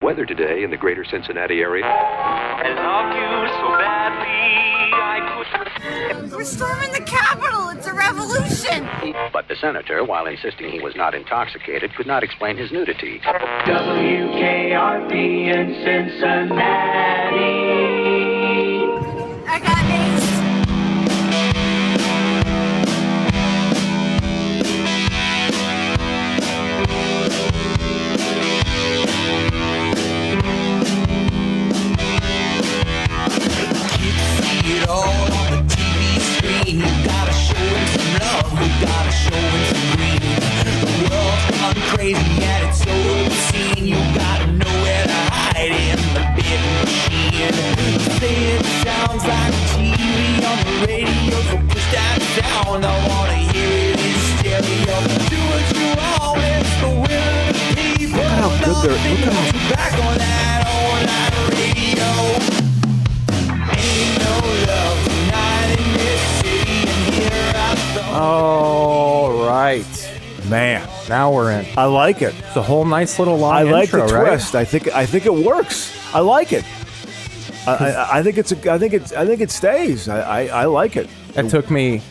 Weather today in the greater Cincinnati area. I love you so badly, I could... We're storming the Capitol. It's a revolution. But the senator, while insisting he was not intoxicated, could not explain his nudity. WKRP in Cincinnati. I got AIDS. It all on the TV screen. You gotta show it some love, you gotta show it some green. The world's gone crazy and it's so obscene. You gotta know where to hide in the big machine. Say it sounds like TV on the radio, so push that down. I wanna hear it in stereo. Do what you want, it's the will of the people. Look how good they're. Look at how. Back on that all-night radio. All right, Man, now we're in. I like it. It's a whole nice little long I like intro, the right? twist. I think it works. I like it. I think it stays. I like it. It took me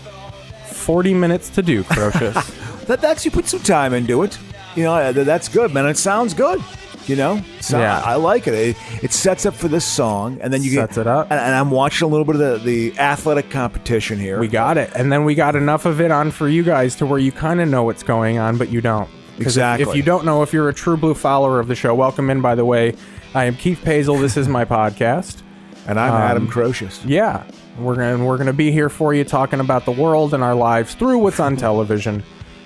40 minutes to do, Crocious. That's you put some time into it. You know, that's good, man. It sounds good. You know, so Yeah. I like it. It sets up for this song, and then you Sets it up. And I'm watching a little bit of the athletic competition here. We got it. And then we got enough of it on for you guys to where you kind of know what's going on, but you don't. 'Cause Exactly. If you don't know, if you're a true blue follower of the show, welcome in, by the way. I am Keith Pazel. This is my podcast. And I'm Adam Crocious. Yeah. We're gonna be here for you talking about the world and our lives through what's on television.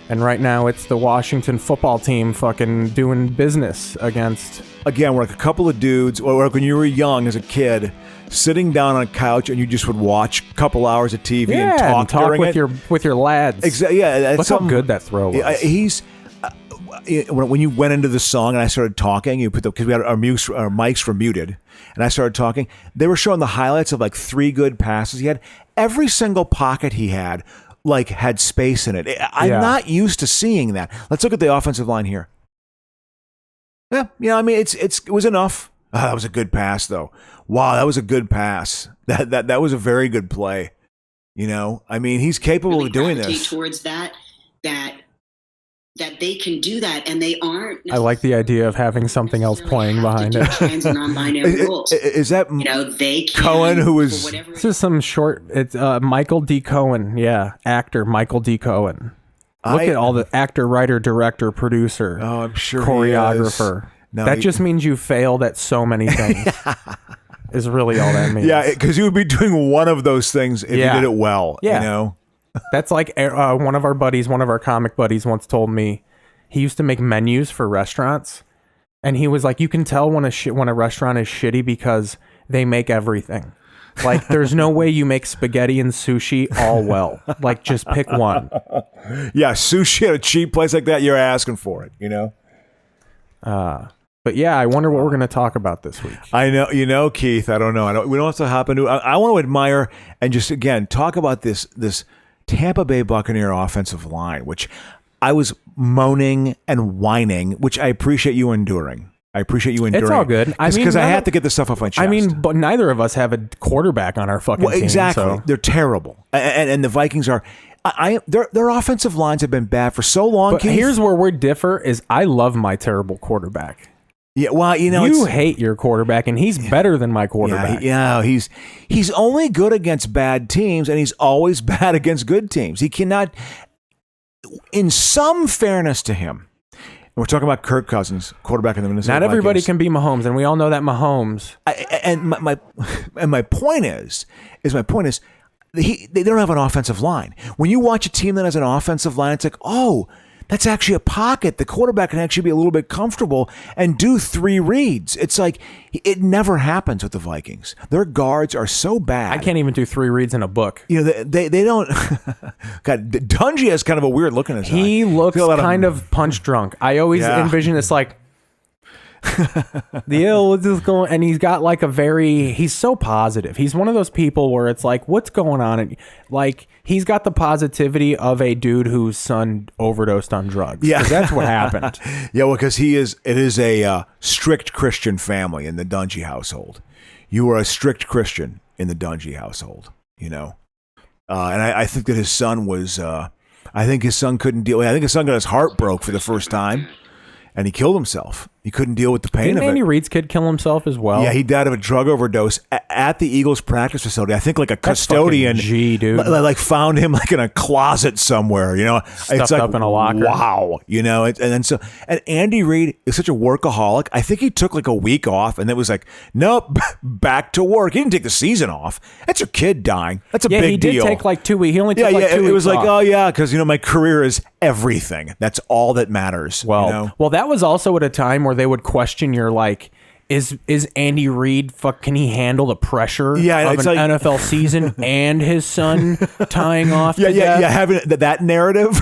And right now it's the Washington football team fucking doing business against... Again, we're like a couple of dudes, or like when you were young as a kid, sitting down on a couch and you just would watch a couple hours of TV and talk during with it. with your lads. Exactly. Yeah, Look how good that throw was. He's when you went into the song and I started talking, you put because we had our mics were muted, and I started talking. They were showing the highlights of like 3 good passes he had. Every single pocket he had had space in it. I'm not used to seeing that. Let's look at the offensive line here. Yeah, I mean it was enough. That was a good pass though. Wow, that was a good pass. That was a very good play. You know, I mean he's capable really of doing gravitate this. towards that they can do that, and they aren't. I like the idea of having something else playing behind it. Trans and non-binary rules. Is that they can, Cohen who was? This is some short. It's Michael D. Cohen. Yeah, actor Michael D. Cohen. Look at all the actor, writer, director, producer. Oh, I'm sure choreographer. No, that just means you failed at so many things. Is really all that means. Yeah, because you would be doing one of those things if you did it well. Yeah. You know. That's like one of our comic buddies once told me he used to make menus for restaurants, and he was like, you can tell when a restaurant is shitty because they make everything. Like, there's no way you make spaghetti and sushi all well. Like, just pick one. Yeah, sushi at a cheap place like that, you're asking for it, you know? But yeah, I wonder what we're going to talk about this week. I know, Keith, I don't know. We don't have to hop into I want to admire and just, again, talk about this Tampa Bay Buccaneer offensive line, which I was moaning and whining, which I appreciate you enduring. It's all good. Because I have to get this stuff off my chest. I mean, but neither of us have a quarterback on our fucking team. Exactly. So. They're terrible. And the Vikings are... their offensive lines have been bad for so long, But Keith. here's where we differ is I love my terrible quarterback. Yeah, well, you hate your quarterback, and he's better than my quarterback. Yeah, he's only good against bad teams, and he's always bad against good teams. He cannot... In some fairness to him... We're talking about Kirk Cousins, quarterback in the Minnesota Not everybody Vikings. can be Mahomes, and we all know that Mahomes. My point is they don't have an offensive line. When you watch a team that has an offensive line, it's like, oh, that's actually a pocket. The quarterback can actually be a little bit comfortable and do 3 reads. It's like it never happens with the Vikings. Their guards are so bad. I can't even do 3 reads in a book. You know, they don't. God, Dungy has kind of a weird look in his eye. He looks kind of punch drunk. I always envision this like. The ill is just going, and he's got like he's so positive. He's one of those people where it's like, what's going on? And like, he's got the positivity of a dude whose son overdosed on drugs. Yeah. 'Cause that's what happened. Yeah, well, because it is a strict Christian family in the Dungy household. You are a strict Christian in the Dungy household, you know? And I think that his son was, I think his son couldn't deal. I think his son got his heart broke for the first time, and he killed himself. He couldn't deal with the pain Didn't of it. Andy Reid's kid kill himself as well? Yeah, he died of a drug overdose at the Eagles practice facility. I think like a custodian, dude, like found him like in a closet somewhere. You know, Stuffed up in a locker. Wow, you know, and then and Andy Reid is such a workaholic. I think he took like a week off, and it was like, nope, back to work. He didn't take the season off. That's your kid dying. That's a big deal. He did take like 2 weeks. He only took like 2 weeks. It was like, off. oh yeah, because you know my career is everything. That's all that matters. Well, you know? well, that was also at a time where they would question your like, is Andy Reid can he handle the pressure of an it's like, NFL season and his son tying off? Yeah, having that narrative.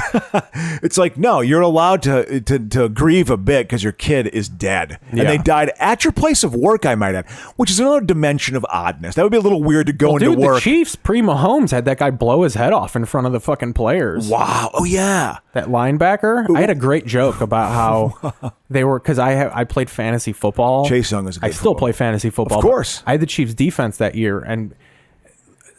It's like, no, you're allowed to grieve a bit because your kid is dead and they died at your place of work. I might add, which is another dimension of oddness. That would be a little weird to go into work. The Chiefs pre-Mahomes had that guy blow his head off in front of the fucking players. Wow. Oh yeah. That linebacker. I had a great joke about how they were, because I played fantasy football. Chase Young is a good I still football. play fantasy football. Of course. I had the Chiefs defense that year, and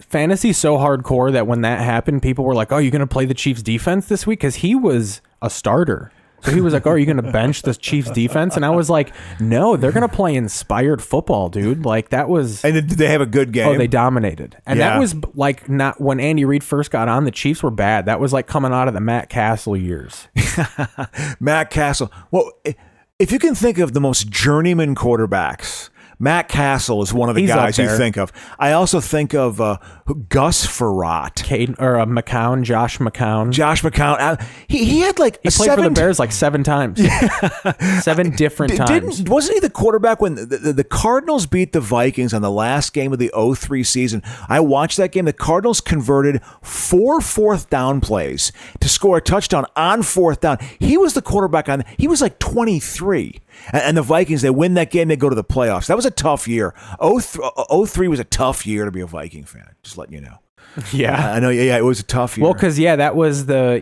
fantasy's so hardcore that when that happened, people were like, "Oh, you're going to play the Chiefs defense this week?" Because he was a starter. So he was like, "Oh, are you going to bench the Chiefs defense?" And I was like, "No, they're going to play inspired football, dude." Like that was. And did they have a good game? Oh, they dominated. And that was like not when Andy Reid first got on. The Chiefs were bad. That was like coming out of the Matt Castle years. Matt Castle. Well, if you can think of the most journeyman quarterbacks, Matt Castle is one of the He's guys up you there. think of. I also think of Gus Farrat. McCown, Josh McCown. Josh McCown. He had like He played for the Bears like 7 times. 7 different times. Wasn't he the quarterback when the Cardinals beat the Vikings on the last game of the 03 season? I watched that game. The Cardinals converted 4 fourth down plays to score a touchdown on 4th down. He was the quarterback he was like 23. And the Vikings, they win that game, they go to the playoffs. That was a tough year. 03 was a tough year to be a Viking fan, just letting you know. Yeah. I know, it was a tough year. Well, because, that was they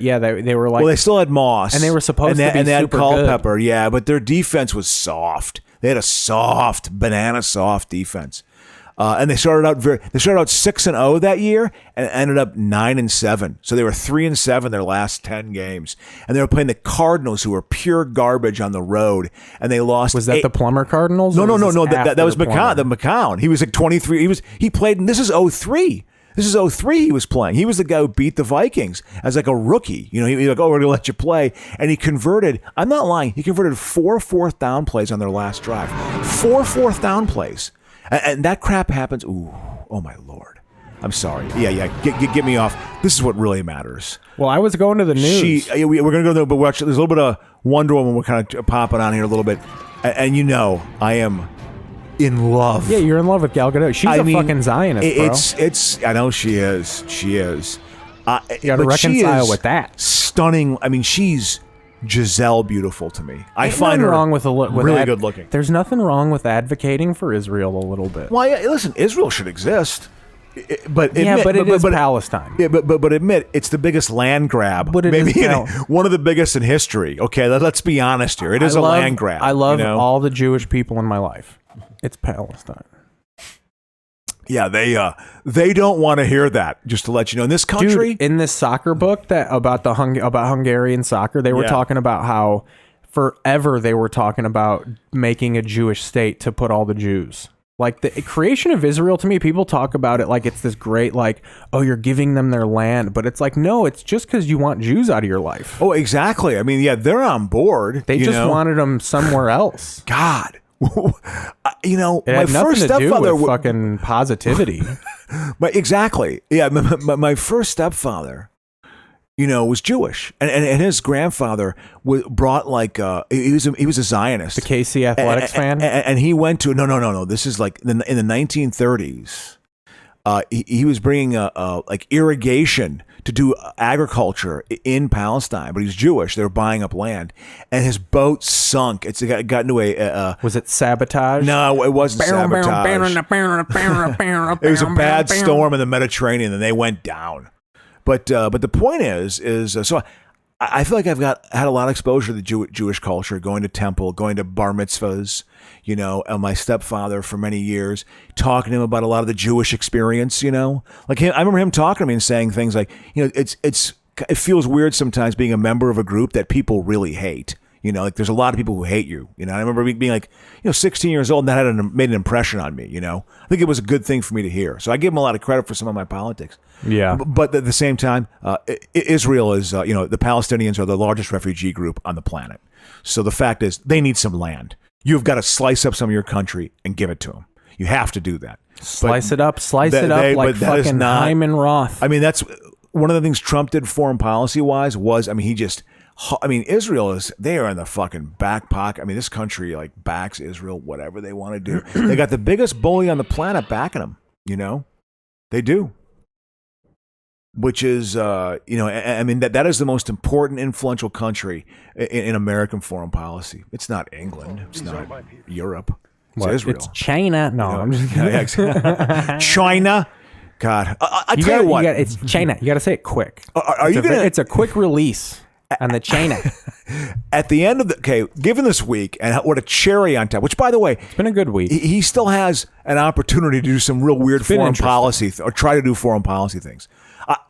were like... Well, they still had Moss. And they were supposed to be and they had super Culpepper, yeah, but their defense was soft. They had a soft, banana soft defense. And they started out 6-0 that year and ended up 9-7. So they were 3-7 their last 10 games, and they were playing the Cardinals, who were pure garbage on the road, and they lost. Was that the Plumber Cardinals? No. That was McCown. The McCown. He was like 23. He played. And this is 03. This is 03 he was playing. He was the guy who beat the Vikings as like a rookie. You know, he was like, oh, we're going to let you play. And he converted, I'm not lying, he converted 4 fourth down plays on their last drive. 4 fourth down plays. And that crap happens. Ooh, oh my Lord. I'm sorry. Yeah. Get me off. This is what really matters. Well, I was going to the news. We're going to go there, but there's a little bit of Wonder Woman. We're kind of popping on here a little bit. And you know, I am in love. Yeah, you're in love with Gal Gadot. She's a fucking Zionist, bro. It's. I know she is. She is. You got to reconcile with that. Stunning. I mean, she's Giselle beautiful to me. I find her wrong with really good looking. There's nothing wrong with advocating for Israel a little bit. Well, yeah, listen, Israel should exist. But it is Palestine. Yeah, but admit it's the biggest land grab, But it is one of the biggest in history. Okay, let's be honest here. It is a land grab. I love all the Jewish people in my life. It's Palestine. Yeah, they don't want to hear that. Just to let you know, in this country, dude, in this soccer book about Hungarian soccer, they were talking about how forever they were talking about making a Jewish state to put all the Jews. Like the creation of Israel, to me, people talk about it like it's this great, like, oh, you're giving them their land. But it's like, no, it's just because you want Jews out of your life. Oh, exactly. I mean, yeah, they're on board. They just wanted them somewhere else. God. You know, it had nothing to do with fucking positivity. Exactly. Yeah, my first stepfather, you know, was Jewish, and his grandfather brought like he was a Zionist, the KC Athletics fan, and he went to no. This is like in the 1930s. he was bringing like irrigation to do agriculture in Palestine, but he's Jewish. They were buying up land, and his boat sunk. It got into a. Was it sabotage? No, it wasn't sabotage. It was a bad storm in the Mediterranean, and they went down. But the point is so. I feel like I've had a lot of exposure to the Jewish culture, going to temple, going to bar mitzvahs, you know, and my stepfather for many years, talking to him about a lot of the Jewish experience, you know, like I remember him talking to me and saying things like, you know, it feels weird sometimes being a member of a group that people really hate. You know, like there's a lot of people who hate you. You know, I remember being like, 16 years old, and that made an impression on me. You know, I think it was a good thing for me to hear. So I give him a lot of credit for some of my politics. Yeah. But at the same time, Israel is, the Palestinians are the largest refugee group on the planet. So the fact is, they need some land. You've got to slice up some of your country and give it to them. You have to do that. Slice it up like fucking Hyman Roth. I mean, that's one of the things Trump did foreign policy wise was, Israel they are in the fucking back pocket. I mean, this country like backs Israel, whatever they want to do. They got the biggest bully on the planet backing them, you know? They do. Which is, that is the most important, influential country in American foreign policy. It's not England. It's not Europe. It's Israel. It's China. No, I'm just kidding. China. God, I tell you what. It's China. You got to say it quick. It's a quick release on the China. At the end of given this week, and what a cherry on top, which, by the way, it's been a good week. He still has an opportunity to do some real weird foreign policy or try to do foreign policy things.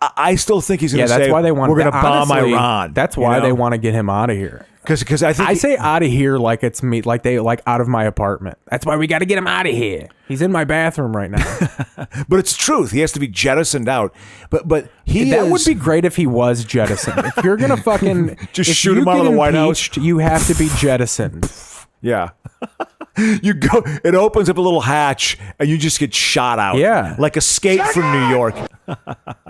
I still think he's going to say, that's why they want, we're going to bomb Iran. That's why they want to get him out of here. Because I think I say out of here like it's me, like out of my apartment. That's why we got to get him out of here. He's in my bathroom right now. But it's truth. He has to be jettisoned out. But that would be great if he was jettisoned. If you're gonna fucking just shoot him out of the White House, you have to be jettisoned. Yeah. You go. It opens up a little hatch, and you just get shot out. Yeah, like Escape from New York.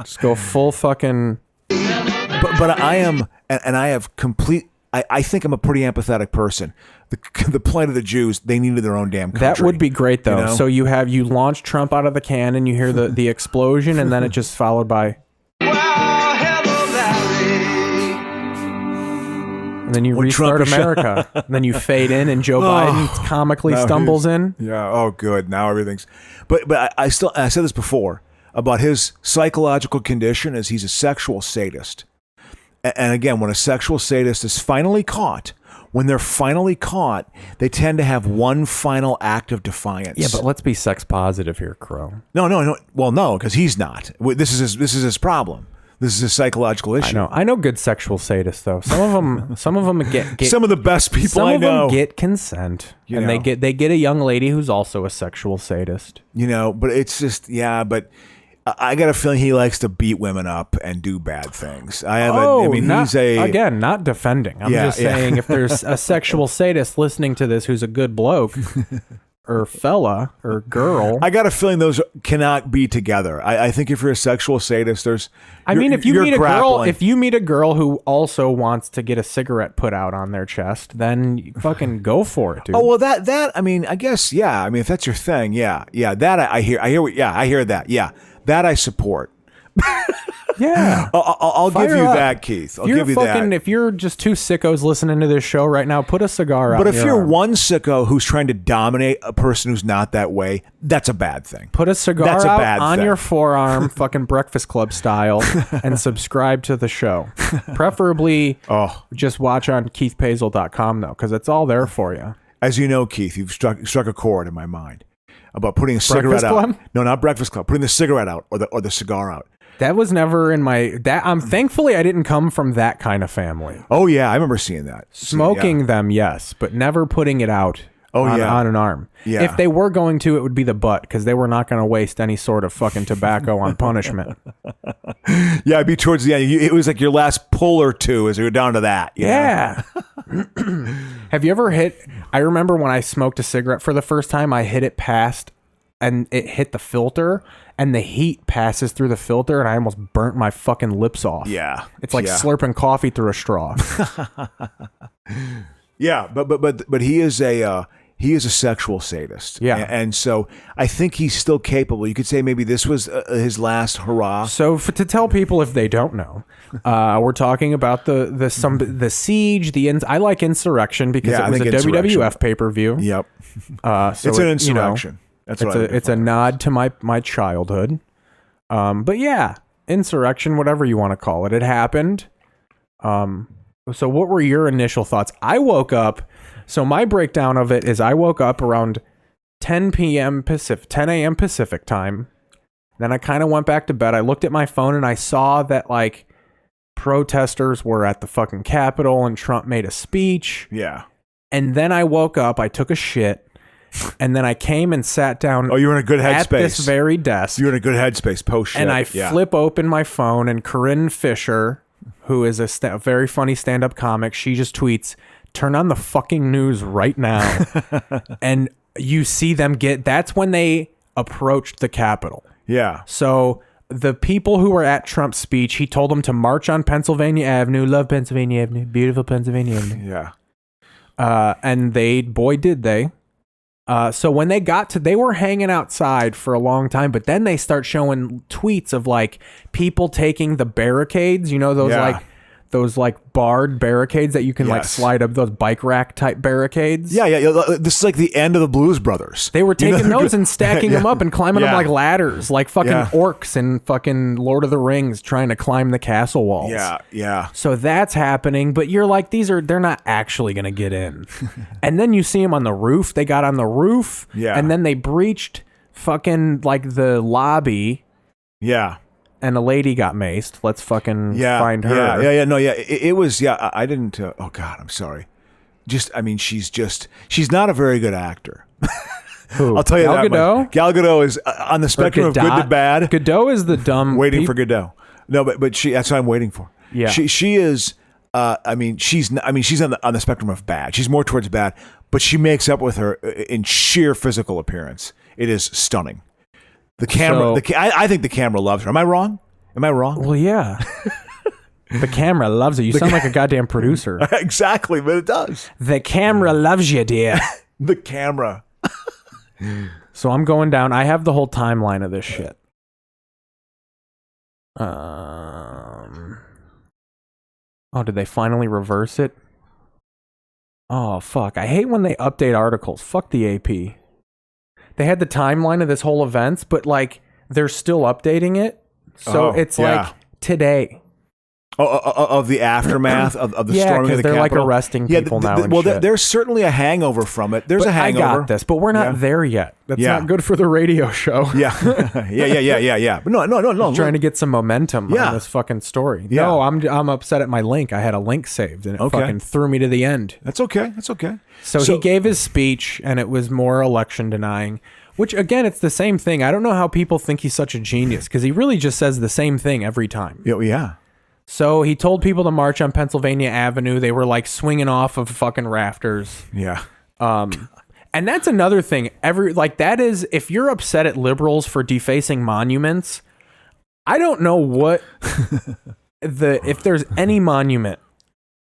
Just go full fucking. But I am, and I have complete. I think I'm a pretty empathetic person. The plight of the Jews, they needed their own damn country. That would be great, though. You know? So you launch Trump out of the can, and you hear the explosion, and then it just followed by. And then you restart America. And then you fade in, and Joe Biden comically stumbles in. Yeah. Oh, good. Now everything's. But I said this before about his psychological condition is he's a sexual sadist. And again, when a sexual sadist is finally caught, when they're finally caught, they tend to have one final act of defiance. Yeah, but let's be sex positive here, Crow. No. Well, no, because he's not. This is his problem. This is a psychological issue. I know good sexual sadists though. Some of them get some of the best people I know. Some of them get consent, and they get a young lady who's also a sexual sadist. But it's just but. I got a feeling he likes to beat women up and do bad things. Not defending. I'm just saying if there's a sexual sadist listening to this who's a good bloke or fella or girl. I got a feeling those cannot be together. I think if you're a sexual sadist, if you meet a girl who also wants to get a cigarette put out on their chest, then you fucking go for it, dude. Oh, well, I guess, yeah. I mean, if that's your thing, yeah. That I hear that. Yeah. That I support. Yeah. I'll give you that, Keith. I'll give you that. If you're just two sickos listening to this show right now, put a cigar out. But if you're one sicko who's trying to dominate a person who's not that way, that's a bad thing. Put a cigar out on your forearm, fucking Breakfast Club style, and subscribe to the show. Preferably just watch on keithpazel.com, though, because it's all there for you. As you know, Keith, you've struck a chord in my mind about putting a cigarette out. No, not Breakfast Club. Putting the cigarette out or the cigar out. That was never in my. Thankfully, I didn't come from that kind of family. Oh yeah, I remember seeing that. Smoking them, yes, but never putting it out. On an arm. Yeah. If they were going to, it would be the butt because they were not going to waste any sort of fucking tobacco on punishment. Yeah, it'd be towards the end. It was like your last pull or two as you were down to that. Yeah. Have you ever hit? I remember when I smoked a cigarette for the first time, I hit it past and it hit the filter and the heat passes through the filter and I almost burnt my fucking lips off. Yeah. It's like slurping coffee through a straw. Yeah, but he is he is a sexual sadist. Yeah. And so I think he's still capable. You could say maybe this was his last hurrah. So to tell people if they don't know, we're talking about the siege. I like Insurrection because Yeah, it I was a think Insurrection. WWF pay-per-view. Yep. So It's an insurrection. That's what it's a nod to my childhood. But yeah, Insurrection, whatever you want to call it, it happened. So what were your initial thoughts? I woke up. So my breakdown of it is I woke up around 10 a.m. Pacific time. Then I kind of went back to bed. I looked at my phone and I saw that like protesters were at the fucking Capitol and Trump made a speech. Yeah. And then I woke up, I took a shit, and then I came and sat down. Oh, you were in a good headspace. At this very desk. You're in a good headspace post shit. And I flip open my phone and Corinne Fisher, who is a very funny stand-up comic, she just tweets, "Turn on the fucking news right now." And you see them that's when they approached the Capitol. Yeah. So the people who were at Trump's speech, he told them to march on Pennsylvania Avenue. Love Pennsylvania Avenue. Beautiful Pennsylvania Avenue. Yeah. And boy, did they. So when they were hanging outside for a long time, but then they start showing tweets of like people taking the barricades, those barred barricades that you can like slide up, those bike rack type barricades. Yeah. This is like the end of the Blues Brothers. They were taking those and stacking them up and climbing them Yeah. like ladders, like fucking orcs in fucking Lord of the Rings trying to climb the castle walls. Yeah. So that's happening, but you're like, they're not actually going to get in. And then you see them on the roof. They got on the roof. Yeah. And then they breached fucking like the lobby. Yeah. And a lady got maced. Let's fucking find her. Yeah. No, yeah. It was, I didn't, oh God, I'm sorry. She's not a very good actor. Who? I'll tell you Gal that Gadot? much. Gal Gadot is on the spectrum of good to bad. Gadot is the dumb. Waiting for Gadot. No, but that's what I'm waiting for. Yeah. She is, she's on the spectrum of bad. She's more towards bad, but she makes up with her in sheer physical appearance. It is stunning. The camera, I think the camera loves her. Am I wrong? Well, yeah. The camera loves it. You sound like a goddamn producer. Exactly, but it does. The camera loves you, dear. The camera. So I'm going down. I have the whole timeline of this shit. Oh, did they finally reverse it? Oh, fuck. I hate when they update articles. Fuck the AP. They had the timeline of this whole events, but like they're still updating it. So it's like today. Of the aftermath of the storming of the they're Capitol. like arresting people now. And well, shit. there's certainly a hangover from it. There's a hangover. I got this, but we're not there yet. That's not good for the radio show. Yeah. But no. I'm trying to get some momentum on this fucking story. Yeah. No, I'm upset at my link. I had a link saved and it fucking threw me to the end. That's okay. So he gave his speech and it was more election denying, which again, it's the same thing. I don't know how people think he's such a genius because he really just says the same thing every time. Yeah. So he told people to march on Pennsylvania Avenue. They were like swinging off of fucking rafters. Yeah. And that's another thing. That is, if you're upset at liberals for defacing monuments, I don't know what if there's any monument,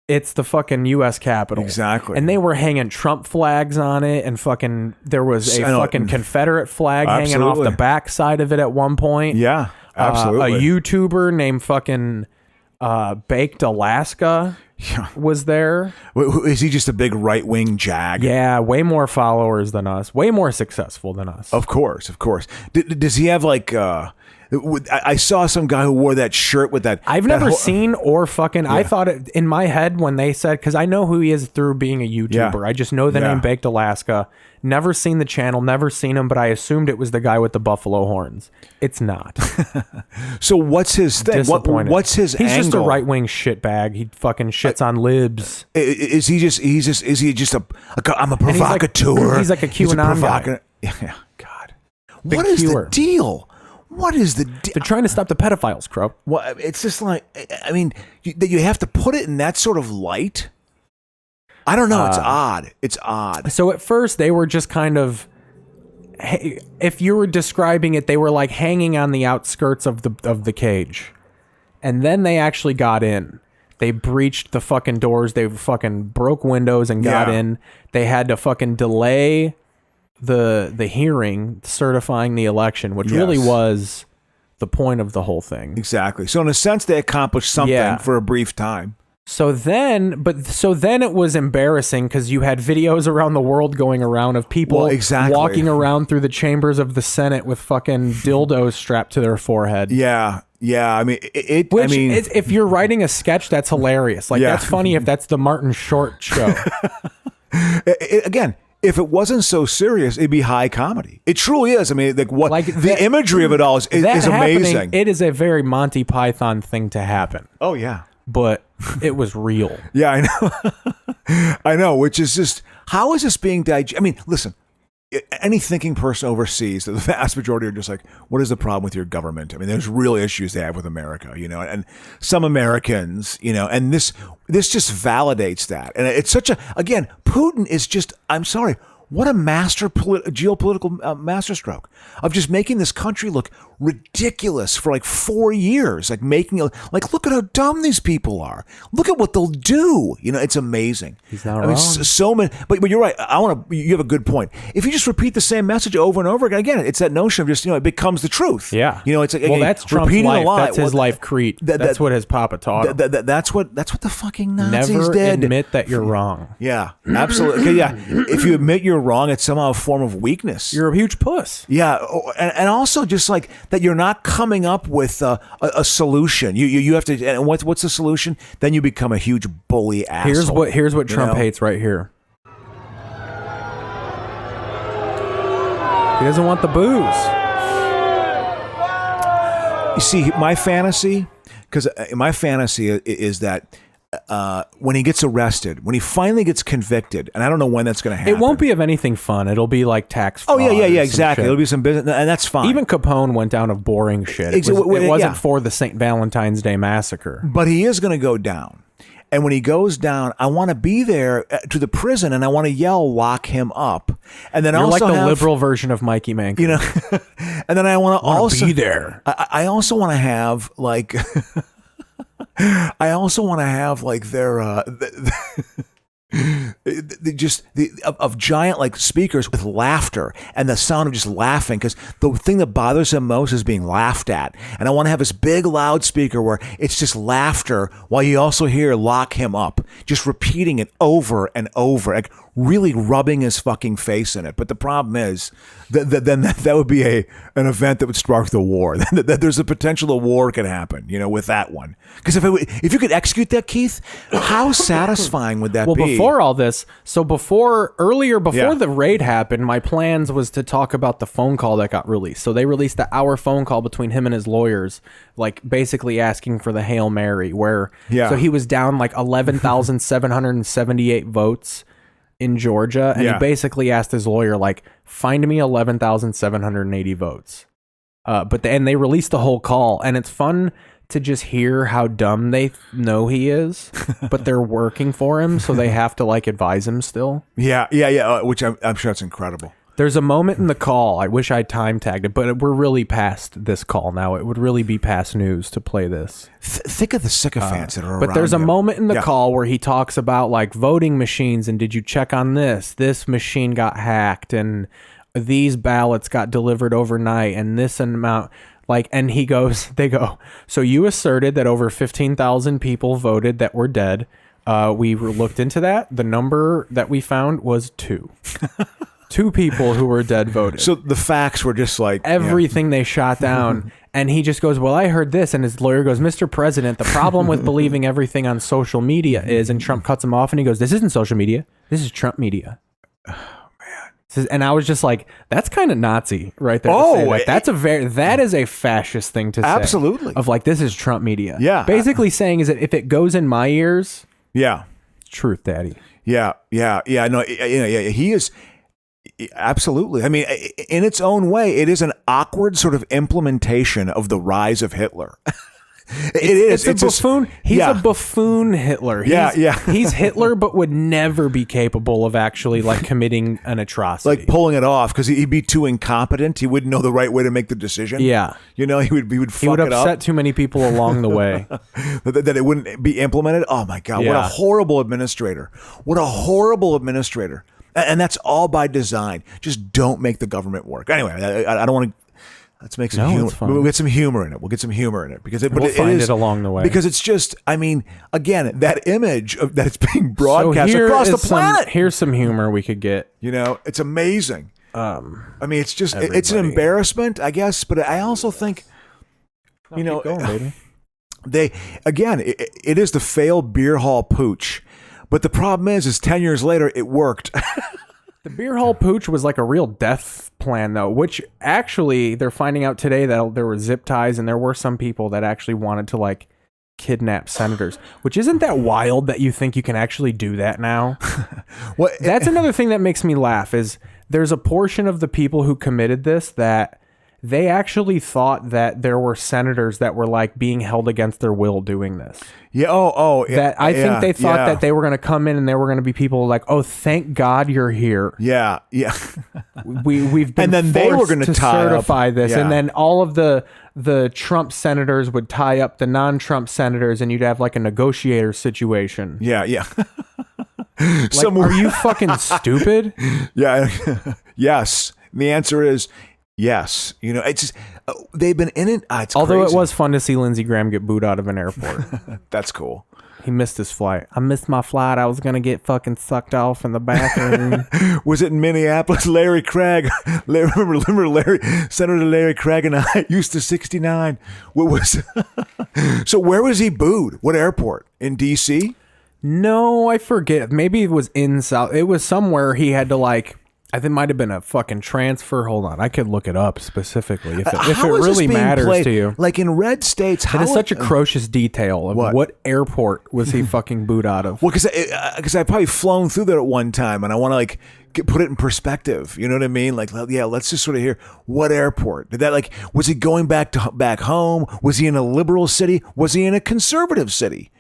it's the fucking U.S. Capitol. Exactly. And they were hanging Trump flags on it, and fucking there was a fucking Confederate flag hanging off the backside of it at one point. Yeah, absolutely. A YouTuber named fucking Baked Alaska was there. Is he just a big right-wing jag? Yeah, way more followers than us. Way more successful than us. Of course. Does he have like... I saw some guy who wore that shirt with that... I've never seen or fucking... I thought it in my head when they said... Because I know who he is through being a YouTuber. Yeah. I just know the name Baked Alaska. Never seen the channel, never seen him, but I assumed it was the guy with the buffalo horns. It's not. So what's his thing? Disappointed. What's his He's angle? just a right-wing shitbag. He fucking shits on libs. Is he just I'm a provocateur? He's like a QAnon guy. Yeah, God. Big What is Qer. the deal? What is the deal? They're trying to stop the pedophiles, Crow. Well, it's just like, I mean, you have to put it in that sort of light. I don't know. It's odd. So at first they were just kind of, if you were describing it, they were like hanging on the outskirts of the cage, and then they actually got in. They breached the fucking doors. They fucking broke windows and got in. They had to fucking delay the hearing certifying the election, which really was the point of the whole thing. Exactly. So in a sense, they accomplished something for a brief time. So then it was embarrassing because you had videos around the world going around of people walking around through the chambers of the Senate with fucking dildos strapped to their forehead. Yeah. I mean, if you're writing a sketch, that's hilarious. Like, that's funny if that's the Martin Short show. Again, if it wasn't so serious, it'd be high comedy. It truly is. I mean, the imagery of it all is amazing. It is a very Monty Python thing to happen. Oh, yeah. But it was real. Yeah, I know. I know, which is just, how is this being digested? I mean, listen, any thinking person overseas, the vast majority are just like, what is the problem with your government? I mean, there's real issues they have with America, and some Americans, and this just validates that. And it's such again, Putin is just, I'm sorry, what a geopolitical masterstroke of just making this country look ridiculous for like 4 years, like look at how dumb these people are. Look at what they'll do. It's amazing. He's not wrong. So many, but you're right. You have a good point. If you just repeat the same message over and over again, it's that notion of just, it becomes the truth. Yeah. It's like, that's Trump's life. That's his life creed. That's what his papa taught him. That's what the fucking Nazis Never did. admit that you're wrong. Yeah, absolutely. Okay, yeah. If you admit you're wrong, it's somehow a form of weakness. You're a huge puss. Yeah, and also just like that, you're not coming up with a solution. You have to. And what's the solution? Then you become a huge bully asshole. Here's what Trump hates right here. He doesn't want the booze. You see, my fantasy is that. When he gets arrested, when he finally gets convicted, and I don't know when that's going to happen. It won't be of anything fun. It'll be like tax fraud. Oh, yeah, exactly. It'll be some business, and that's fine. Even Capone went down of boring shit. It wasn't for the St. Valentine's Day massacre. But he is going to go down. And when he goes down, I want to be there to the prison, and I want to yell, "Lock him up!" And then You're also like the liberal version of Mikey Mank. And then I want to also be there. I also want to have like. I also want to have like their of giant like speakers with laughter and the sound of just laughing, because the thing that bothers him most is being laughed at, and I want to have this big loudspeaker where it's just laughter while you also hear "Lock him up," just repeating it over and over, like really rubbing his fucking face in it. But the problem is then that would be an event that would spark the war. That there's a potential a war could happen, with that one. Because if you could execute that, Keith, how satisfying would that be? Well, before all this, before the raid happened, my plans was to talk about the phone call that got released. So they released the hour phone call between him and his lawyers, like basically asking for the Hail Mary, so he was down like 11,778 votes in Georgia, and he basically asked his lawyer, like, find me 11,780 votes. And they released the whole call, and it's fun to just hear how dumb they know he is, but they're working for him, so they have to like advise him still. Yeah. Which I'm sure it's incredible. There's a moment in the call, I wish I time tagged it, but we're really past this call now. It would really be past news to play this. Think of the sycophants that are around. But there's a him. moment in the call where he talks about like voting machines and did you check on this? This machine got hacked and these ballots got delivered overnight and this amount. And they go, so you asserted that over 15,000 people voted that were dead. We looked into that. The number that we found was 2. 2 people who were dead voted. So the facts were just like everything they shot down. And he just goes, well, I heard this. And his lawyer goes, Mr. President, the problem with believing everything on social media is, and Trump cuts him off and he goes, this isn't social media. This is Trump media. Oh, man. And I was just like, that's kind of Nazi right there. Oh, that is a fascist thing to say. Absolutely. Of like, this is Trump media. Yeah. Basically saying is that if it goes in my ears. Yeah. Truth, Daddy. Yeah. No, he is. Absolutely. I mean, in its own way, it is an awkward sort of implementation of the rise of Hitler. It's a buffoon. He's a buffoon Hitler. Yeah. He's Hitler, but would never be capable of actually like committing an atrocity, like pulling it off, because he'd be too incompetent. He wouldn't know the right way to make the decision. Yeah, he would fuck it up. Upset too many people along the way that it wouldn't be implemented. Oh my God, what a horrible administrator! What a horrible administrator! And that's all by design. Just don't make the government work. Anyway, I don't want to. Let's make some humor. We'll get some humor in it. We'll we'll find it along the way. Because it's just, I mean, again, that image of that it's being broadcast across the planet. Here's some humor we could get. It's amazing. I mean, it's just, it's an embarrassment, I guess. But I also think, keep going, baby. It is the failed beer hall pooch. But the problem is 10 years later, it worked. The beer hall pooch was like a real death plan, though, which actually they're finding out today that there were zip ties and there were some people that actually wanted to like kidnap senators, which isn't that wild that you think you can actually do that now. That's another thing that makes me laugh is there's a portion of the people who committed this that they actually thought that there were senators that were like being held against their will doing this. Yeah. That I think they thought that they were going to come in and there were going to be people like, oh, thank God you're here. Yeah. We've been and then they were going to certify this, and then all of the Trump senators would tie up the non-Trump senators, and you'd have like a negotiator situation. Yeah. Like, are you fucking stupid? Yeah. Yes. The answer is. Yes, it's just they've been in it. Although crazy. It was fun to see Lindsey Graham get booed out of an airport. That's cool. He missed his flight. I missed my flight. I was gonna get fucking sucked off in the bathroom. Was it in Minneapolis? Larry Craig. Remember Larry, Senator Larry Craig and I used to 69. What was? So where was he booed? What airport? In D.C.? No, I forget. Maybe it was in South. It was somewhere he had to like. I think it might have been a fucking transfer. Hold on, I could look it up specifically if it really matters to you. Like in red states, it is such a atrocious detail of what airport was he fucking booed out of? Well, because I've probably flown through there at one time, and I want to like put it in perspective. You know what I mean? Like, yeah, let's just sort of hear what airport did that. Like, was he going back home? Was he in a liberal city? Was he in a conservative city?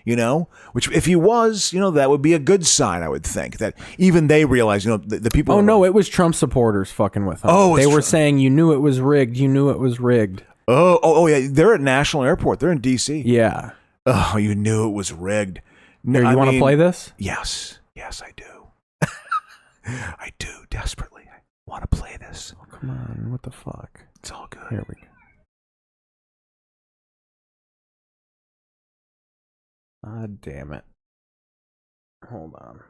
Which if he was, that would be a good sign. I would think that even they realize, the people. Oh no, it was Trump supporters fucking with him. Oh, they were saying you knew it was rigged. You knew it was rigged. Oh yeah, they're at National Airport. They're in D.C. Yeah. Oh, you knew it was rigged. Here, you want to play this? Yes, I do. I do desperately. I want to play this. Oh, come on, what the fuck? It's all good. Here we go. Ah, damn it. Hold on.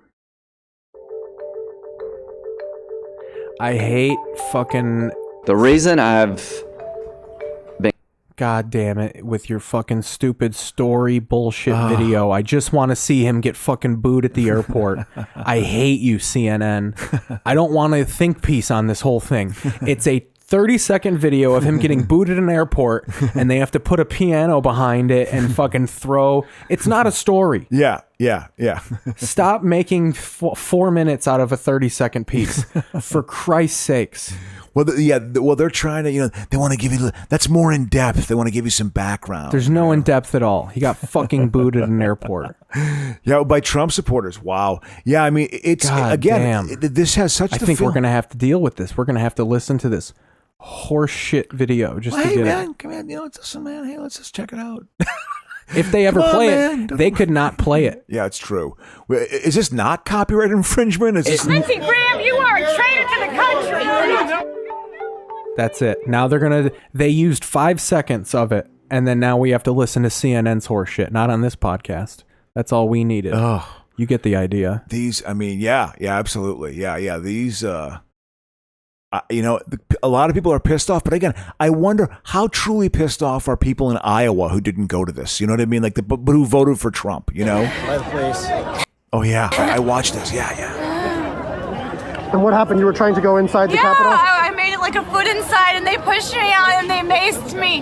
I hate fucking... The reason I've been... God damn it, with your fucking stupid story bullshit video. I just want to see him get fucking booed at the airport. I hate you, CNN. I don't want a think piece on this whole thing. It's a 30-second video of him getting booed at an airport, and they have to put a piano behind it and fucking throw... It's not a story. Yeah. Stop making 4 minutes out of a 30-second piece. For Christ's sakes. Well, they're trying to, they want to give you, that's more in depth. They want to give you some background. There's no in depth at all. He got fucking booed at an airport. Yeah, by Trump supporters. Wow. Yeah, I mean, it's, God again, damn. This has such I think we're going to have to deal with this. We're going to have to listen to this horseshit video just to get it. Come on, listen, man. Hey, let's just check it out. If they ever play it, they could not play it. Yeah, it's true. Is this not copyright infringement? Lindsey Graham, you are a traitor to the country. That's it. Now they used 5 seconds of it, and then now we have to listen to CNN's horseshit. Not on this podcast. That's all we needed. Oh, you get the idea. These, I mean, yeah, absolutely. Yeah. These, a lot of people are pissed off, but again, I wonder how truly pissed off are people in Iowa who didn't go to this. You know what I mean? Like but who voted for Trump, By the place. Oh yeah, I watched this. Yeah. And what happened? You were trying to go inside the Capitol? I made it like a foot inside, and they pushed me out, and they maced me.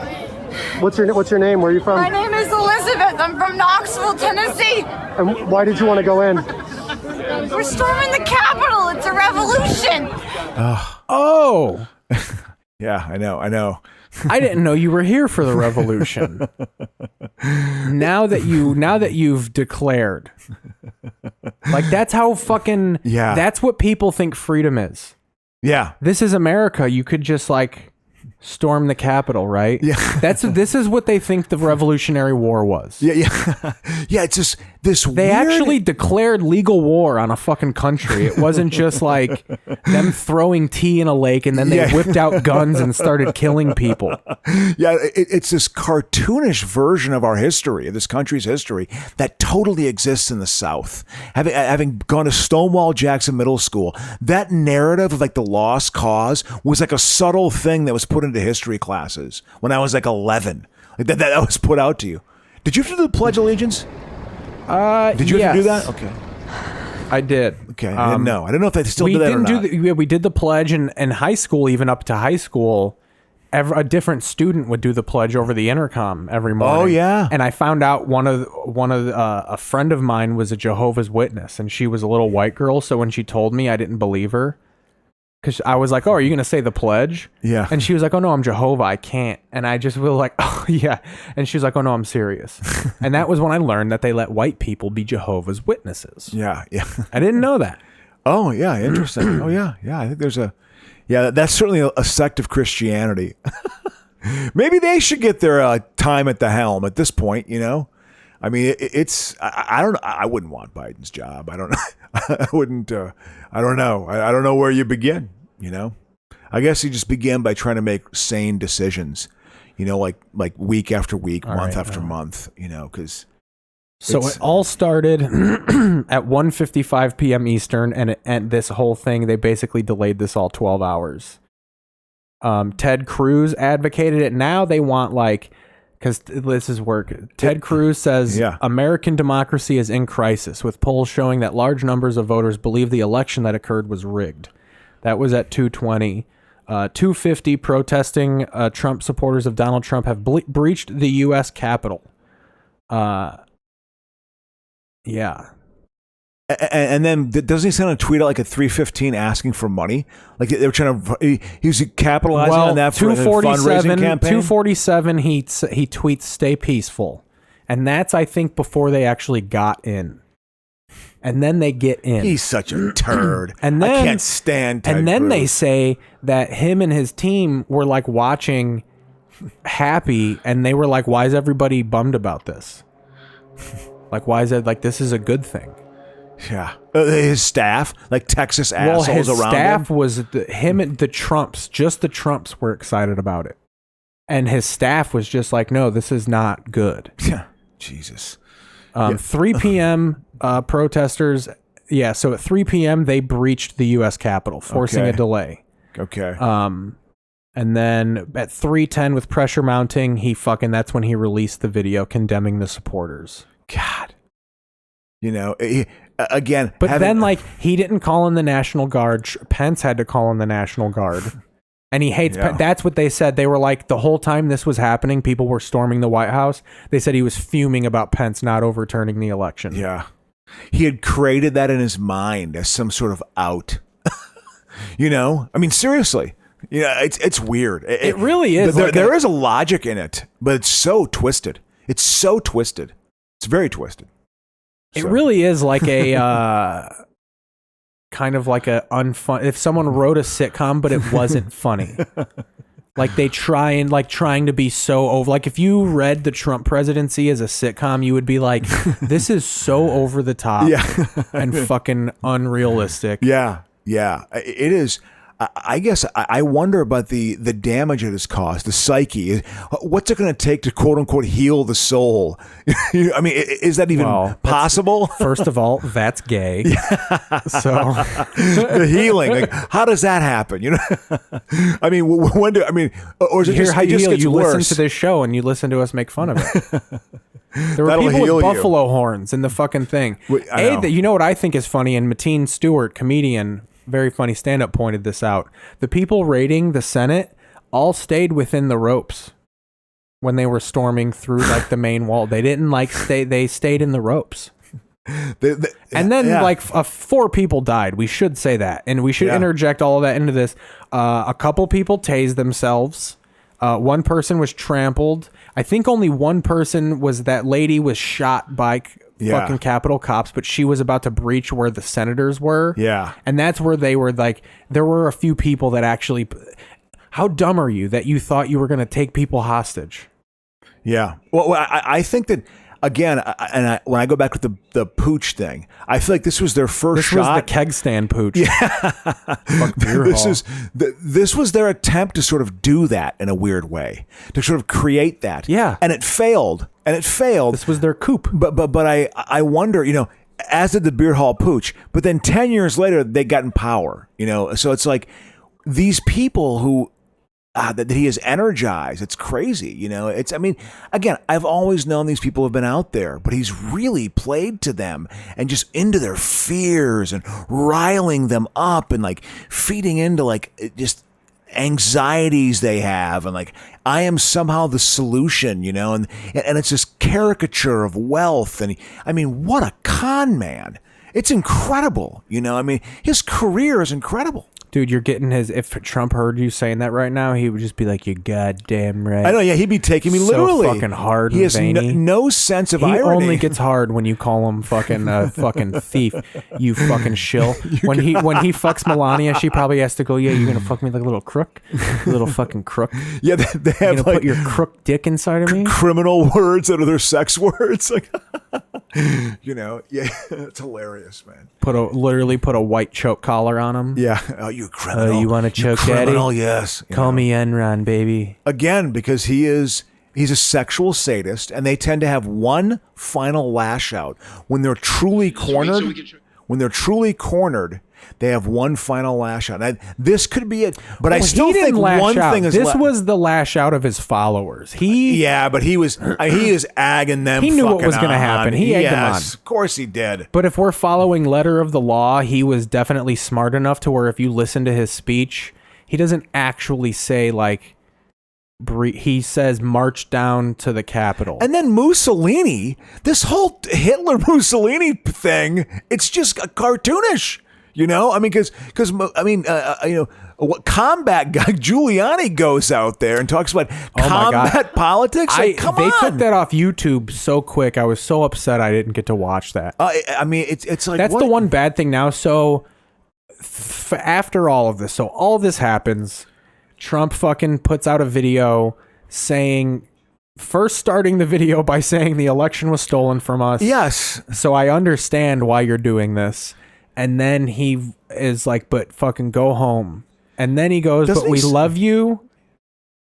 What's your name? Where are you from? My name is Elizabeth. I'm from Knoxville, Tennessee. And why did you want to go in? We're storming the Capitol. It's a revolution. Oh. Yeah, I know. I didn't know you were here for the revolution. Now that you've declared, like that's how fucking that's what people think freedom is. Yeah, this is America. You could just like storm the Capitol, right? Yeah, this is what they think the Revolutionary War was. Yeah. It's just this. They actually declared legal war on a fucking country. It wasn't just like them throwing tea in a lake and then they whipped out guns and started killing people. Yeah, it's this cartoonish version of our history, of this country's history, that totally exists in the South. Having gone to Stonewall Jackson Middle School, that narrative of like the lost cause was like a subtle thing that was put into history classes when I was like 11. Like that was put out to you. Did you have to do the Pledge of Allegiance? Did you have to do that? Okay. I did. Okay, I didn't know. I don't know if they still do that or not. We did the pledge in high school, even up to high school. A different student would do the pledge over the intercom every morning. Oh yeah. And I found out a friend of mine was a Jehovah's Witness, and she was a little white girl. So when she told me, I didn't believe her. Because I was like, oh, are you going to say the pledge? Yeah. And she was like, oh, no, I'm Jehovah. I can't. And I just was like, oh, yeah. And she was like, oh, no, I'm serious. And that was when I learned that they let white people be Jehovah's Witnesses. Yeah. I didn't know that. Oh, yeah. Interesting. Oh, yeah. Yeah. I think there's that's certainly a sect of Christianity. Maybe they should get their time at the helm at this point, you know? I mean, I don't know. I wouldn't want Biden's job. I don't know. I wouldn't. I don't know. I don't know where you begin. You know, I guess you just begin by trying to make sane decisions. You know, like week after week, month after month. You know, because. So it all started at 1:55 p.m. Eastern, and this whole thing, they basically delayed this all 12 hours. Ted Cruz advocated it. Now they want because this is work. Ted Cruz says American democracy is in crisis, with polls showing that large numbers of voters believe the election that occurred was rigged. That was at 2:20. 2:50 protesting Trump supporters of Donald Trump have breached the U.S. Capitol. Yeah. And then doesn't he send a tweet out like at 3:15 asking for money? Like they were trying to. He was capitalizing on that for a fundraising campaign. 2:47. He tweets "Stay peaceful," and that's I think before they actually got in. And then they get in. He's such a turd. And then I can't stand. Ted and then Cruz. they say that him and his team were like watching, happy, and they were like, "Why is everybody bummed about this? Like, why is it like this is a good thing?" Yeah, his staff, like Texas assholes his around staff him. was him and the Trumps. Just the Trumps were excited about it, and his staff was just like, "No, this is not good." Yeah, Jesus. 3 p.m. Protesters. Yeah, so at 3 p.m. they breached the U.S. Capitol, forcing a delay. Okay. And then at 3:10 with pressure mounting, that's when he released the video condemning the supporters. God. You know, again. But then, he didn't call in the National Guard. Pence had to call in the National Guard. And he hates Pence. That's what they said. They were like, the whole time this was happening, people were storming the White House. They said he was fuming about Pence not overturning the election. Yeah. He had created that in his mind as some sort of out. You know? I mean, seriously. You know, it's weird. It really is. There is a logic in it, but it's so twisted. It's so twisted. It's very twisted. It really is like a kind of like a unfun. If someone wrote a sitcom, but it wasn't funny, like they trying to be so over. Like if you read the Trump presidency as a sitcom, you would be like, "This is so over the top and fucking unrealistic." Yeah, it is. I guess I wonder about the damage it has caused, the psyche. What's it going to take to quote unquote heal the soul? I mean, is that even possible? First of all, that's gay. So the healing, like, how does that happen? You know, I mean, or is it just, how you heal? You worse? listen to this show and you listen to us make fun of it. There were people with buffalo horns in the fucking thing. You know what I think is funny? And Mateen Stewart, comedian, very funny stand-up, pointed this out. The people raiding the Senate all stayed within the ropes when they were storming through the main wall. They didn't stay. They stayed in the ropes. And then like 4 people died. We should say that, and we should interject all of that into this. A couple people tased themselves. One person was trampled. I think only one person was that lady was shot by fucking Capitol cops, but she was about to breach where the senators were. Yeah. And that's where they were like, there were a few people that actually, how dumb are you that you thought you were going to take people hostage? Yeah. Well, I think that, again, when I go back to the pooch thing, I feel like this was their first shot. This was the keg stand pooch. This was their attempt to sort of do that in a weird way, to sort of create that. Yeah. And it failed. This was their coup. But I wonder, as did the beer hall pooch, but then 10 years later, they got in power, So it's like these people who, that he has energized. It's crazy. Again, I've always known these people have been out there, but he's really played to them and just into their fears and riling them up and like feeding into like just anxieties they have. And like, I am somehow the solution, and it's this caricature of wealth. And what a con man. It's incredible. His career is incredible. Dude, you're getting if Trump heard you saying that right now, he would just be like, you're goddamn right. I know, yeah, he'd be taking me literally. So fucking hard and veiny. He has no sense of irony. He only gets hard when you call him fucking fucking thief, you fucking shill. When he fucks Melania, she probably has to go, yeah, you're going to fuck me like a little crook? Little fucking crook? Yeah, they have like... put your crook dick inside of me? Criminal words that are their sex words. Like, yeah, it's hilarious, man. Literally put a white choke collar on him. Yeah. Oh, you criminal. You want to choke daddy? Yes. Call me Enron, baby. Again, because he's a sexual sadist, and they tend to have one final lash out. When they're truly cornered, they have one final lash out. Now, this could be it, but I still think one thing is... This was the lash out of his followers. But he is agging them. He knew what was going to happen. He egged them on. Of course he did. But if we're following letter of the law, he was definitely smart enough to where if you listen to his speech, he doesn't actually say like... He says march down to the Capitol. And then Mussolini, this whole Hitler-Mussolini thing, it's just cartoonish. Because what combat guy Giuliani goes out there and talks about combat politics. They took that off YouTube so quick. I was so upset I didn't get to watch that. It's like that's the one bad thing now. So after all of this, so all this happens, Trump fucking puts out a video starting the video by saying the election was stolen from us. Yes. So I understand why you're doing this. And then he is like, but fucking go home. And then he goes, but we love you,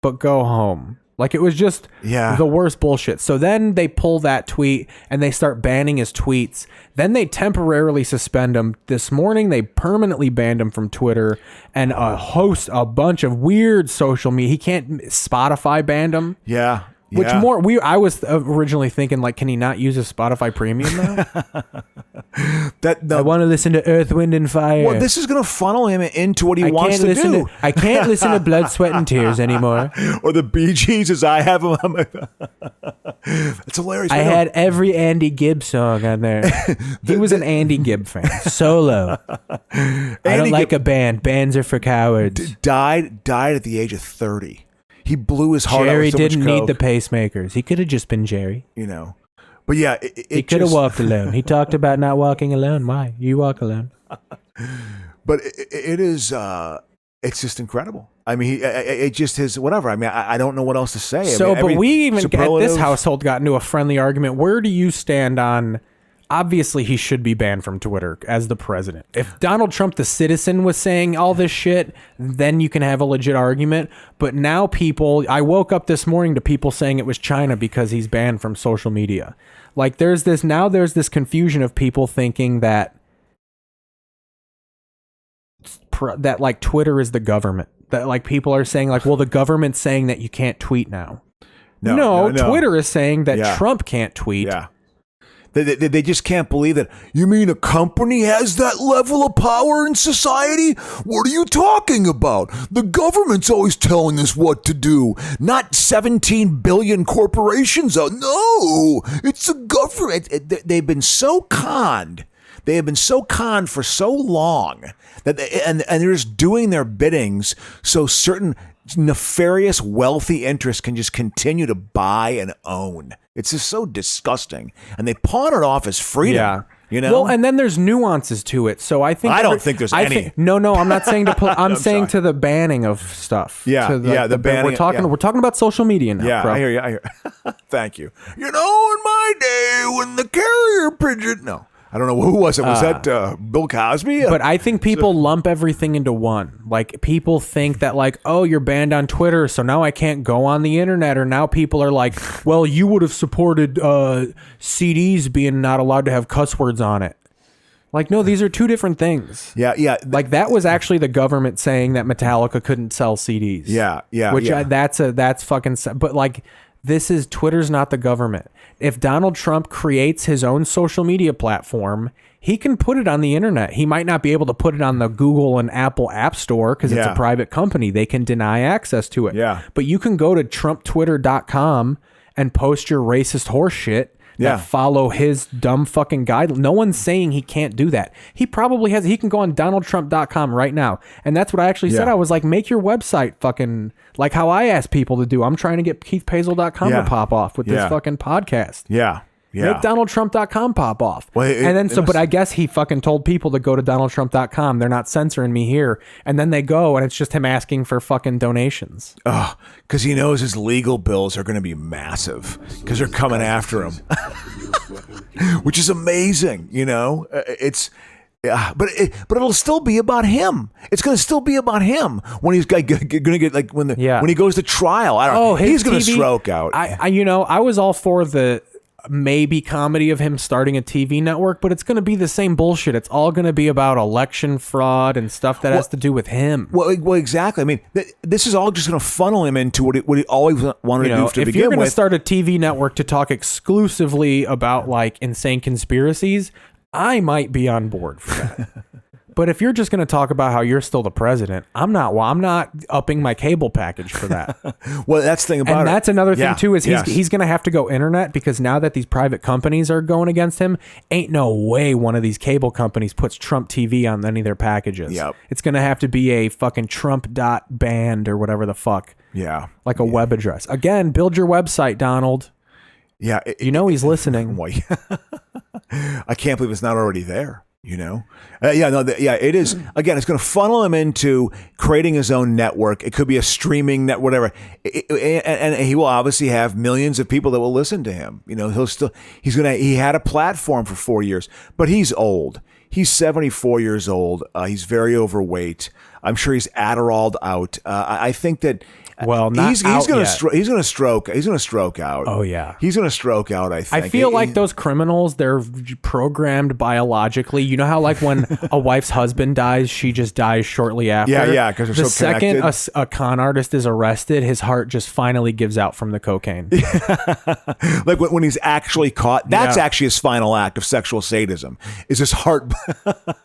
but go home. Like it was just the worst bullshit. So then they pull that tweet and they start banning his tweets. Then they temporarily suspend him. This morning, they permanently banned him from Twitter and a bunch of weird social media. He can't, Spotify banned him. Yeah. Which I was originally thinking, like, can he not use a Spotify Premium now? I want to listen to Earth, Wind, and Fire. Well, this is going to funnel him into what he wants to do. I can't listen to Blood, Sweat, and Tears anymore. Or the Bee Gees as I have them. It's hilarious. I had every Andy Gibb song on there. He was an Andy Gibb fan. Solo. I don't like a band. Bands are for cowards. Died at the age of 30. He blew his heart out. Jerry didn't need the pacemakers. He could have just been Jerry. But yeah, he could have walked alone. He talked about not walking alone. Why? You walk alone. But it is, it's just incredible. It just is whatever. I don't know what else to say. But we even at this household got into a friendly argument. Where do you stand on? Obviously, he should be banned from Twitter as the president. If Donald Trump, the citizen, was saying all this shit, then you can have a legit argument. But now I woke up this morning to people saying it was China because he's banned from social media. Like there's this confusion of people thinking that like Twitter is the government. That like people are saying like, well, the government's saying that you can't tweet now. No, Twitter is saying that Trump can't tweet. Yeah. They just can't believe that. You mean a company has that level of power in society? What are you talking about? The government's always telling us what to do, not 17 billion corporations. No, it's the government. They've been so conned. They have been so conned for so long that and they're just doing their biddings so certain nefarious wealthy interests can just continue to buy and own. It's just so disgusting, and they pawn it off as freedom. Yeah. You know. Well, and then there's nuances to it. So I don't think there's any. No, I'm not saying to. I'm saying to the banning of stuff. Yeah, the banning. We're talking about social media now. Yeah, bro. I hear you. Thank you. You know, in my day, when the carrier pigeon. No. I don't know who was it. Was that Bill Cosby? But I think people lump everything into one. Like, people think that, like, oh, you're banned on Twitter, so now I can't go on the internet. Or now people are like, well, you would have supported CDs being not allowed to have cuss words on it. Like, no, these are two different things. Yeah. Like, that was actually the government saying that Metallica couldn't sell CDs. Yeah. Which that's fucking. But like, Twitter's not the government. If Donald Trump creates his own social media platform, he can put it on the internet. He might not be able to put it on the Google and Apple App Store because it's a private company. They can deny access to it. Yeah. But you can go to TrumpTwitter.com and post your racist horse shit that follow his dumb fucking guide. No one's saying he can't do that. He probably has. He can go on DonaldTrump.com right now. And that's what I actually said. I was like, make your website fucking like how I ask people to do. I'm trying to get KeithPazel.com to pop off with this fucking podcast. Yeah. Make DonaldTrump.com pop off. Well, but I guess he fucking told people to go to DonaldTrump.com. They're not censoring me here. And then they go and it's just him asking for fucking donations. Because he knows his legal bills are going to be massive because they're coming after him. Which is amazing, you know? But it'll still be about him. It's going to still be about him when he's going to get like when he goes to trial. I don't know. He's going to stroke out. I was all for the maybe comedy of him starting a TV network, but it's going to be the same bullshit. It's all going to be about election fraud and stuff that has to do with him. Well, exactly. I mean, this is all just going to funnel him into what he always wanted to do to begin with. If you're going to start a TV network to talk exclusively about like insane conspiracies, I might be on board for that. But if you're just going to talk about how you're still the president, I'm not. Well, I'm not upping my cable package for that. Well, that's the thing about it. And that's another thing too, is he's going to have to go internet because now that these private companies are going against him, ain't no way one of these cable companies puts Trump TV on any of their packages. Yep. It's going to have to be a fucking Trump.band or whatever the fuck. Yeah. Like a web address. Again, build your website, Donald. Yeah. He's listening. I can't believe it's not already there. You know, it is. Again, it's going to funnel him into creating his own network. It could be a streaming net, whatever. And he will obviously have millions of people that will listen to him. You know, he had a platform for 4 years, but he's old. He's 74 years old. He's very overweight. I'm sure he's Adderalled out. I think that. Well, not he's going to stroke. He's going to stroke out. Oh yeah, he's going to stroke out. I think. I feel like those criminals, they're programmed biologically. You know how like when a wife's husband dies, she just dies shortly after. Yeah, because the second a con artist is arrested, his heart just finally gives out from the cocaine. Like when he's actually caught, that's actually his final act of sexual sadism. Is his heart?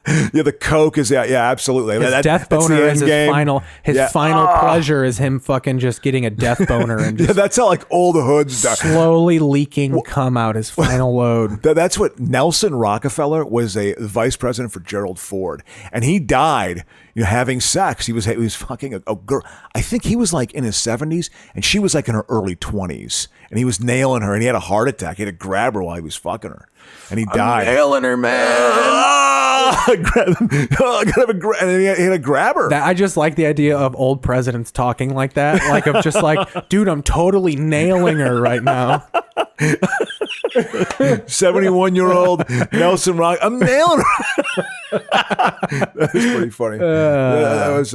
The coke is absolutely. His death boner is his final. His final pleasure is him fucking just getting a death boner and just that's how like all the hoods die. Slowly leaking cum out his final load. That's what Nelson Rockefeller was a vice president for Gerald Ford, and he died having sex. He was fucking a girl. I think he was like in his 70s, and she was like in her early 20s, and he was nailing her, and he had a heart attack. He had to grab her while he was fucking her, and he died. Nailing her, man. And he had to grab her. I just like the idea of old presidents talking like that, like of just like, dude, I'm totally nailing her right now. 71-year-old Nelson Rock. I'm nailing her. That was pretty funny. That was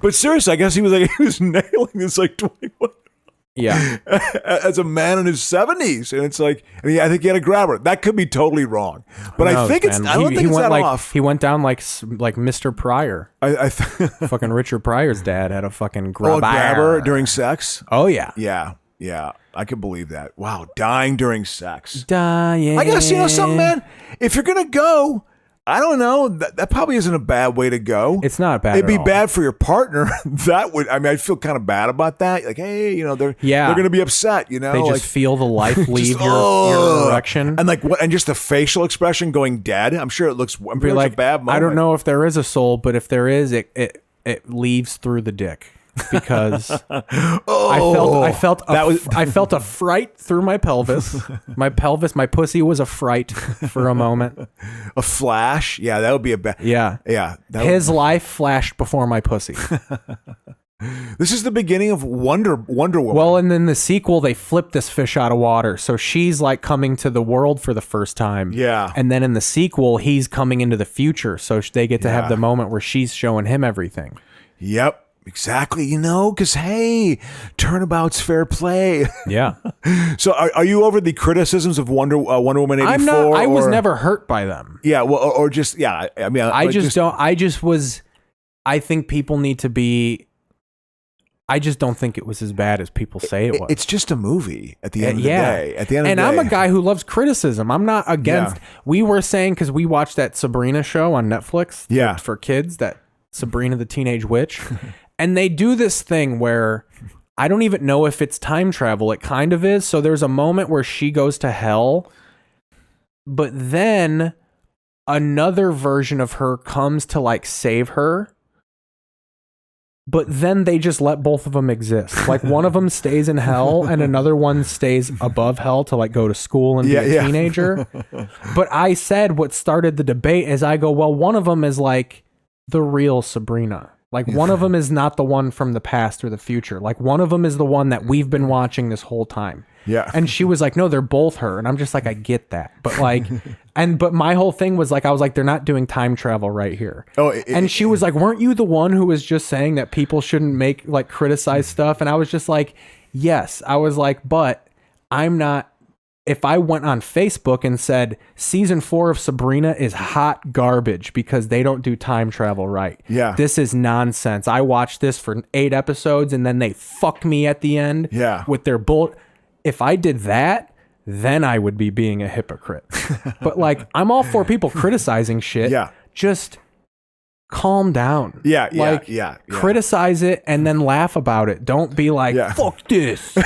But seriously, I guess he was nailing this like 21. Yeah, as a man in his 70s, and it's like, I think he had to grab her. That could be totally wrong, but I think it's. I don't think it's that off. He went down like Mr. Pryor. Fucking Richard Pryor's dad had a fucking grab her during sex. Oh yeah, yeah. Yeah, I can believe that. Wow, dying during sex. Dying. I guess, something, man. If you're going to go, I don't know. That probably isn't a bad way to go. It's not bad. It'd be at all. bad for your partner. That would. I mean, I'd feel kind of bad about that. Like, hey, they're going to be upset. They just feel the life leave just, your erection, and like what? And just the facial expression going dead. I'm sure it looks. I'm sure it's a bad moment. I don't know if there is a soul, but if there is, it leaves through the dick. Because I felt a fright through my pelvis. My pussy was a fright for a moment. A flash, yeah, that would be a bad. Yeah. His life flashed before my pussy. This is the beginning of Wonder Woman. Well, and then the sequel, they flip this fish out of water, so she's like coming to the world for the first time. Yeah, and then in the sequel, he's coming into the future, so they get to have the moment where she's showing him everything. Yep. Exactly, because hey, turnabout's fair play. Yeah. So, are you over the criticisms of Wonder Woman 84? I'm not. I was never hurt by them. Yeah, well, or just yeah. I mean, I think people need to be. I just don't think it was as bad as people say it was. It's just a movie at the end of the day. At the end of the day, I'm a guy who loves criticism. I'm not against. Yeah. We were saying because we watched that Sabrina show on Netflix. Yeah. For kids, that Sabrina the Teenage Witch. And they do this thing where I don't even know if it's time travel. It kind of is. So there's a moment where she goes to hell, but then another version of her comes to like save her. But then they just let both of them exist. Like one of them stays in hell and another one stays above hell to like go to school and be a teenager. But I said what started the debate is I go, well, one of them is like the real Sabrina. Like one of them is not the one from the past or the future. Like one of them is the one that we've been watching this whole time. Yeah. And she was like, no, they're both her. And I'm just like, I get that. But like, but my whole thing was like, I was like, they're not doing time travel right here. And she was like, weren't you the one who was just saying that people shouldn't criticize stuff? And I was just like, yes. I was like, but I'm not. If I went on Facebook and said season 4 of Sabrina is hot garbage because they don't do time travel right. Yeah. This is nonsense. I watched this for 8 episodes and then they fucked me at the end with their bullet. If I did that, then I would be being a hypocrite. But like, I'm all for people criticizing shit. Yeah. Just calm down. Yeah. Criticize it and then laugh about it. Don't be like, fuck this.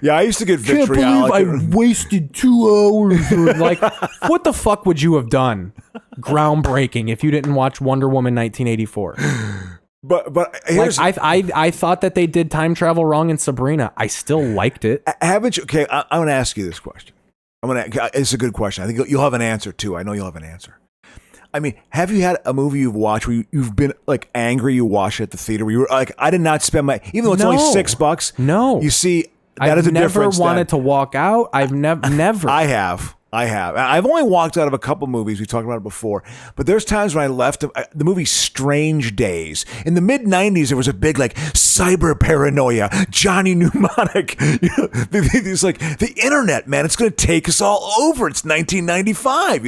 Yeah, I used to get vitriolic. Can't believe I wasted 2 hours. Like, what the fuck would you have done? Groundbreaking if you didn't watch Wonder Woman 1984. But here's, like, I thought that they did time travel wrong in Sabrina. I still liked it. Haven't you? Okay, I'm going to ask you this question. It's a good question. I think you'll have an answer too. I know you'll have an answer. I mean, have you had a movie you've watched where you've been like angry? You watched it at the theater where you were like, I did not spend my, even though it's only $6. No, you see, that is a difference. I've never wanted to walk out. I've never. I have. I've only walked out of a couple movies. We talked about it before, but there's times when I left the movie Strange Days. In the mid '90s, there was a big like cyber paranoia, Johnny Mnemonic. It's like the internet, man. It's going to take us all over. It's 1995,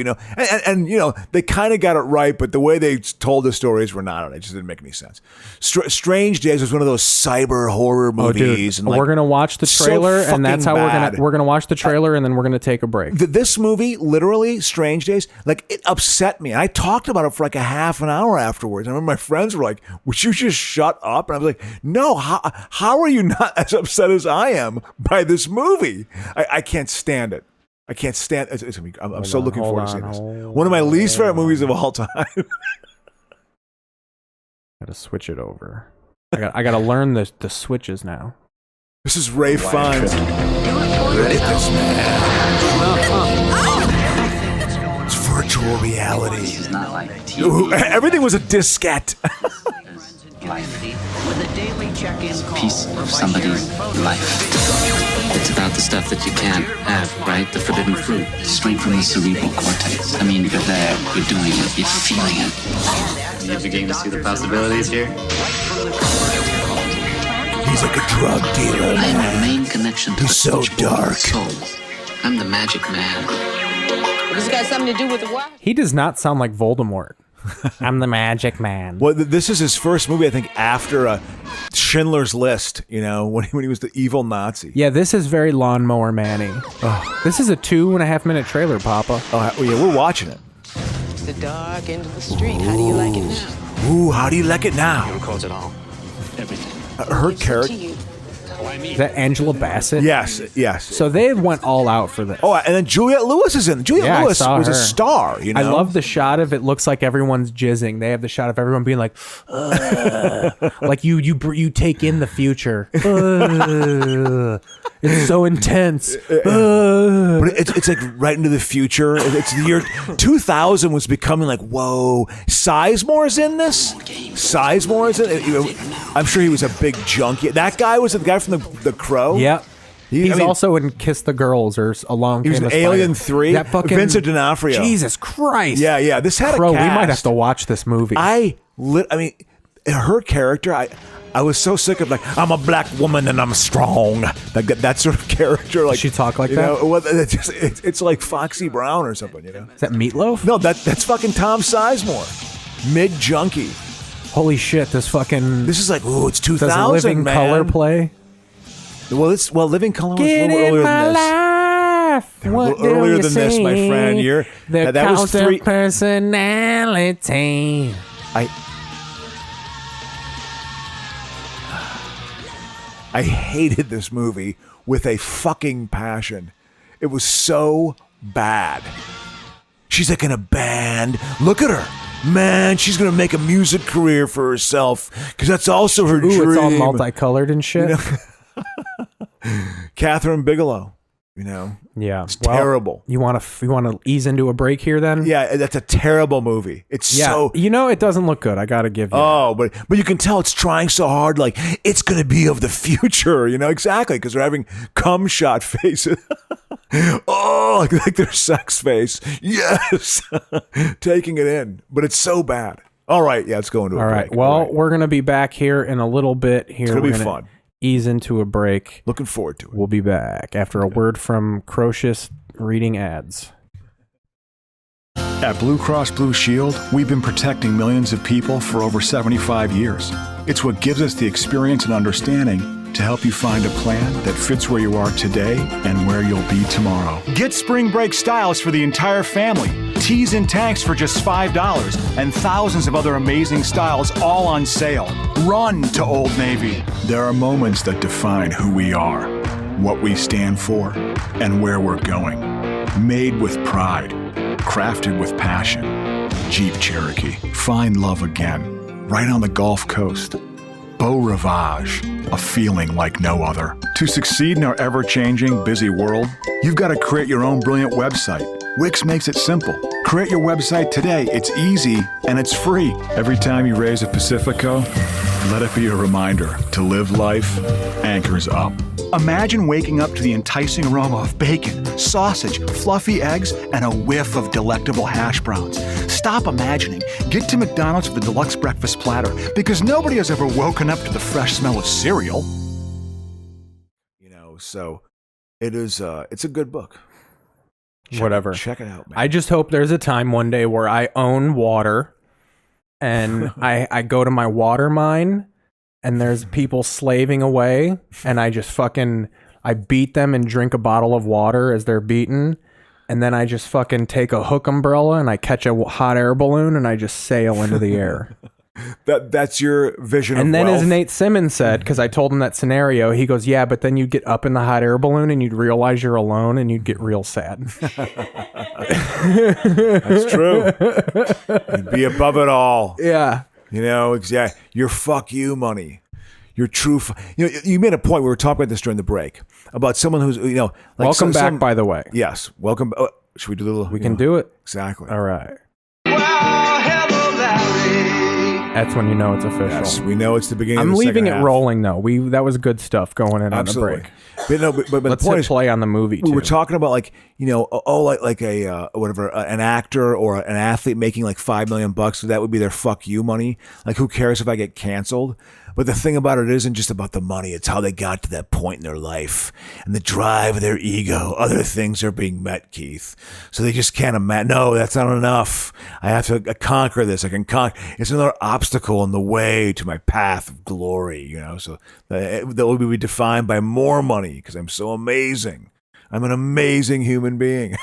and they kind of got it right, but the way they told the stories were not. It just didn't make any sense. Strange Days was one of those cyber horror movies, and we're gonna watch the trailer, and that's how we're gonna watch the trailer, and then we're gonna take a break. This movie, literally, Strange Days, like it upset me. And I talked about it for like a half an hour afterwards. I remember my friends were like, would you just shut up? And I was like, no, how are you not as upset as I am by this movie? I can't stand it. I can't stand it. I'm so looking forward to seeing this. One of my least favorite movies of all time. Gotta switch it over. I gotta learn the switches now. This is Ray Fiennes. Ready this man. It's virtual reality. This is not like TV. Everything was a diskette. It's a piece of somebody's life. It's about the stuff that you can't have, right? The forbidden fruit. Straight from the cerebral cortex. I mean, you're there, you're doing it, you're feeling it. You're beginning to see the possibilities here? He's like a drug dealer, I am man. the main connection to He's so dark. Soul. I'm the magic man. This got something to do with what? He does not sound like Voldemort. I'm the magic man. Well, this is his first movie, I think, after Schindler's List. You know, when he was the evil Nazi. Yeah, this is very Lawnmower Manny. This is a 2.5 minute trailer, Papa. Oh yeah, we're watching it. It's the dark end of the street. How do you like it now? Ooh, how do you like it now? Records it all. Everything. Her character. Is that Angela Bassett? Yes. So they went all out for this. Oh, and then Juliette Lewis is in. Juliette Lewis was a star. You know, I love the shot of it. Looks like everyone's jizzing. They have the shot of everyone being like, like you take in the future. It's so intense. But it's like right into the future. It's the year 2000 was becoming like, whoa, Sizemore's in this? Sizemore's in it? I'm sure he was a big junkie. That guy was the guy from the Crow? Yep. He's also in Kiss the Girls or Along He was Came in a Spider. Alien 3. That fucking Vincent D'Onofrio. Jesus Christ. Yeah. This had Crow, a cast. we might have to watch this movie. I mean, her character, I was so sick of like, I'm a black woman and I'm strong. That sort of character. Like, she talk like you that? know, well, it's like Foxy Brown or something, you know? Is that Meatloaf? No, that's fucking Tom Sizemore. Mid-junkie. Holy shit, this is like, ooh, it's 2000, does Living man. Color play? Well, Living Color was Get a little in earlier my than this. life. A What little earlier do than you this, my see? friend. The that was cult 3. of personality. I hated this movie with a fucking passion. It was so bad. She's like in a band. Look at her. Man, she's going to make a music career for herself because that's also her dream. It's all multicolored and shit. You know? Catherine Bigelow, you know. Yeah. It's terrible. You want to ease into a break here then? Yeah, that's a terrible movie. It's so... You know, it doesn't look good. I got to give you that. But you can tell it's trying so hard, like, it's going to be of the future, you know, exactly, because they're having cum shot faces. Oh, like their sex face. Yes. Taking it in. But it's so bad. All right, yeah, let's go into a break. All right, well, we're going to be back here in a little bit. Here, it's going to be fun. Ease into a break. Looking forward to it. We'll be back after a word from Crocious reading ads. At Blue Cross Blue Shield, we've been protecting millions of people for over 75 years. It's what gives us the experience and understanding to help you find a plan that fits where you are today and where you'll be tomorrow. Get spring break styles for the entire family. Tees and tanks for just $5 and thousands of other amazing styles all on sale. Run to Old Navy. There are moments that define who we are, what we stand for, and where we're going. Made with pride, crafted with passion. Jeep Cherokee. Find love again. Right on the Gulf Coast. Beau Rivage, a feeling like no other. To succeed in our ever-changing, busy world, you've got to create your own brilliant website. Wix makes it simple. Create your website today. It's easy and it's free. Every time you raise a Pacifico, let it be a reminder to live life anchors up. Imagine waking up to the enticing aroma of bacon, sausage, fluffy eggs, and a whiff of delectable hash browns. Stop imagining. Get to McDonald's for the deluxe breakfast platter, because nobody has ever woken up to the fresh smell of cereal. You know, so it is. It's a good book. Whatever. Check it out, man. I just hope there's a time one day where I own water, and I go to my water mine, and there's people slaving away, and I just I beat them and drink a bottle of water as they're beaten, and then I just fucking take a hook umbrella and I catch a hot air balloon and I just sail into the air. That's your vision of And then, wealth? as Nate Simmons said, because I told him that scenario, he goes, yeah, but then you'd get up in the hot air balloon and you'd realize you're alone and you'd get real sad. That's true. You'd be above it all. Yeah. You know, exactly. Your fuck you money. Your true. You made a point. We were talking about this during the break about someone who's, you know, like welcome back, by the way. Yes. Welcome. Should we do a little? We can do it. Exactly. All right. That's when you know it's official. Yes, we know it's the beginning. I'm of the leaving it second half. rolling though. That was good stuff going in Absolutely. on the break. But no, but Let's the point hit is, play on the movie. We too. were talking about like, you know, like a whatever, an actor or an athlete making like $5 million. So that would be their fuck you money. Like, who cares if I get canceled? But the thing about it isn't just about the money. It's how they got to that point in their life and the drive of their ego. Other things are being met, Keith. So they just can't imagine. No, that's not enough. I have to conquer this. I can conquer. It's another obstacle in the way to my path of glory, you know. So that will be defined by more money because I'm so amazing. I'm an amazing human being.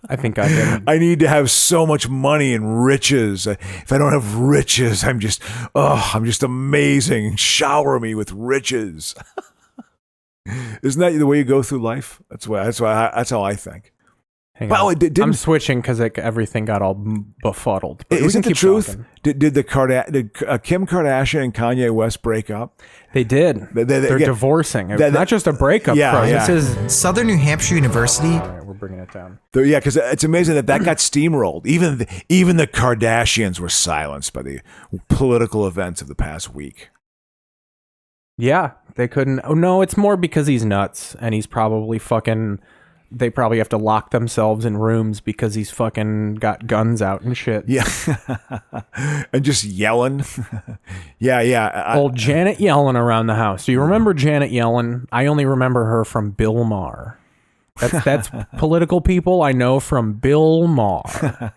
I think I did. I need to have so much money and riches. If I don't have riches, I'm just amazing. Shower me with riches. Isn't that the way you go through life? That's how I think. Hang on. I'm switching because everything got all befuddled. But isn't the truth? Did Kim Kardashian and Kanye West break up? They did. They're divorcing. It's not just a breakup. This is Southern New Hampshire University. All right, we're bringing it down. Yeah, because it's amazing that got steamrolled. Even the Kardashians were silenced by the political events of the past week. Yeah, they couldn't. Oh no, it's more because he's nuts and he's probably fucking. They probably have to lock themselves in rooms because he's fucking got guns out and shit. Yeah. And just yelling. Yeah. Old Janet Yellen around the house. Do you remember Janet Yellen? I only remember her from Bill Maher. That's political people I know from Bill Maher.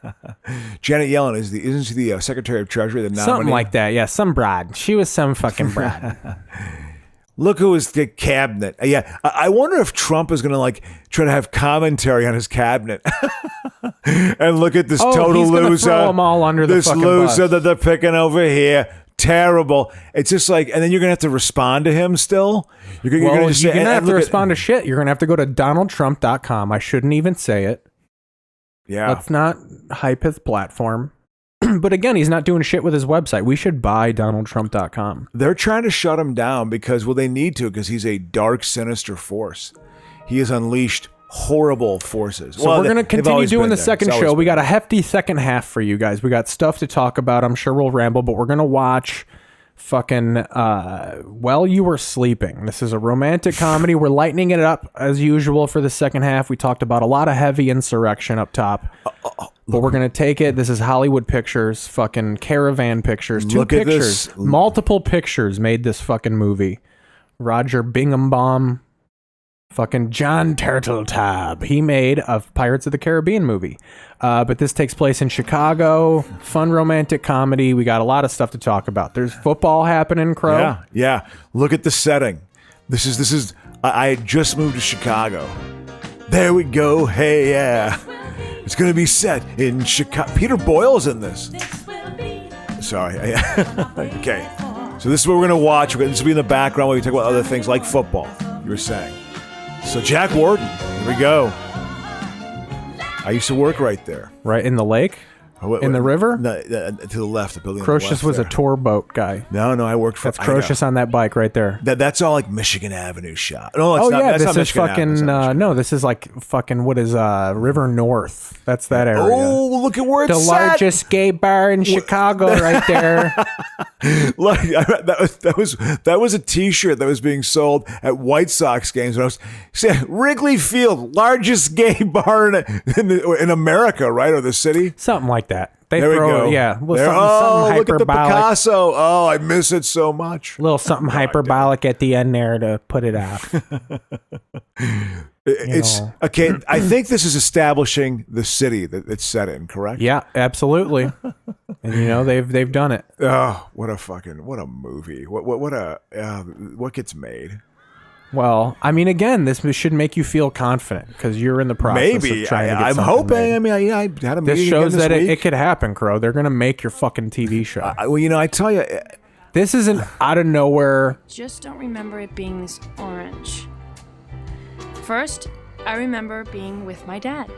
Janet Yellen isn't she the Secretary of Treasury? The nominee? Something like that. Yeah, some broad. She was some fucking broad. Look who is the cabinet. Yeah, I wonder if Trump is going to try to have commentary on his cabinet and look at this total he's loser. Throw them all under this the fucking loser bus. that they're picking over here. Terrible. It's just and then you're going to have to respond to him still. You're going to you're going to have to respond to shit. You're going to have to go to DonaldTrump.com. I shouldn't even say it. Yeah. Let's not hype his platform. But again, he's not doing shit with his website. We should buy DonaldTrump.com. They're trying to shut him down because they need to because he's a dark, sinister force. He has unleashed horrible forces. So we're going to continue doing the second show. We got a hefty second half for you guys. We got stuff to talk about. I'm sure we'll ramble, but we're going to watch fucking While You Were Sleeping. This is a romantic comedy. We're lightening it up as usual for the second half. We talked about a lot of heavy insurrection up top. But we're going to take it. This is Hollywood Pictures, fucking Caravan Pictures. Two pictures. Multiple pictures made this fucking movie. Roger Binghambaum, fucking John Turteltaub. He made a Pirates of the Caribbean movie. But this takes place in Chicago. Fun romantic comedy. We got a lot of stuff to talk about. There's football happening, Crow. Yeah. Look at the setting. This is. I had just moved to Chicago. There we go. Hey, yeah. It's going to be set in Chicago. Peter Boyle's in this. Sorry. Okay. So this is what we're going to watch. This will be in the background while we talk about other things like football, you were saying. So Jack Warden, here we go. I used to work right there. Right in the lake? In the river? No, to the left. The building. Crocious was a tour boat guy. No, I worked for. That's Crocious on that bike right there. That's all like Michigan Avenue shot. No, it's not. That's this not is fucking. No, this is like fucking. What is River North? That's that area. Oh, look at where it's the largest gay bar in Chicago, right there. Look, that was a T-shirt that was being sold at White Sox games when I was saying Wrigley Field, largest gay bar in America, right, or the city, something like that. There we go. Yeah. Something look at the Picasso. Oh, I miss it so much. A little something hyperbolic at the end there to put it out. It's okay. I think this is establishing the city that it's set in, correct? Yeah, absolutely. And they've done it. Oh, what a movie. What gets made? Well, I mean, again, this should make you feel confident because you're in the process of trying to get I'm hoping. Made. I mean, I had a meeting. This shows that it could happen, Crow. They're going to make your fucking TV show. I tell you, this isn't out of nowhere. Just don't remember it being this orange. First, I remember being with my dad.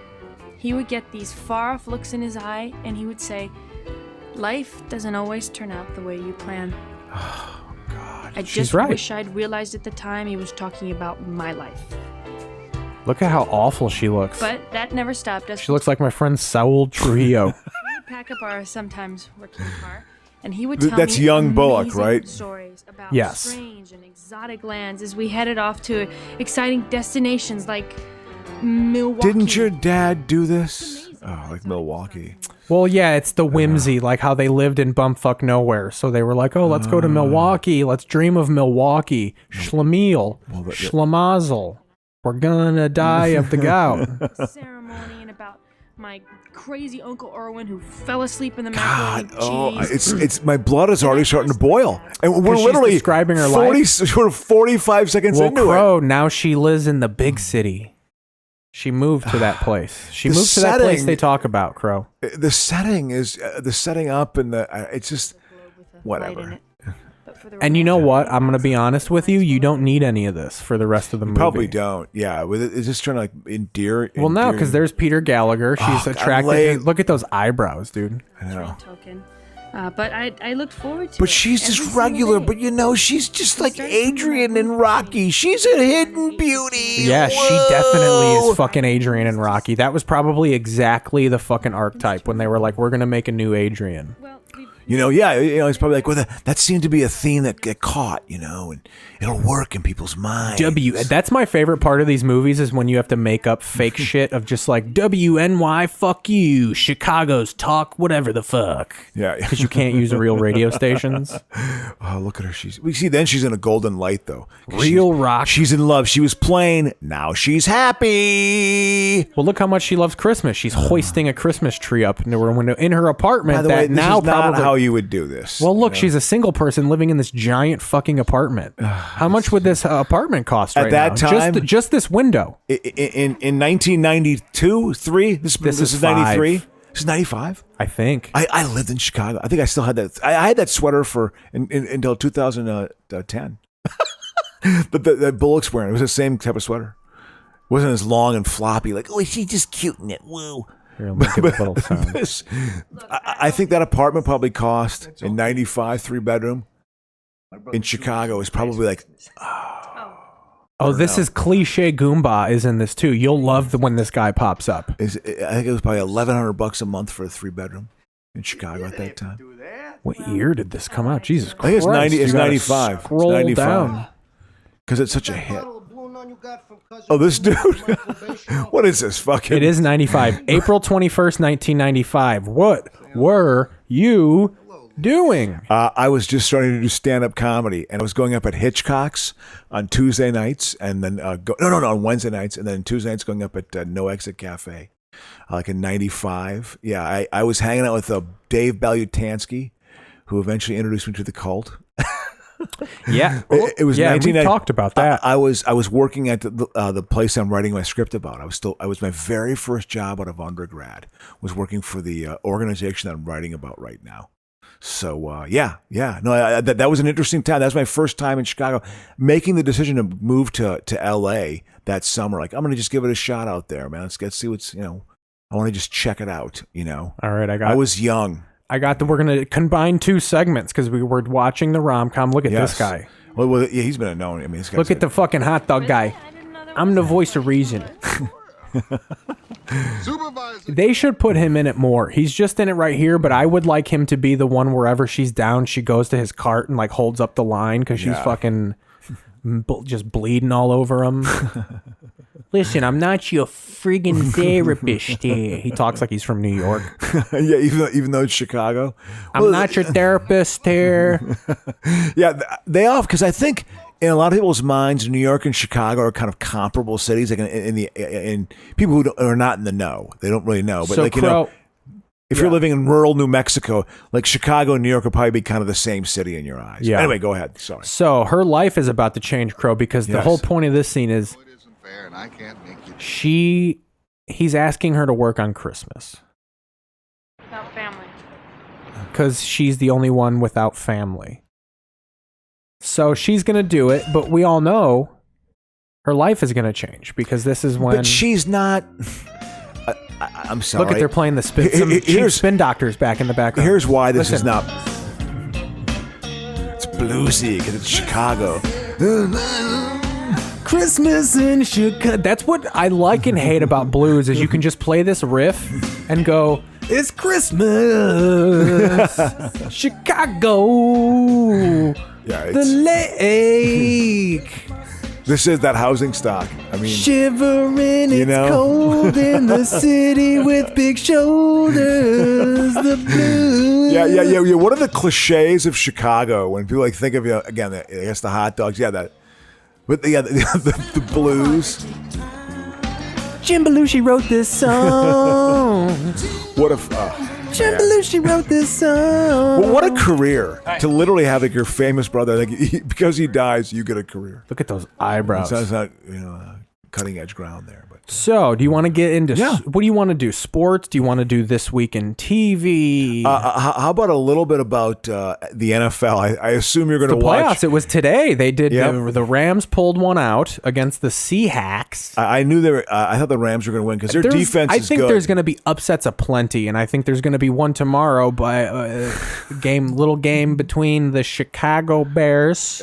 He would get these far-off looks in his eye, and he would say, "Life doesn't always turn out the way you plan." I just wish I'd realized at the time he was talking about my life. Look at how awful she looks. But that never stopped us. She looks like my friend Saul Trujillo. We would pack up our sometimes working car, and he would tell That's me Young Bullock, right? Stories about yes. strange and exotic lands as we headed off to exciting destinations like Milwaukee. Didn't your dad do this? Oh, like Milwaukee. Well, yeah, it's the whimsy, like how they lived in bumfuck nowhere. So they were like, oh, let's go to Milwaukee. Let's dream of Milwaukee. Schlemiel. Schlemazel. We're gonna die of the gout. Ceremony and about my crazy Uncle Erwin who fell asleep in the God, macaroni cheese. it's my blood is already starting to boil, and we're She's literally describing her 40, life. We're 45 seconds into Crow, it. now she lives in the big city. She moved to that place. She The moved to that place setting- they talk about, Crow. The setting is the setting up, and it's just whatever. And you know what? I'm gonna be honest with you. You don't need any of this for the rest of the movie. Probably don't. Yeah, with it, it's just trying to like endear. Well, no, because there's Peter Gallagher. She's attractive. Look at those eyebrows, dude. I know. Token. But I looked forward to it. But she's every just single regular. day. But you know, she's just like Adrian and Rocky. She's a hidden beauty. Yeah, she definitely is fucking Adrian and Rocky. That was probably exactly the fucking archetype when they were like, we're gonna make a new Adrian. You know, yeah, you know, it's probably like, well, that seemed to be a theme that get caught, you know, and it'll work in people's minds. That's my favorite part of these movies is when you have to make up fake shit of just like WNY, fuck you, Chicago's talk, whatever the fuck. Yeah, because you can't use real radio stations. Oh, look at her. We see then she's in a golden light though. Real rock. She's in love. She was plain. Now she's happy. Well, look how much she loves Christmas. She's hoisting a Christmas tree up into her window in her apartment. By the that way, this now is not probably how you would do this. Well, look, you know? she's a single person living in this giant fucking apartment. How much would this apartment cost At right that now? time? Just this window. In 1992, 3. This is 93. This is 95. I think. I lived in Chicago. I think I still had that. I had that sweater for until 2010. The Bullock's wearing. It was the same type of sweater. It wasn't as long and floppy. Like, oh, she's just cute in it. Woo. Here, let me give a little sound. I think that apartment probably cost in 95, 3-bedroom. In Chicago is probably like. Oh, this is cliche Goomba is in this too. You'll love when this guy pops up. I think it was probably $1,100 a month for a 3-bedroom in Chicago at that time. What year did this come out? Jesus Christ! I think it's 90. It's You gotta 95. Scroll it's 95. down. Because it's such a hit. Oh, this dude. What is this fucking? It is 95. April 21st, 1995. What were you doing? I was just starting to do stand-up comedy, and I was going up at Hitchcock's on Tuesday nights, and then on Wednesday nights, and then Tuesday nights going up at No Exit Cafe, like in 95. Yeah, I was hanging out with Dave Balutansky, who eventually introduced me to the cult. Yeah, it was. Yeah, 1990. we talked about that. I was working at the place I'm writing my script about. I was my very first job out of undergrad was working for the organization that I'm writing about right now. So no, that was an interesting time. That was my first time in Chicago, making the decision to move to L.A. that summer. Like, I'm gonna just give it a shot out there, man. Let's see what's I want to just check it out. All right, I was young. We're gonna combine two segments because we were watching the rom-com. Look at this guy. Well, yeah, he's been known. I mean, this Look at the fucking hot dog guy. I'm the voice of reason. They should put him in it more. He's just in it right here, but I would like him to be the one wherever she's down, she goes to his cart and like holds up the line because she's fucking just bleeding all over him. Listen, I'm not your friggin' therapist here. He talks like he's from New York. Yeah, even though it's Chicago. I'm not your therapist here. Yeah, they off because I think in a lot of people's minds, New York and Chicago are kind of comparable cities. Like in people who are not in the know, they don't really know. But So, like Crow, if you're living in rural New Mexico, like Chicago and New York will probably be kind of the same city in your eyes. Yeah. Anyway, go ahead. Sorry. So her life is about to change, Crow, because the Yes. whole point of this scene is he's asking her to work on Christmas About family. because she's the only one without family. So she's going to do it, but we all know her life is going to change because this is when... But she's not... I'm sorry. Look at they're playing the spin. Some cheap spin doctors back in the background. Here's why this is Listen. not... It's bluesy because it's Chicago. Christmas in Chicago. That's what I like and hate about blues is you can just play this riff and go, it's Christmas, Chicago, Yeah, the lake. This is that housing stock. I mean, shivering, you it's know? cold in the city with big shoulders. The blues. Yeah. What are the cliches of Chicago when people like think of again? I guess the hot dogs. Yeah, that. But the blues. Jim Belushi wrote this song. What if Jim Belushi wrote this song. Well, what a career to literally have like your famous brother, like because he dies, you get a career. Look at those eyebrows. It's not cutting edge ground there, but so do you want to get into what do you want to do? Sports? Do you want to do This Week in TV? How about a little bit about the NFL? I assume you're going to watch the playoffs. It was today. They did. The Rams pulled one out against the Seahawks. I knew they were. I thought the Rams were going to win because their defense is good. I think there's going to be upsets aplenty, and I think there's going to be one tomorrow by little game between the Chicago Bears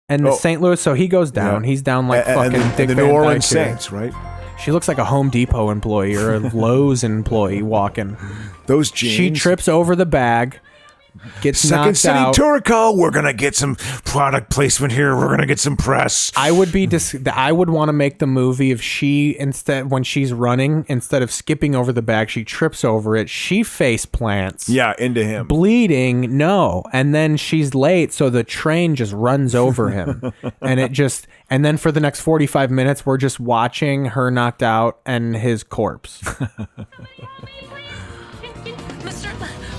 and the St. Louis. So he goes down. Yeah. He's down like fucking Dick the Van New Orleans Dyke here. Saints, right? She looks like a Home Depot employee or a Lowe's employee walking. Those jeans. She trips over the bag, gets Second knocked City out. Turco, we're gonna get some product placement here. We're gonna get some press. I would want to make the movie if she when she's running, instead of skipping over the bag, she trips over it. She face plants. Yeah, into him. Bleeding, no. And then she's late, so the train just runs over him. And then for the next 45 minutes, we're just watching her knocked out and his corpse.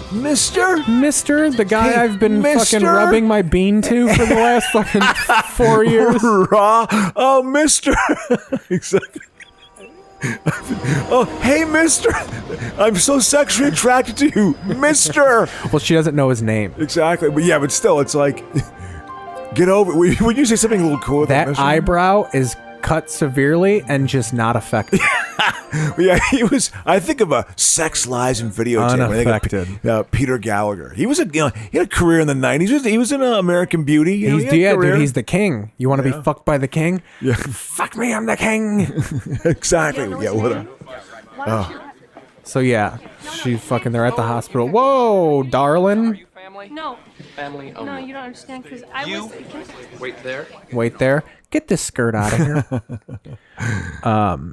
Mister, the guy I've been fucking rubbing my bean to for the last fucking 4 years. Oh, Mister. Exactly. Oh, hey, Mister. I'm so sexually attracted to you, Mister. Well, she doesn't know his name. Exactly. But still, it's like, get over it. When you say something a little cooler than that eyebrow is cut severely and just not affected. Yeah, he was. I think of a Sex, Lies, and Videotape. Unaffected. Peter Gallagher. He was he had a career in the 90s. He was in American Beauty. Dude, he's the king. You want to be fucked by the king? Yeah. Fuck me, I'm the king. Exactly. Yeah. What a. So yeah, they're at the hospital. Whoa, darling. No. Family only. No, you don't understand because I was. Wait there. Wait there. Get this skirt out of here.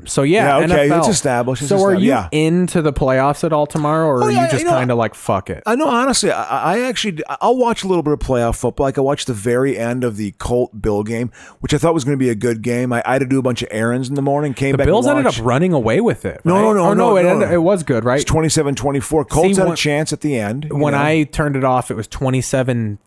So yeah, okay, NFL. it's established. So are you into the playoffs at all tomorrow, or are you just kind of like fuck it? I know, honestly, I'll watch a little bit of playoff football. Like I watched the very end of the Colt-Bill game, which I thought was going to be a good game. I had to do a bunch of errands in the morning. Came back. The Bills ended up running away with it. Right? No. It was good, right? It's 27-24. Colts had a chance at the end. When I turned it off, it was 27-14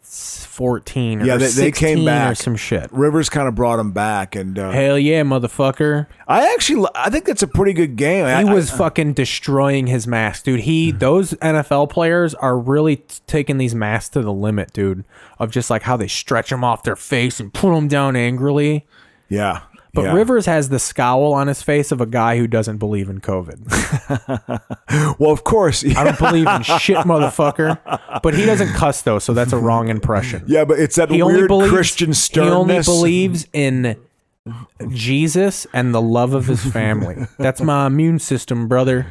or 16 they came back or some shit. Rivers kind of brought them back, and hell yeah, motherfucker! I think that's a pretty good game. He was fucking destroying his mask, dude. Those NFL players are really taking these masks to the limit, dude. Of just like how they stretch them off their face and put them down angrily. Yeah. But Rivers has the scowl on his face of a guy who doesn't believe in COVID. Well, of course. I don't believe in shit, motherfucker. But he doesn't cuss, though, so that's a wrong impression. Yeah, but it's that weird Christian sternness. He only believes in Jesus and the love of his family. That's my immune system, brother.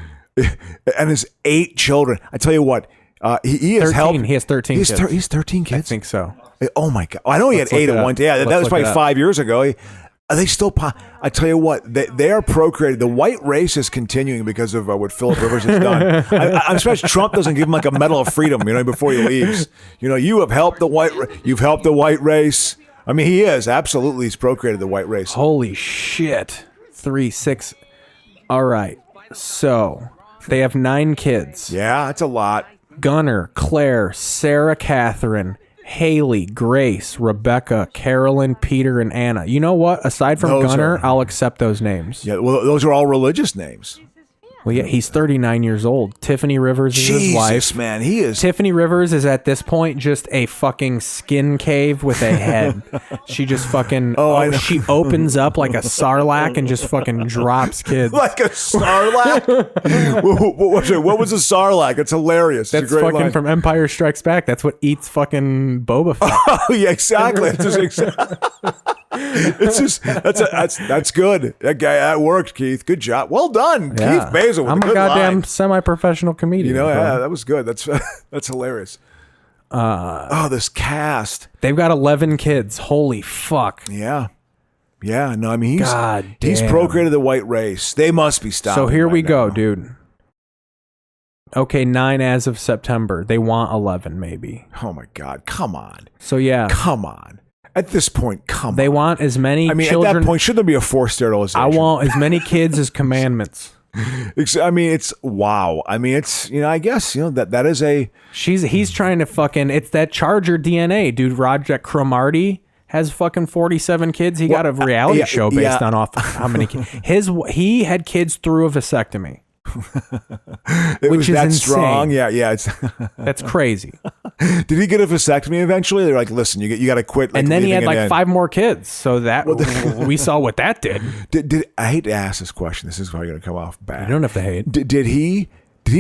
And his 8 children. I tell you what, he has 13. helped. He has 13 kids. He's 13 kids? I think so. Oh, my God. I know he had 8 at one time. Yeah, that was probably 5 years ago. Are they still? I tell you what, they are procreating. The white race is continuing because of what Philip Rivers has done. I'm surprised Trump doesn't give him like a Medal of Freedom, before he leaves. You have helped the white race. I mean, he is absolutely. He's procreated the white race. Holy shit! 3, 6. All right, so they have 9 kids. Yeah, that's a lot. Gunnar, Claire, Sarah, Catherine, Haley, Grace, Rebecca, Carolyn, Peter, and Anna. You know what? Aside from Gunnar, I'll accept those names. Yeah, well, those are all religious names. Well, yeah, he's 39 years old. Tiffany Rivers is his wife. Jesus, man, he is. Tiffany Rivers is at this point just a fucking skin cave with a head. She just fucking. She opens up like a sarlacc and just fucking drops kids. Like a sarlacc? What was a sarlacc? It's hilarious. That's fucking line. From Empire Strikes Back. That's what eats fucking Boba Fett. Oh yeah, exactly. That's good. That worked, Keith. Good job. Well done, yeah. Keith Basil. With I'm a a goddamn line. semi-professional comedian. Yeah, that was good. That's hilarious. This cast. They've got 11 kids. Holy fuck. Yeah. Yeah, no, I mean he's damn. procreated the white race. They must be stopped. So here we go, dude. Okay, 9 as of September. They want 11, maybe. Oh my God, come on. So yeah, come on. At this point, they want as many. I mean, children, at that point, should there be a forced sterilization? I want as many kids as commandments. I mean, it's wow. I mean, it's I guess that is a. He's trying to fucking. It's that Charger DNA, dude. Roger Cromartie has fucking 47 kids. He got a reality show based on off how many kids. He had kids through a vasectomy. Which is that insane. Strong. Yeah, it's that's crazy. Did he get a vasectomy eventually? They're like, listen, you got to quit. And then he had like 5 more kids. So that we saw what that did. Did I hate to ask this question? This is probably going to come off bad. You don't have to hate. Did he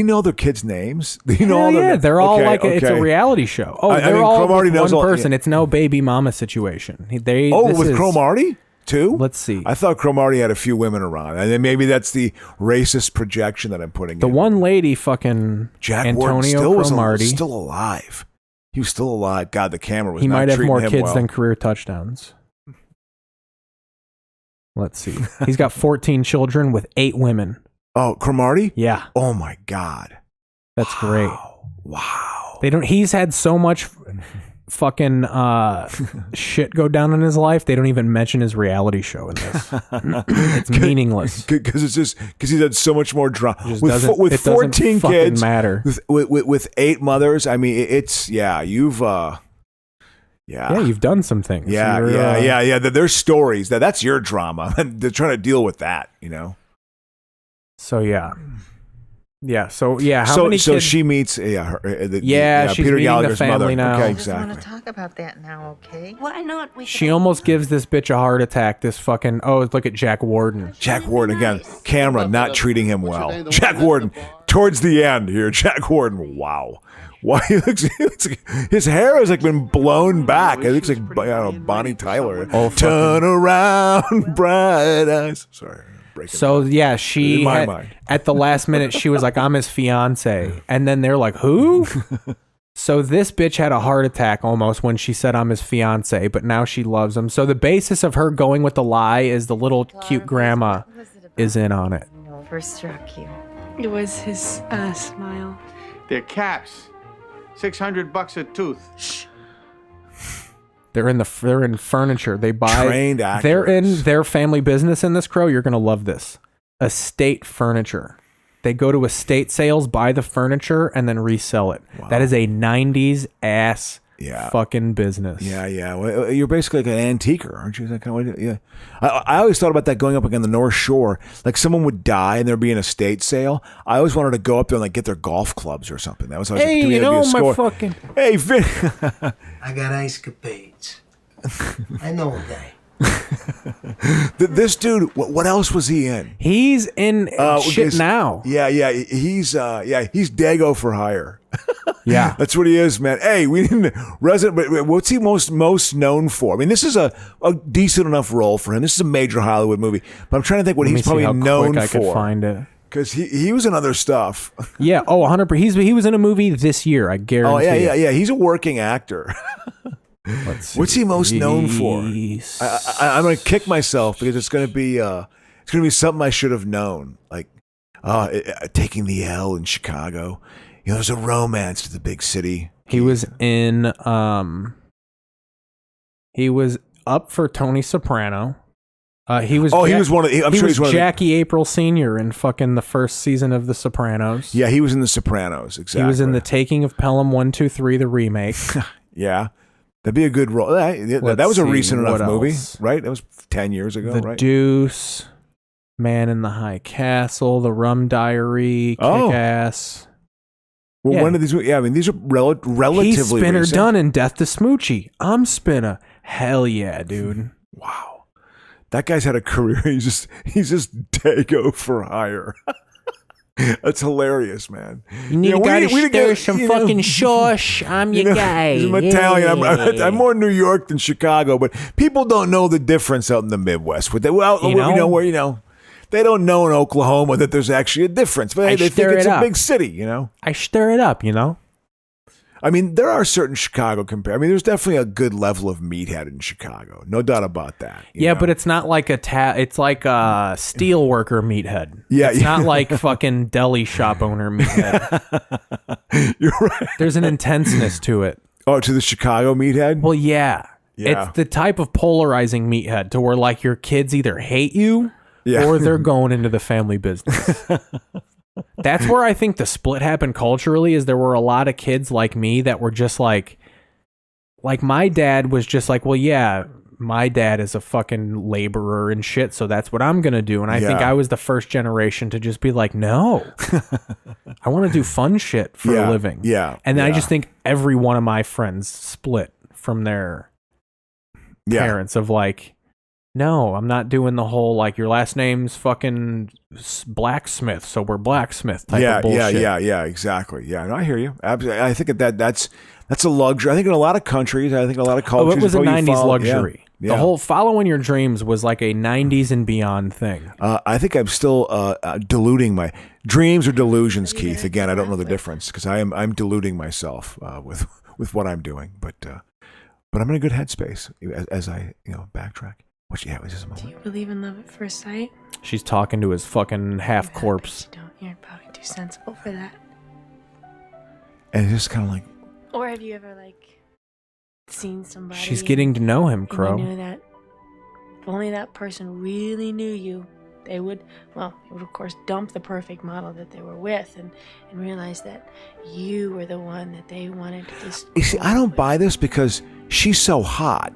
know their kids' names? Did he know all yeah, they're all it's a okay. reality show. Oh, I they're mean, all Cromartie with knows one all- person. It's no baby mama situation. With Cromartie? Too? Let's see. I thought Cromartie had a few women around, and then maybe that's the racist projection that I'm putting. The one lady, fucking Jack Antonio Ward Cromartie, was still alive. He was still alive. God, the camera was. He not might have treating more him kids well. than career touchdowns. Let's see. He's got 14 children with 8 women. Oh, Cromartie? Yeah. Oh my God. That's great. Wow. He's had so much fucking shit go down in his life. They don't even mention his reality show in this. It's meaningless because he's had so much more drama with 14 doesn't kids. Matter with 8 mothers. I mean, it's you've you've done some things. Yeah. There's stories that's your drama, and they're trying to deal with that. So yeah. So many so kids? she meets she's Peter meeting Gallagher's the family mother. now. Okay, I exactly. want to talk about that now, okay? Why not? She almost gives this bitch a heart attack. This fucking look at Jack Warden. Jack Warden again. Camera not treating him well. Jack Warden towards the end here. Jack Warden. Wow. Why he looks his hair has been blown back. It looks like Bonnie Tyler. Turn around, bright eyes. Sorry. So yeah, she at the last minute she was like, "I'm his fiance," and then they're like, "Who?" So this bitch had a heart attack almost when she said, "I'm his fiance," but now she loves him. So the basis of her going with the lie is the little cute grandma is in on it. First struck you. It was his smile. They're caps. $600 a tooth. They're in furniture. They buy trained actors. They're in their family business in this, Crow. You're gonna love this. Estate furniture. They go to estate sales, buy the furniture, and then resell it. Wow. That is a 90s ass fucking business. Yeah. Well, you're basically like an antiquer, aren't you? That kind of way? Yeah. I always thought about that going up again the North Shore. Like someone would die and there'd be an estate sale. I always wanted to go up there and get their golf clubs or something. That was always hey, you know my fucking. Hey, Vin. I got ice capades. I know a guy. This dude, what else was he in? He's in shit now. Yeah, he's Dago for hire. Yeah, that's what he is, man. Hey, we didn't But what's he most known for? I mean, this is a decent enough role for him. This is a major Hollywood movie, but I'm trying to think what he's probably known for. I could find it because he was in other stuff. Yeah. Oh, 100%. He was in a movie this year. I guarantee. Oh yeah. He's a working actor. What's he most known for? I'm going to kick myself because it's going to be something I should have known, like taking the L in Chicago. There's a romance to the big city. He was in. He was up for Tony Soprano. He was. He was one of. I'm sure he's one Jackie April Sr. in fucking the first season of The Sopranos. Yeah, he was in The Sopranos. Exactly. He was in The Taking of Pelham 1, 2, 3, the remake. Yeah. That'd be a good role. That was a recent enough movie, right? That was 10 years ago, The right? Deuce, Man in the High Castle, The Rum Diary, Kick-Ass. Well, when did these? Yeah, I mean, these are relatively. He's Spinner recent. Dunn in Death to Smoochie. I'm Spinner. Hell yeah, dude. Wow, that guy's had a career. He's just Dago for hire. That's hilarious, man. You need to stir some fucking sauce. I'm your guy. I'm Italian. I'm more New York than Chicago, but people don't know the difference out in the Midwest. They don't know in Oklahoma that there's actually a difference. But hey, they think it's a big city, I stir it up, I mean, there are certain Chicago I mean, there's definitely a good level of meathead in Chicago. No doubt about that. Yeah, but it's not like it's like a steel worker meathead. Yeah, it's not like fucking deli shop owner meathead. You're right. There's an intenseness to it. Oh, to the Chicago meathead? Well, yeah. Yeah. It's the type of polarizing meathead to where like your kids either hate you or they're going into the family business. That's where I think the split happened culturally, is there were a lot of kids like me that were just like my dad was just like, well, yeah, my dad is a fucking laborer and shit, so that's what I'm going to do. And I think I was the first generation to just be like, no, I want to do fun shit for a living. Yeah. And then I just think every one of my friends split from their parents of like, no, I'm not doing the whole like your last name's fucking blacksmith, so we're blacksmith type of bullshit. Yeah, exactly. Yeah, no, I hear you. Absolutely. I think that's a luxury. I think in a lot of countries, I think in a lot of cultures, it was a 90s luxury. Yeah. The whole following your dreams was like a 90s and beyond thing. I think I'm still diluting my dreams or delusions, Keith. Again, I don't know the difference because I'm diluting myself with what I'm doing, but I'm in a good headspace as I backtrack. What you have is just a moment. Do you believe in love at first sight? She's talking to his fucking half corpse. You're probably too sensible for that. And it's just kind of like. Or have you ever like seen somebody? She's getting to know him, and Crow. you knew that if only that person really knew you, they would of course dump the perfect model that they were with and realize that you were the one that they wanted to just. You see, I don't buy this because she's so hot.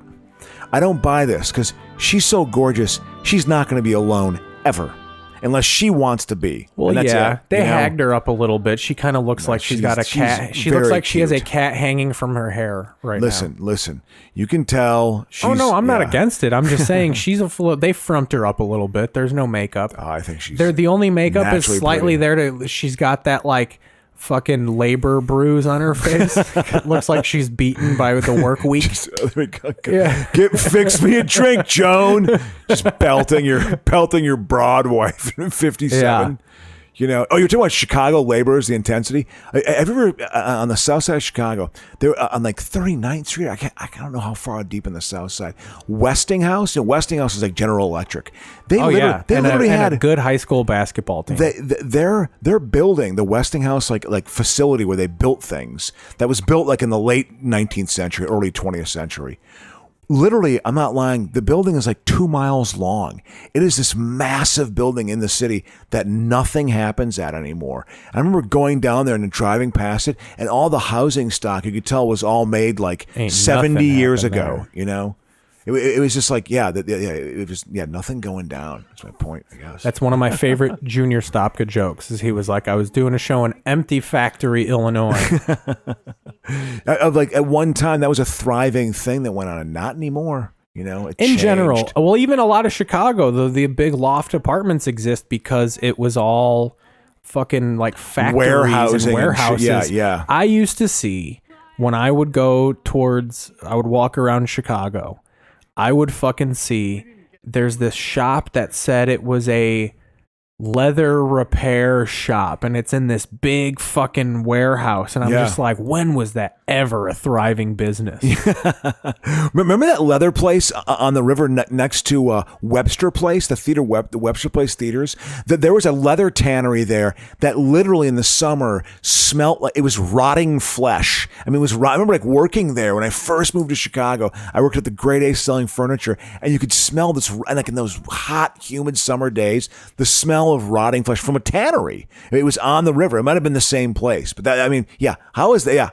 I don't buy this because she's so gorgeous. She's not going to be alone ever, unless she wants to be. Well, and that's they hagged her up a little bit. She kind of looks like she's got a cat. She looks like she has a cat hanging from her hair right now. Listen. You can tell. Oh no, I'm not against it. I'm just saying they frumped her up a little bit. There's no makeup. Oh, I think she's. The only makeup is slightly pretty. there. She's got that like fucking labor bruise on her face. It looks like she's beaten by the work week. Fix me a drink, Joan. Just belting your broad wife in 57. You know, you're talking about Chicago laborers, the intensity. Have you ever on the south side of Chicago? They're on like 39th Street. I don't know how far deep in the south side. Westinghouse. Westinghouse is like General Electric. They literally had a good high school basketball team. They're building the Westinghouse like facility where they built things that was built like in the late 19th century, early 20th century. Literally, I'm not lying, the building is like 2 miles long. It is this massive building in the city that nothing happens at anymore. I remember going down there and driving past it, and all the housing stock, you could tell, was all made like 70 years ago, you know? It was just like, it was nothing going down. That's my point, I guess. That's one of my favorite Junior Stopka jokes, is he was like, I was doing a show in Empty Factory, Illinois. Like at one time, that was a thriving thing that went on, and not anymore. You know, in general, well, even a lot of Chicago, the big loft apartments exist because it was all fucking like factories and warehouses. Yeah. I used to see when I would walk around Chicago, I would fucking see there's this shop that said it was a leather repair shop, and it's in this big fucking warehouse, and I'm just like, when was that ever a thriving business? Remember that leather place on the river next to Webster Place, the Webster Place theaters? There was a leather tannery there that literally in the summer smelled like it was rotting flesh. I mean, I remember like working there when I first moved to Chicago. I worked at the Grade A selling furniture, and you could smell this, like in those hot, humid summer days, the smell of rotting flesh from a tannery. It was on the river. It might have been the same place, but how is that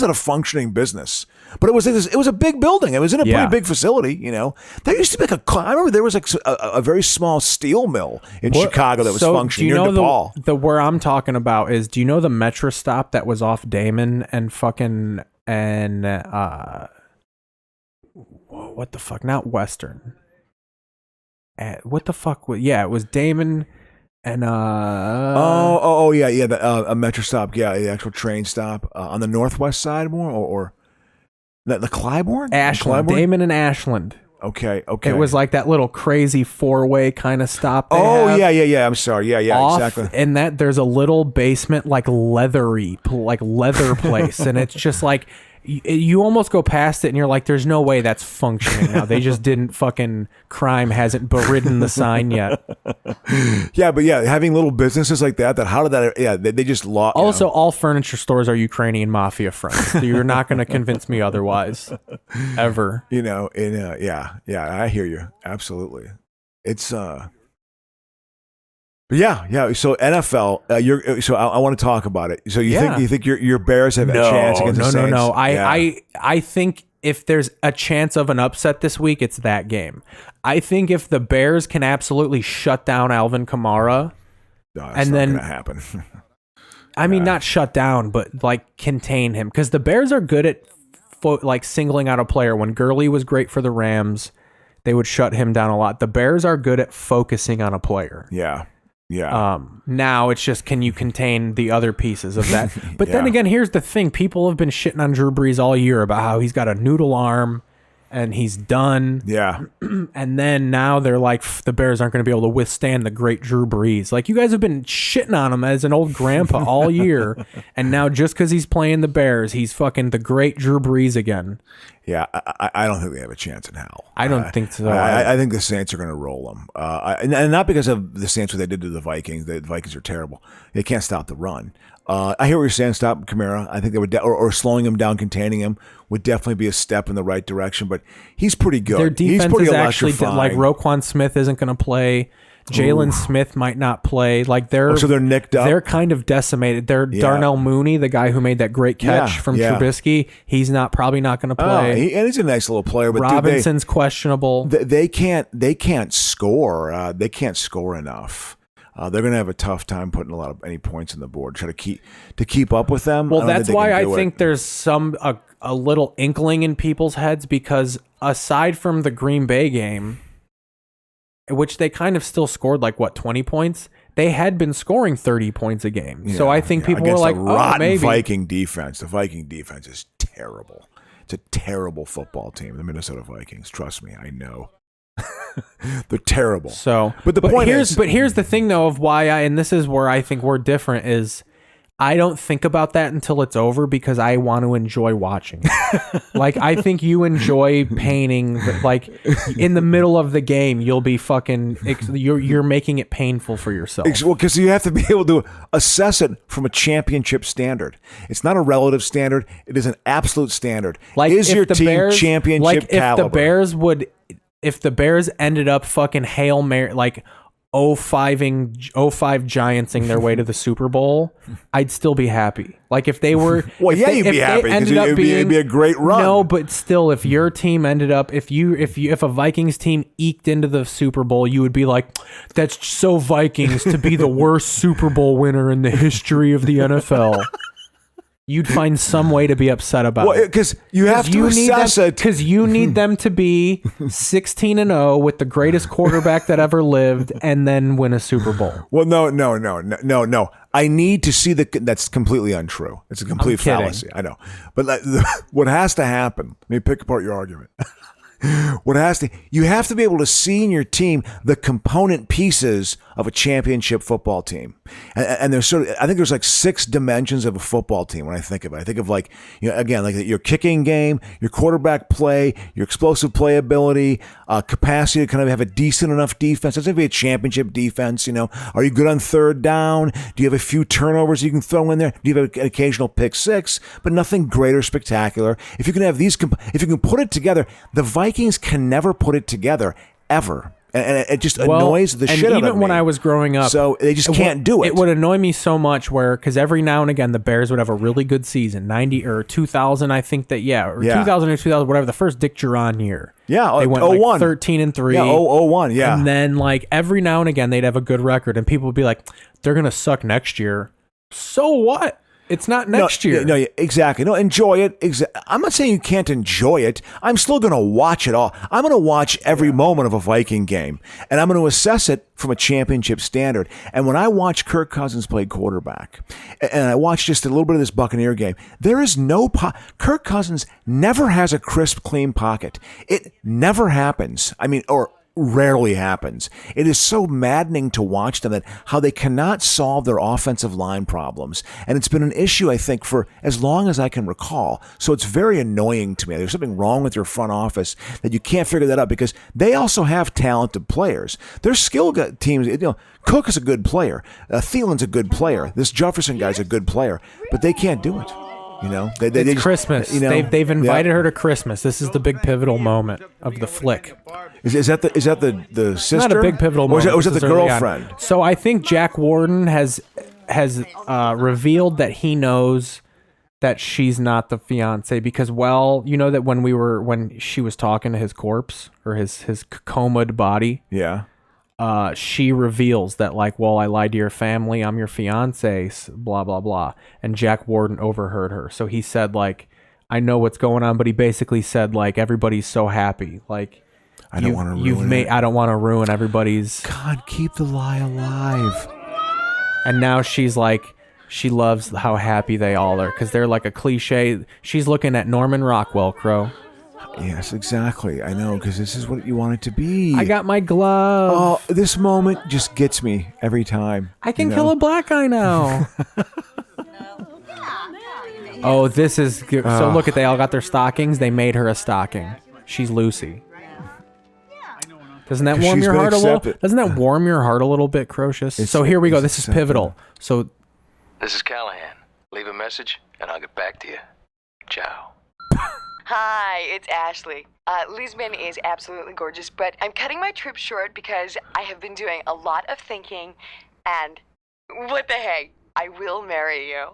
a functioning business? But it was a big building. It was in a pretty big facility. You know, there used to be I remember there was like a very small steel mill in Chicago that was functioning near DePaul. Where I'm talking about is, do you know the Metro stop that was off Damon and fucking what the fuck? Not Western. What the fuck? It was Damon. And a metro stop, the actual train stop on the northwest side more, or the Clybourne, Ashland, Damon and Ashland. Okay. It was like that little crazy 4-way kind of stop. Oh, yeah. I'm sorry. Yeah, exactly. And that there's a little basement, like leather place. And it's just like, you almost go past it and you're like, there's no way that's functioning now. They just didn't crime hasn't beridden the sign yet. Yeah, but having little businesses like that, they just lost. Also, all furniture stores are Ukrainian mafia fronts. So you're not going to convince me otherwise, ever. I hear you. Absolutely. It's, but yeah. So NFL, I want to talk about it. So you think your Bears have a chance against the Saints? No. I think if there's a chance of an upset this week, it's that game. I think if the Bears can absolutely shut down Alvin Kamara, and then not gonna happen. I mean, not shut down, but like contain him, because the Bears are good at singling out a player. When Gurley was great for the Rams, they would shut him down a lot. The Bears are good at focusing on a player. Yeah. Now it's just, can you contain the other pieces of that? But then again, here's the thing. People have been shitting on Drew Brees all year about how he's got a noodle arm and he's done. Yeah. And then now they're like, the Bears aren't going to be able to withstand the great Drew Brees. Like, you guys have been shitting on him as an old grandpa all year. And now just because he's playing the Bears, he's fucking the great Drew Brees again. Yeah, I don't think they have a chance in hell. I don't think so. I think the Saints are going to roll them. And not because of the Saints, what they did to the Vikings. The Vikings are terrible. They can't stop the run. I hear what you're saying, stop Kamara. I think they would, or slowing him down, containing him, would definitely be a step in the right direction. But he's pretty good. Their defense he's pretty is actually, electrifying. like, Roquan Smith isn't going to play. Jalen Smith might not play. Like, so they're nicked up. They're kind of decimated. Darnell Mooney, the guy who made that great catch from Trubisky, he's probably not going to play. And he's a nice little player, but Robinson's questionable. They can't score. They can't score enough. They're going to have a tough time putting any points on the board. Try to keep up with them. Well, that's why I think there's a little inkling in people's heads, because aside from the Green Bay game, which they kind of still scored 20 points, they had been scoring 30 points a game. So I think people were like, maybe. Viking defense. The Viking defense is terrible. It's a terrible football team, the Minnesota Vikings. Trust me, I know. They're terrible. So, but here's the thing though of why and this is where I think we're different, is I don't think about that until it's over, because I want to enjoy watching. Like, I think you enjoy painting, like, in the middle of the game, you'll be you're making it painful for yourself. Well, because you have to be able to assess it from a championship standard. It's not a relative standard. It is an absolute standard. Like, is your team Bears, championship caliber? If the Bears ended up fucking Hail Mary, like 05 Giantsing their way to the Super Bowl, I'd still be happy. Like, if they were, you'd be happy because it'd be a great run. No, but still, if your team ended up, if a Vikings team eked into the Super Bowl, you would be like, that's so Vikings to be the worst Super Bowl winner in the history of the NFL. You'd find some way to be upset about it. Because you have to assess it. Because you need them to be 16-0 with the greatest quarterback that ever lived, and then win a Super Bowl. Well, no. I need to see that's completely untrue. It's a complete fallacy. I know. But what has to happen, let me pick apart your argument. You have to be able to see in your team the component pieces of a championship football team, and there's I think there's like 6 dimensions of a football team when I think of it. I think of again, like your kicking game, your quarterback play, your explosive playability, capacity to kind of have a decent enough defense. Doesn't have to be a championship defense. Are you good on third down? Do you have a few turnovers you can throw in there? Do you have an occasional pick six? But nothing great or spectacular. If you can have these, if you can put it together, the Vikings can never put it together ever. And it just annoys the shit out of me. Even when I was growing up, so they just can't do it. It would annoy me so much because every now and again the Bears would have a really good season, 90 or 2000, I think that 2000 or 2000, whatever, the first Dick Duran year. Yeah, they went 01. 13-3. Yeah, 01. Yeah, and then every now and again they'd have a good record, and people would be like, "They're gonna suck next year." So what? It's not next year. No, exactly. No, enjoy it. I'm not saying you can't enjoy it. I'm still going to watch it all. I'm going to watch every moment of a Viking game, and I'm going to assess it from a championship standard. And when I watch Kirk Cousins play quarterback, and I watch just a little bit of this Buccaneer game, there is no Kirk Cousins never has a crisp, clean pocket. It never happens. I mean, or rarely happens. It is so maddening to watch them, that how they cannot solve their offensive line problems. And it's been an issue, I think, for as long as I can recall. So it's very annoying to me. There's something wrong with your front office that you can't figure that out, because they also have talented players. Their skill teams, Cook is a good player. Thielen's a good player. This Jefferson guy's a good player, but they can't do it. It's Christmas. They've invited her to Christmas. This is the big pivotal moment of the flick. Is that the sister? Not a big pivotal moment. Or is it the girlfriend? So I think Jack Warden has revealed that he knows that she's not the fiance, because, well, you know that when she was talking to his corpse, or his comaed body. Yeah. She reveals that, like, well, I lied to your family, I'm your fiance, blah, blah, blah. And Jack Warden overheard her. So he said, like, I know what's going on, but he basically said, like, everybody's so happy. Like, I don't want to ruin it. I don't want to ruin everybody's. God, keep the lie alive. And now she's like, she loves how happy they all are, because they're like a cliche. She's looking at Norman Rockwell, Crow. Yes, exactly. I know, because this is what you want it to be. I got my glove. Oh, this moment just gets me every time. I can kill a black guy now. Oh, this is good. So look they all got their stockings. They made her a stocking. She's Lucy. Doesn't that warm your heart a little? Doesn't that warm your heart a little bit, Crocious? So here we go. This is pivotal. So this is Callahan. Leave a message, and I'll get back to you. Ciao. Hi, it's Ashley. Lisbon is absolutely gorgeous, but I'm cutting my trip short because I have been doing a lot of thinking, and what the heck, I will marry you.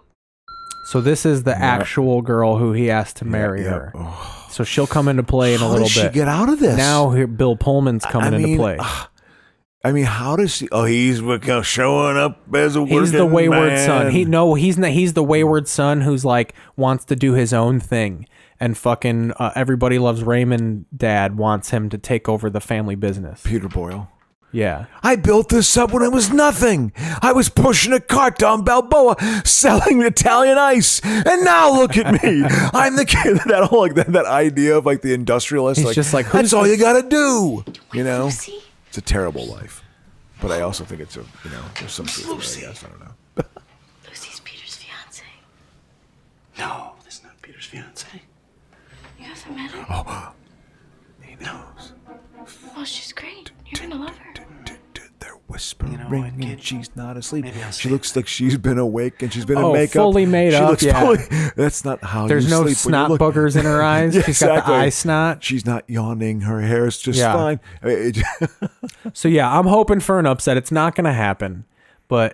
So this is the actual girl who he asked to marry her. Oh. So she'll come into play in a little bit. How does she get out of this? Now Bill Pullman's coming into play. I mean, how does he? Oh, he's showing up as a working man. He's the wayward son. He's not. He's the wayward son who's like wants to do his own thing, and fucking Everybody Loves Raymond dad wants him to take over the family business. Peter Boyle. Yeah. I built this up when it was nothing. I was pushing a cart down Balboa, selling Italian ice, and now look at me. I'm the kid. That whole that idea of like the industrialist. He's just like, that's all you got to do. It's a terrible life. But I also think it's there's some truth there, I guess. I don't know. Lucy's Peter's fiance. No, that's not Peter's fiance. You haven't met her? Oh, he knows. Well, she's great. You're gonna love her. They're whispering, and she's not asleep. She looks like she's been awake and she's been in makeup. Fully made up. That's not how There's you no sleep. snot boogers in her eyes. Yeah, She's got the eye snot. She's not yawning. Her hair is just fine. So yeah, I'm hoping for an upset. It's not going to happen, but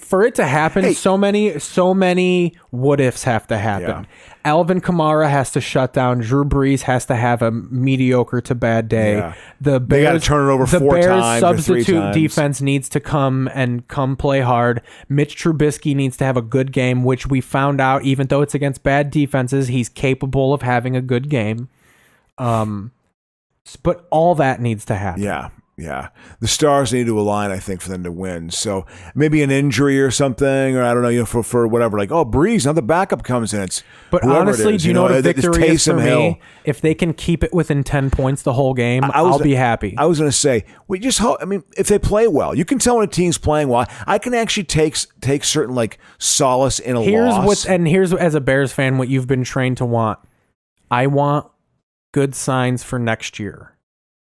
for it to happen, so many what ifs have to happen. Yeah. Alvin Kamara has to shut down. Drew Brees has to have a mediocre to bad day. Yeah. The Bears, they got to turn it over the 4 Bears times or 3 substitute times. defense needs to come play hard. Mitch Trubisky needs to have a good game, which we found out, even though it's against bad defenses, he's capable of having a good game. But all that needs to happen. Yeah. The stars need to align, I think, for them to win. So maybe an injury or something, or I don't know, for whatever. Like, Breeze, now the backup comes in. But honestly, do you know what a victory is for me? If they can keep it within 10 points the whole game, I'll be happy. I was going to say, we just hope. I mean, if they play well, you can tell when a team's playing well. I can actually take certain like solace in a loss. Here's as a Bears fan, what you've been trained to want. I want good signs for next year.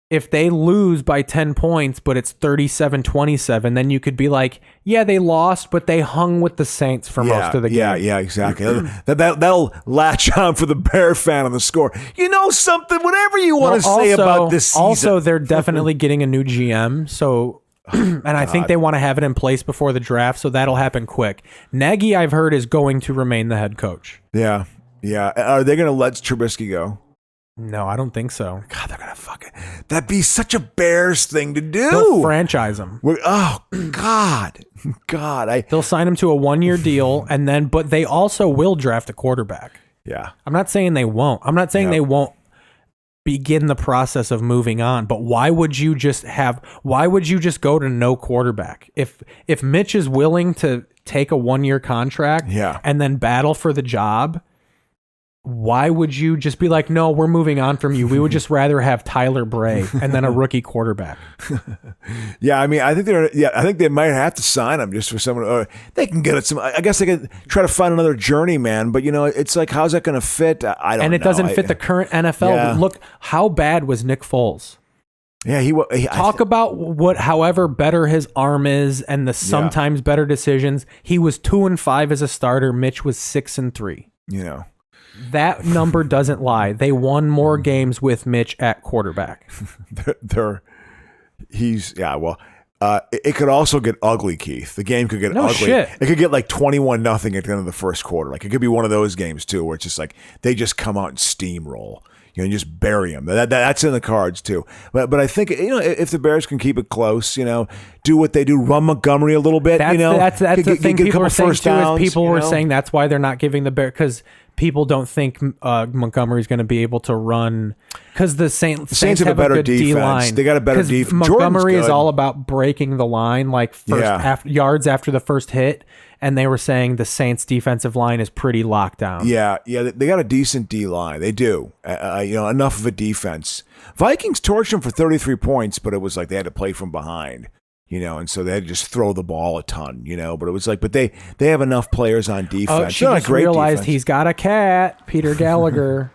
If they lose by 10 points, but it's 37-27, then you could be like, yeah, they lost, but they hung with the Saints for most of the game. Yeah, exactly. that'll latch on for the Bear fan on the score. You know something, whatever you want to say about this season. Also, they're definitely getting a new GM, so and I think they want to have it in place before the draft, so that'll happen quick. Nagy, I've heard, is going to remain the head coach. Yeah. Are they going to let Trubisky go? No, I don't think so. God, they're gonna fuck it. That'd be such a Bears thing to do. They'll franchise him. Oh God. They'll sign him to a 1-year deal, and then, but they also will draft a quarterback. Yeah. I'm not saying they won't. I'm not saying they won't begin the process of moving on, but why would you just go to no quarterback? If Mitch is willing to take a 1-year contract and then battle for the job, why would you just be like, no, we're moving on from you? We would just rather have Tyler Bray and then a rookie quarterback. Yeah, I mean, I think they might have to sign him just for someone, or they can get it some. I guess they could try to find another journeyman, but it's like, how's that going to fit? I don't know. And it doesn't fit the current NFL. Yeah. Look, how bad was Nick Foles? Yeah, Talk about however better his arm is and the sometimes better decisions. He was 2-5 as a starter. Mitch was 6-3. That number doesn't lie. They won more games with Mitch at quarterback. It could also get ugly, Keith. The game could get ugly. Shit. It could get like 21-0 at the end of the first quarter. Like, it could be one of those games too, where it's just like they just come out and steamroll, and just bury them. That's in the cards too. But I think if the Bears can keep it close, do what they do, run Montgomery a little bit. That's the thing people were saying too. Downs, people were saying that's why they're not giving the Bears, because people don't think Montgomery's going to be able to run, because the Saints have a better good D-line. They got a better defense. Montgomery is all about breaking the line, like yards after the first hit, and they were saying the Saints defensive line is pretty locked down. Yeah, they got a decent D-line. They do. Enough of a defense. Vikings torched them for 33 points, but it was like they had to play from behind. And so they had to just throw the ball a ton, but it was like, but they have enough players on defense. She just realized defense. He's got a cat, Peter Gallagher.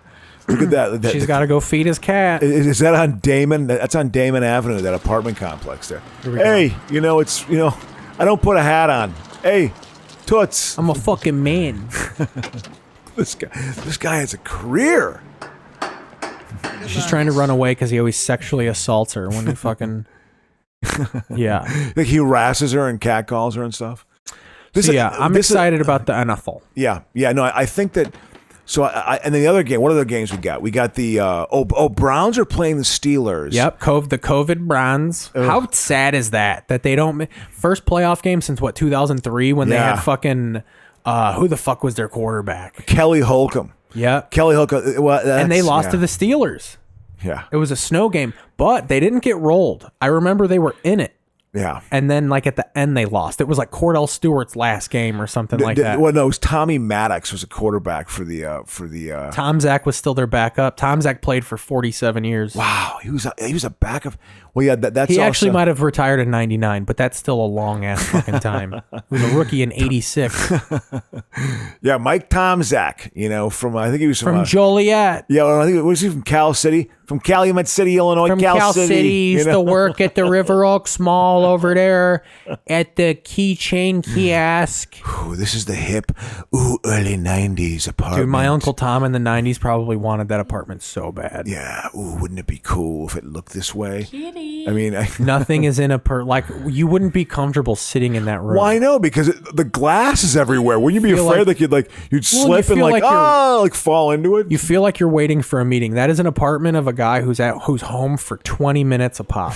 Look at that. She's got to go feed his cat. Is that on Damon? That's on Damon Avenue, that apartment complex there. Hey, I don't put a hat on. Hey, Toots. I'm a fucking man. This guy has a career. She's trying to run away because he always sexually assaults her when he fucking... Yeah. Like, he harasses her and catcalls her and stuff. I'm excited about the NFL. Yeah. No, I think that. So and then the other game. What other games we got? We got the Browns are playing the Steelers. Yep, the COVID Browns. Ugh. How sad is that they don't first playoff game since 2003 when they had fucking who the fuck was their quarterback? Kelly Holcomb. Yeah, Kelly Holcomb. Well, and they lost to the Steelers. Yeah, it was a snow game, but they didn't get rolled. I remember they were in it. Yeah. And then, like, at the end, they lost. It was like Cordell Stewart's last game or something like that. Well, no, it was Tommy Maddox was a quarterback for the Tom Zach was still their backup. Tom Zach played for 47 years. Wow. He was a backup. Well, yeah, that's he also... actually might have retired in 99, but that's still a long-ass fucking time. He was a rookie in 86. Yeah, Mike Tomzak, from, I think he was from Joliet. Yeah, well, I think, was he from Cal City? From Calumet City, Illinois? From Cal City. Used to work at the River Oaks Mall over there at the keychain kiosk. Ooh, this is the hip, early 90s apartment. Dude, my Uncle Tom in the 90s probably wanted that apartment so bad. Yeah, wouldn't it be cool if it looked this way? Kitty. I mean, nothing is in like, you wouldn't be comfortable sitting in that room. Why no? Because the glass is everywhere. Wouldn't you be afraid you'd slip and like fall into it? You feel like you're waiting for a meeting. That is an apartment of a guy who's home for 20 minutes a pop.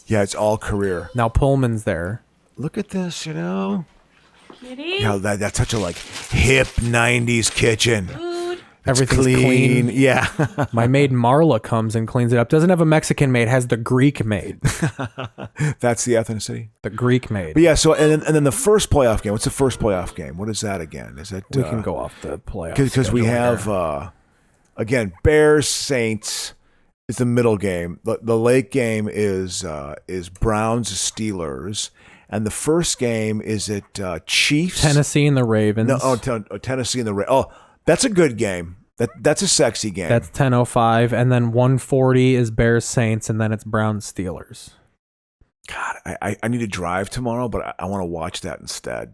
Yeah, it's all career. Now Pullman's there. Look at this, Kitty. Yeah, that's such a hip 90s kitchen. Everything's clean. Yeah. My maid Marla comes and cleans it up. Doesn't have a Mexican maid, has the Greek maid. That's the ethnicity? The Greek maid. But yeah, so and then the first playoff game. What's the first playoff game? What is that again? Is it we can go off the playoff because we have again, Bears Saints is the middle game. The late game is Browns Steelers. And the first game is Chiefs Tennessee and the Ravens. No, Tennessee and the Ravens. Oh, that's a good game. That's a sexy game. That's 10:05, and then 1:40 is Bears Saints, and then it's Browns Steelers. God, I need to drive tomorrow, but I want to watch that instead.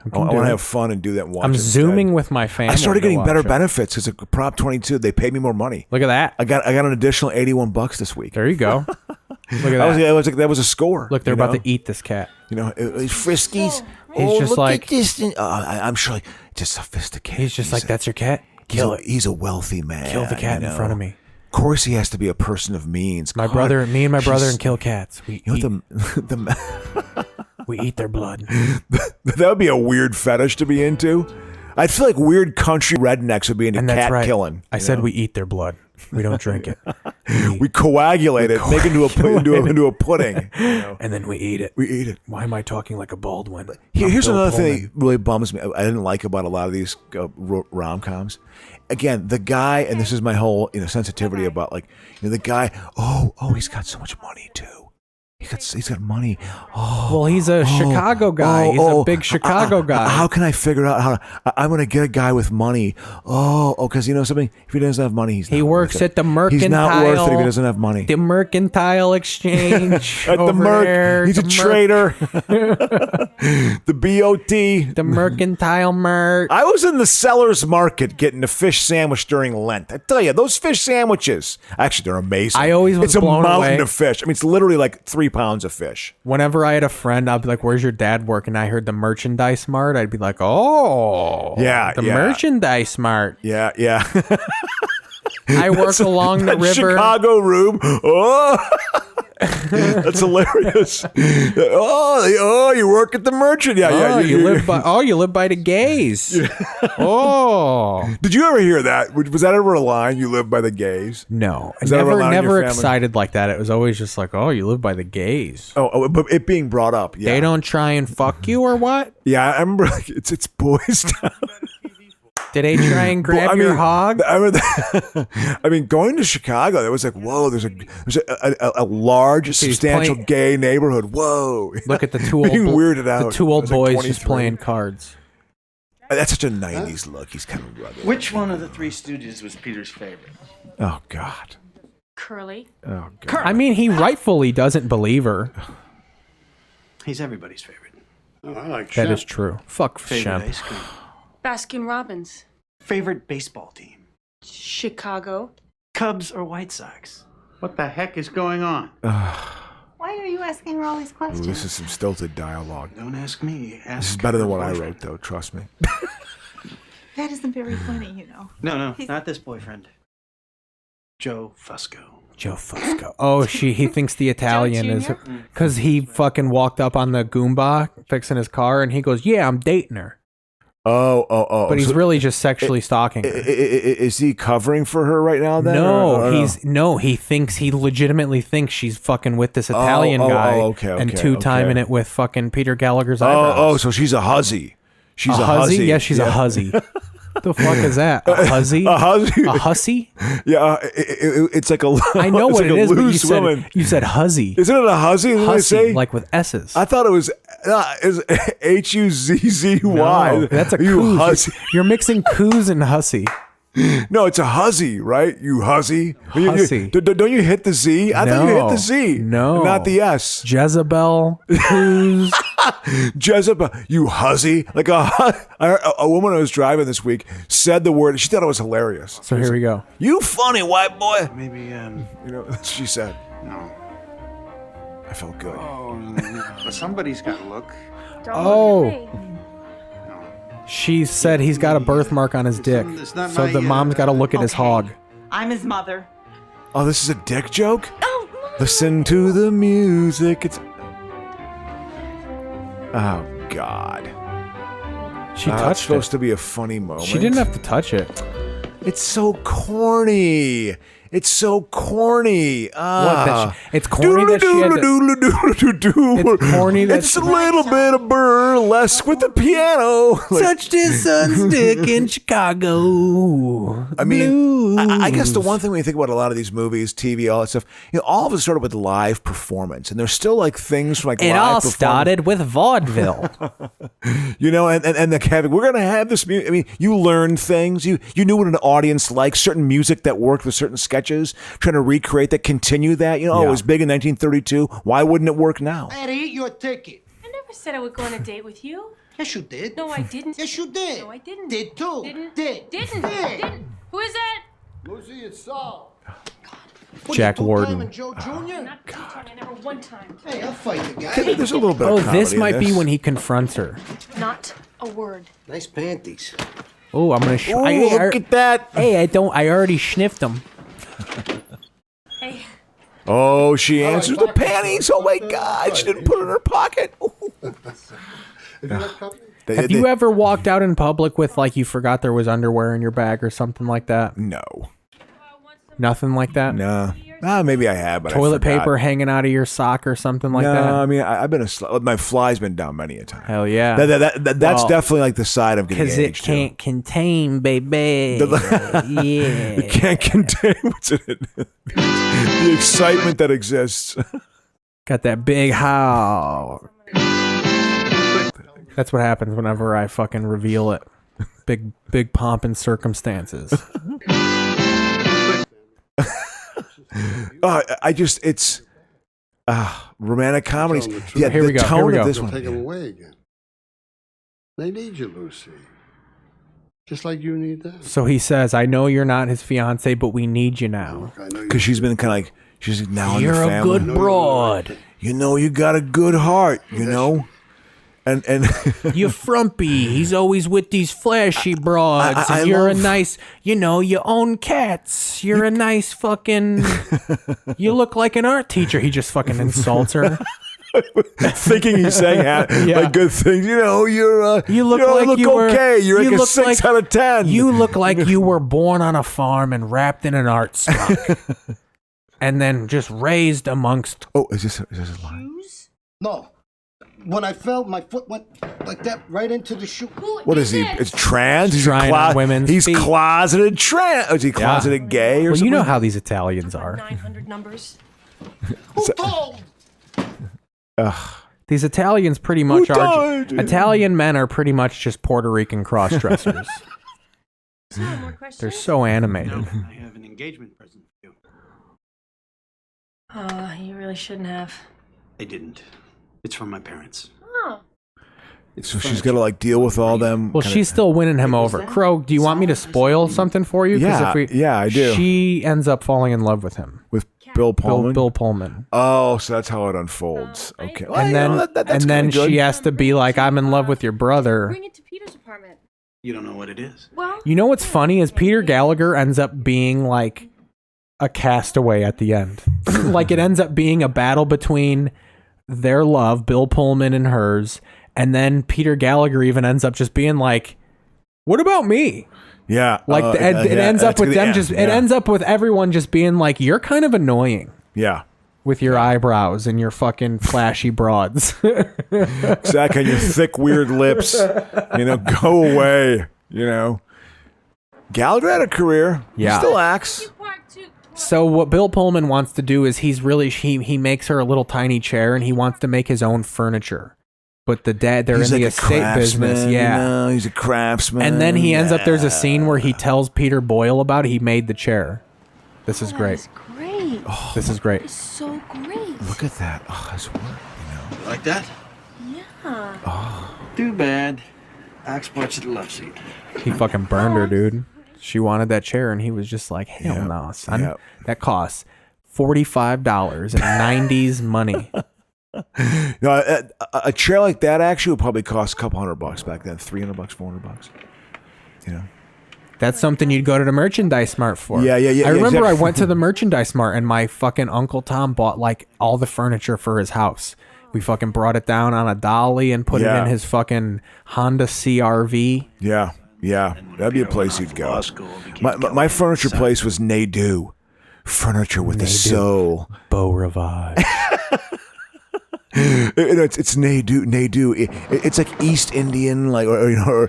I want to have fun and do that. And watch I'm it zooming instead. with my family. I started getting better benefits because of Prop 22. They paid me more money. Look at that. I got an additional $81 this week. There you go. Look at that. That was a score. Look, they're about to eat this cat. Friskies. He's just look like at this. I'm sure just sophisticated. He's just like, that's your cat. Kill it. He's a wealthy man. Kill the cat in front of me. course he has to be a person of means. Me and my brother and kill cats. We eat their blood. That would be a weird fetish to be into. I feel like weird country rednecks would be into cat killing. I said we eat their blood. We don't drink it. We coagulate it, make it into a pudding, and then we eat it. We eat it. Why am I talking like a Baldwin? Here's another thing that really bums me. I didn't like about a lot of these rom-coms. Again, the guy, and this is my whole sensitivity about the guy. Oh, he's got so much money too. He's got money. Oh, well, he's a Chicago guy. He's a big Chicago guy. How can I figure out how to? I'm going to get a guy with money. Because you know something. If he doesn't have money, he works at the mercantile. He's not worth it if he doesn't have money. The mercantile exchange at the Merc. There, he's a trader. The BOT. The mercantile Merc. I was in the seller's market getting a fish sandwich during Lent. I tell you, those fish sandwiches. Actually, they're amazing. I always was blown away. It's a mountain of fish. I mean, it's literally like 3 pounds of fish. Whenever I had a friend, I'd be like, "Where's your dad work?" And I heard the merchandise mart. I'd be like, "Oh, yeah, the merchandise mart." Yeah. I work along the river. Chicago room. Oh, that's hilarious. Oh, you work at the merchant. Yeah. You live by the gays. Oh, did you ever hear that? Was that ever a line? You live by the gays? No, never excited like that. It was always just like, oh, you live by the gays. Oh, but it being brought up. Yeah. They don't try and fuck you or what? Yeah, I remember. It's boys town. Did they try and grab your hog? I mean, going to Chicago, there was like, whoa, there's a large, substantial gay neighborhood. Whoa. Look at the two old weirded out. The two old boys just playing cards. That's such a 90s look. He's kind of rugged. Which one of the Three Stooges was Peter's favorite? Oh, God. Curly. Oh, God. I mean, he rightfully doesn't believe her. He's everybody's favorite. Oh, I like That is true. Fuck favorite Shemp. ice cream. Baskin Robbins. Favorite baseball team? Chicago. Cubs or White Sox? What the heck is going on? Why are you asking her all these questions? This is some stilted dialogue. Don't ask me. This is better than what I wrote, though. Trust me. That isn't very funny, you know. No, not this boyfriend. Joe Fusco. Joe Fusco. Oh, he thinks the Italian is because he fucking walked up on the Goomba fixing his car and he goes, "Yeah, I'm dating her." Oh. But he's really just sexually stalking her. Is he covering for her right now then? He legitimately thinks she's fucking with this Italian guy and two-timing it with fucking Peter Gallagher's eyebrows. So she's a hussy. She's a hussy? Yeah, she's a hussy. The fuck is that? A hussy? A hussy? A hussy? Yeah, it's like a. I know what it is, but you said hussy. Isn't it a hussy? Hussy, like with S's. I thought it was Huzzy. No, that's a coos. You're mixing coos and hussy. No, it's a hussy, right? You hussy. Hussy. Don't you hit the Z? I thought you hit the Z. No. Not the S. Jezebel. Coos. Jezebel. You hussy. Like a woman I was driving this week said the word. She thought it was hilarious. So here we go. You funny white boy. Maybe, she said. No. I felt good. Oh, no. Somebody's got to look. Oh. She said he's got a birthmark on his dick, so the mom's got to look at his hog. I'm his mother. Oh, this is a dick joke? Listen to the music. It's. Oh, God. She touched it's supposed to be a funny moment. She didn't have to touch it. It's so corny. It's so corny. It's corny that she had to... It's corny that it's a little bit of burlesque with the piano. Touched his son's dick in Chicago. I mean, I guess the one thing when you think about a lot of these movies, TV, all that stuff, all of it started with live performance, and there's still like things from like it live all performance. started with vaudeville. And the Kevin, we're gonna have this. I mean, you learned things. You knew what an audience liked, certain music that worked with certain sketches. Trying to recreate that, continue that. It was big in 1932. Why wouldn't it work now? I had to eat your ticket. I never said I would go on a date with you. Yes, you did. No, I didn't. Yes, you did. No, I didn't. Did too. Didn't. Did. Didn't. Who is that? Lucy, it's Saul. Jack Warden. Joe Jr.? Not two-time, I never one time. Hey, I'll fight the guy. There's a little bit of comedy this might in be this. when he confronts her. Not a word. Nice panties. Oh, I'm gonna. Look at that. Hey, I already sniffed them. Hey. Oh, she answers the panties. Oh my God, she didn't put it in her pocket. Have you ever walked out in public with like you forgot there was underwear in your bag or something like that? No. Nothing like that? No. Maybe I have, but toilet I forgot. paper hanging out of your sock or something like no, that? I mean, I've been my fly's been down many a time. Hell yeah. That's definitely like the side of getting because it can't contain, baby. Yeah. It can't contain what's in it. The excitement that exists. Got that big how. That's what happens whenever I fucking reveal it. Big pomp and circumstances. It's romantic comedies. Yeah, here we go. Tone Here we go. of this one. Take them away again. They need you, Lucy. Just like you need them. So he says, I know you're not his fiance, but we need you now. Because she's been kind of like, she's now in the You're a family. good broad. You know, you got a good heart, you know? And you're frumpy. He's always with these flashy broads. I And you're a love- nice, you own cats. You're a nice fucking, you look like an art teacher. He just fucking insults her. thinking he's saying like good things. You know, you look you like look you were, okay. You're you like a look 6 like- out of 10. You look like you were born on a farm and wrapped in an art stock. And then just raised amongst. Oh, is this a lie? No. When I fell, my foot went like that right into the shoe. What is he? It's trans. He's Trying on women's He's feet. closeted trans. Is he closeted gay or Well, something? you know how these Italians are. 900 numbers. These Italians pretty much are. Italian men are pretty much just Puerto Rican cross dressers. They're so animated. I have an engagement present for you. You really shouldn't have. I didn't. It's from my parents. Oh. So she's got to like deal with all them. Well, she's still winning him over. Crow, do you want me to spoil something for you? 'Cause Yeah, I do. She ends up falling in love with him. With Bill Pullman. Bill Pullman. Oh, so that's how it unfolds. Okay. Well, And then, that's and then kinda good. she has to be like, "I'm in love with your brother." Bring it to Peter's apartment. You don't know what it is. Well, You know what's funny is Peter Gallagher ends up being like a castaway at the end. Like it ends up being a battle between their love, Bill Pullman and hers, and then Peter Gallagher even ends up just being like, "What about me?" Yeah. Like it ends up with them yeah, just. yeah. It ends up with everyone just being like, "You're kind of annoying." Yeah. With your eyebrows and your fucking flashy broads. Zach and your thick, weird lips. Go away. Gallagher had a career. Yeah. He still acts. So what Bill Pullman wants to do is he makes her a little tiny chair and he wants to make his own furniture. But they're He's in the like a estate business. craftsman, Yeah. he's a craftsman. And then he ends up, there's a scene where he tells Peter Boyle about it. He made the chair. This is great. great. This is great. It's so great. Look at that. Oh, that's work. You like that? Yeah. Too bad. Axe parts of the love seat. He fucking burned her, dude. She wanted that chair and he was just like, hell no, son. Yep. That costs $45 in 90s money. A chair like that actually would probably cost a couple $100 back then. $300, $400. That's something you'd go to the merchandise mart for. Yeah. I remember exactly. I went to the merchandise mart and my fucking Uncle Tom bought like all the furniture for his house. We fucking brought it down on a dolly and put it in his fucking Honda CRV. Yeah. That'd be a place you'd go. My furniture place was Nadu. Furniture with a soul. Beau Rivage. It's Nadu. It's like East Indian, like or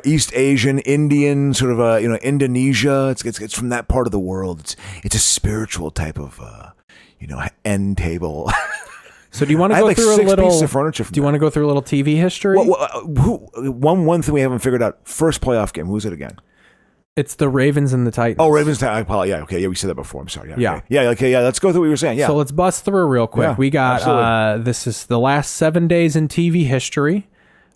East Asian, Indian, sort of Indonesia. It's from that part of the world. It's a spiritual type of end table. So do you want to I go have like through a 6 little? pieces of furniture. Do you want to go through a little TV history? One thing we haven't figured out. First playoff game. Who's it again? It's the Ravens and the Titans. Oh, Ravens. I apologize. Yeah. Okay. Yeah, we said that before. I'm sorry. Yeah. Okay. Yeah. Let's go through what you were saying. Yeah. So let's bust through real quick. Yeah, We got absolutely. this is the last 7 days in TV history.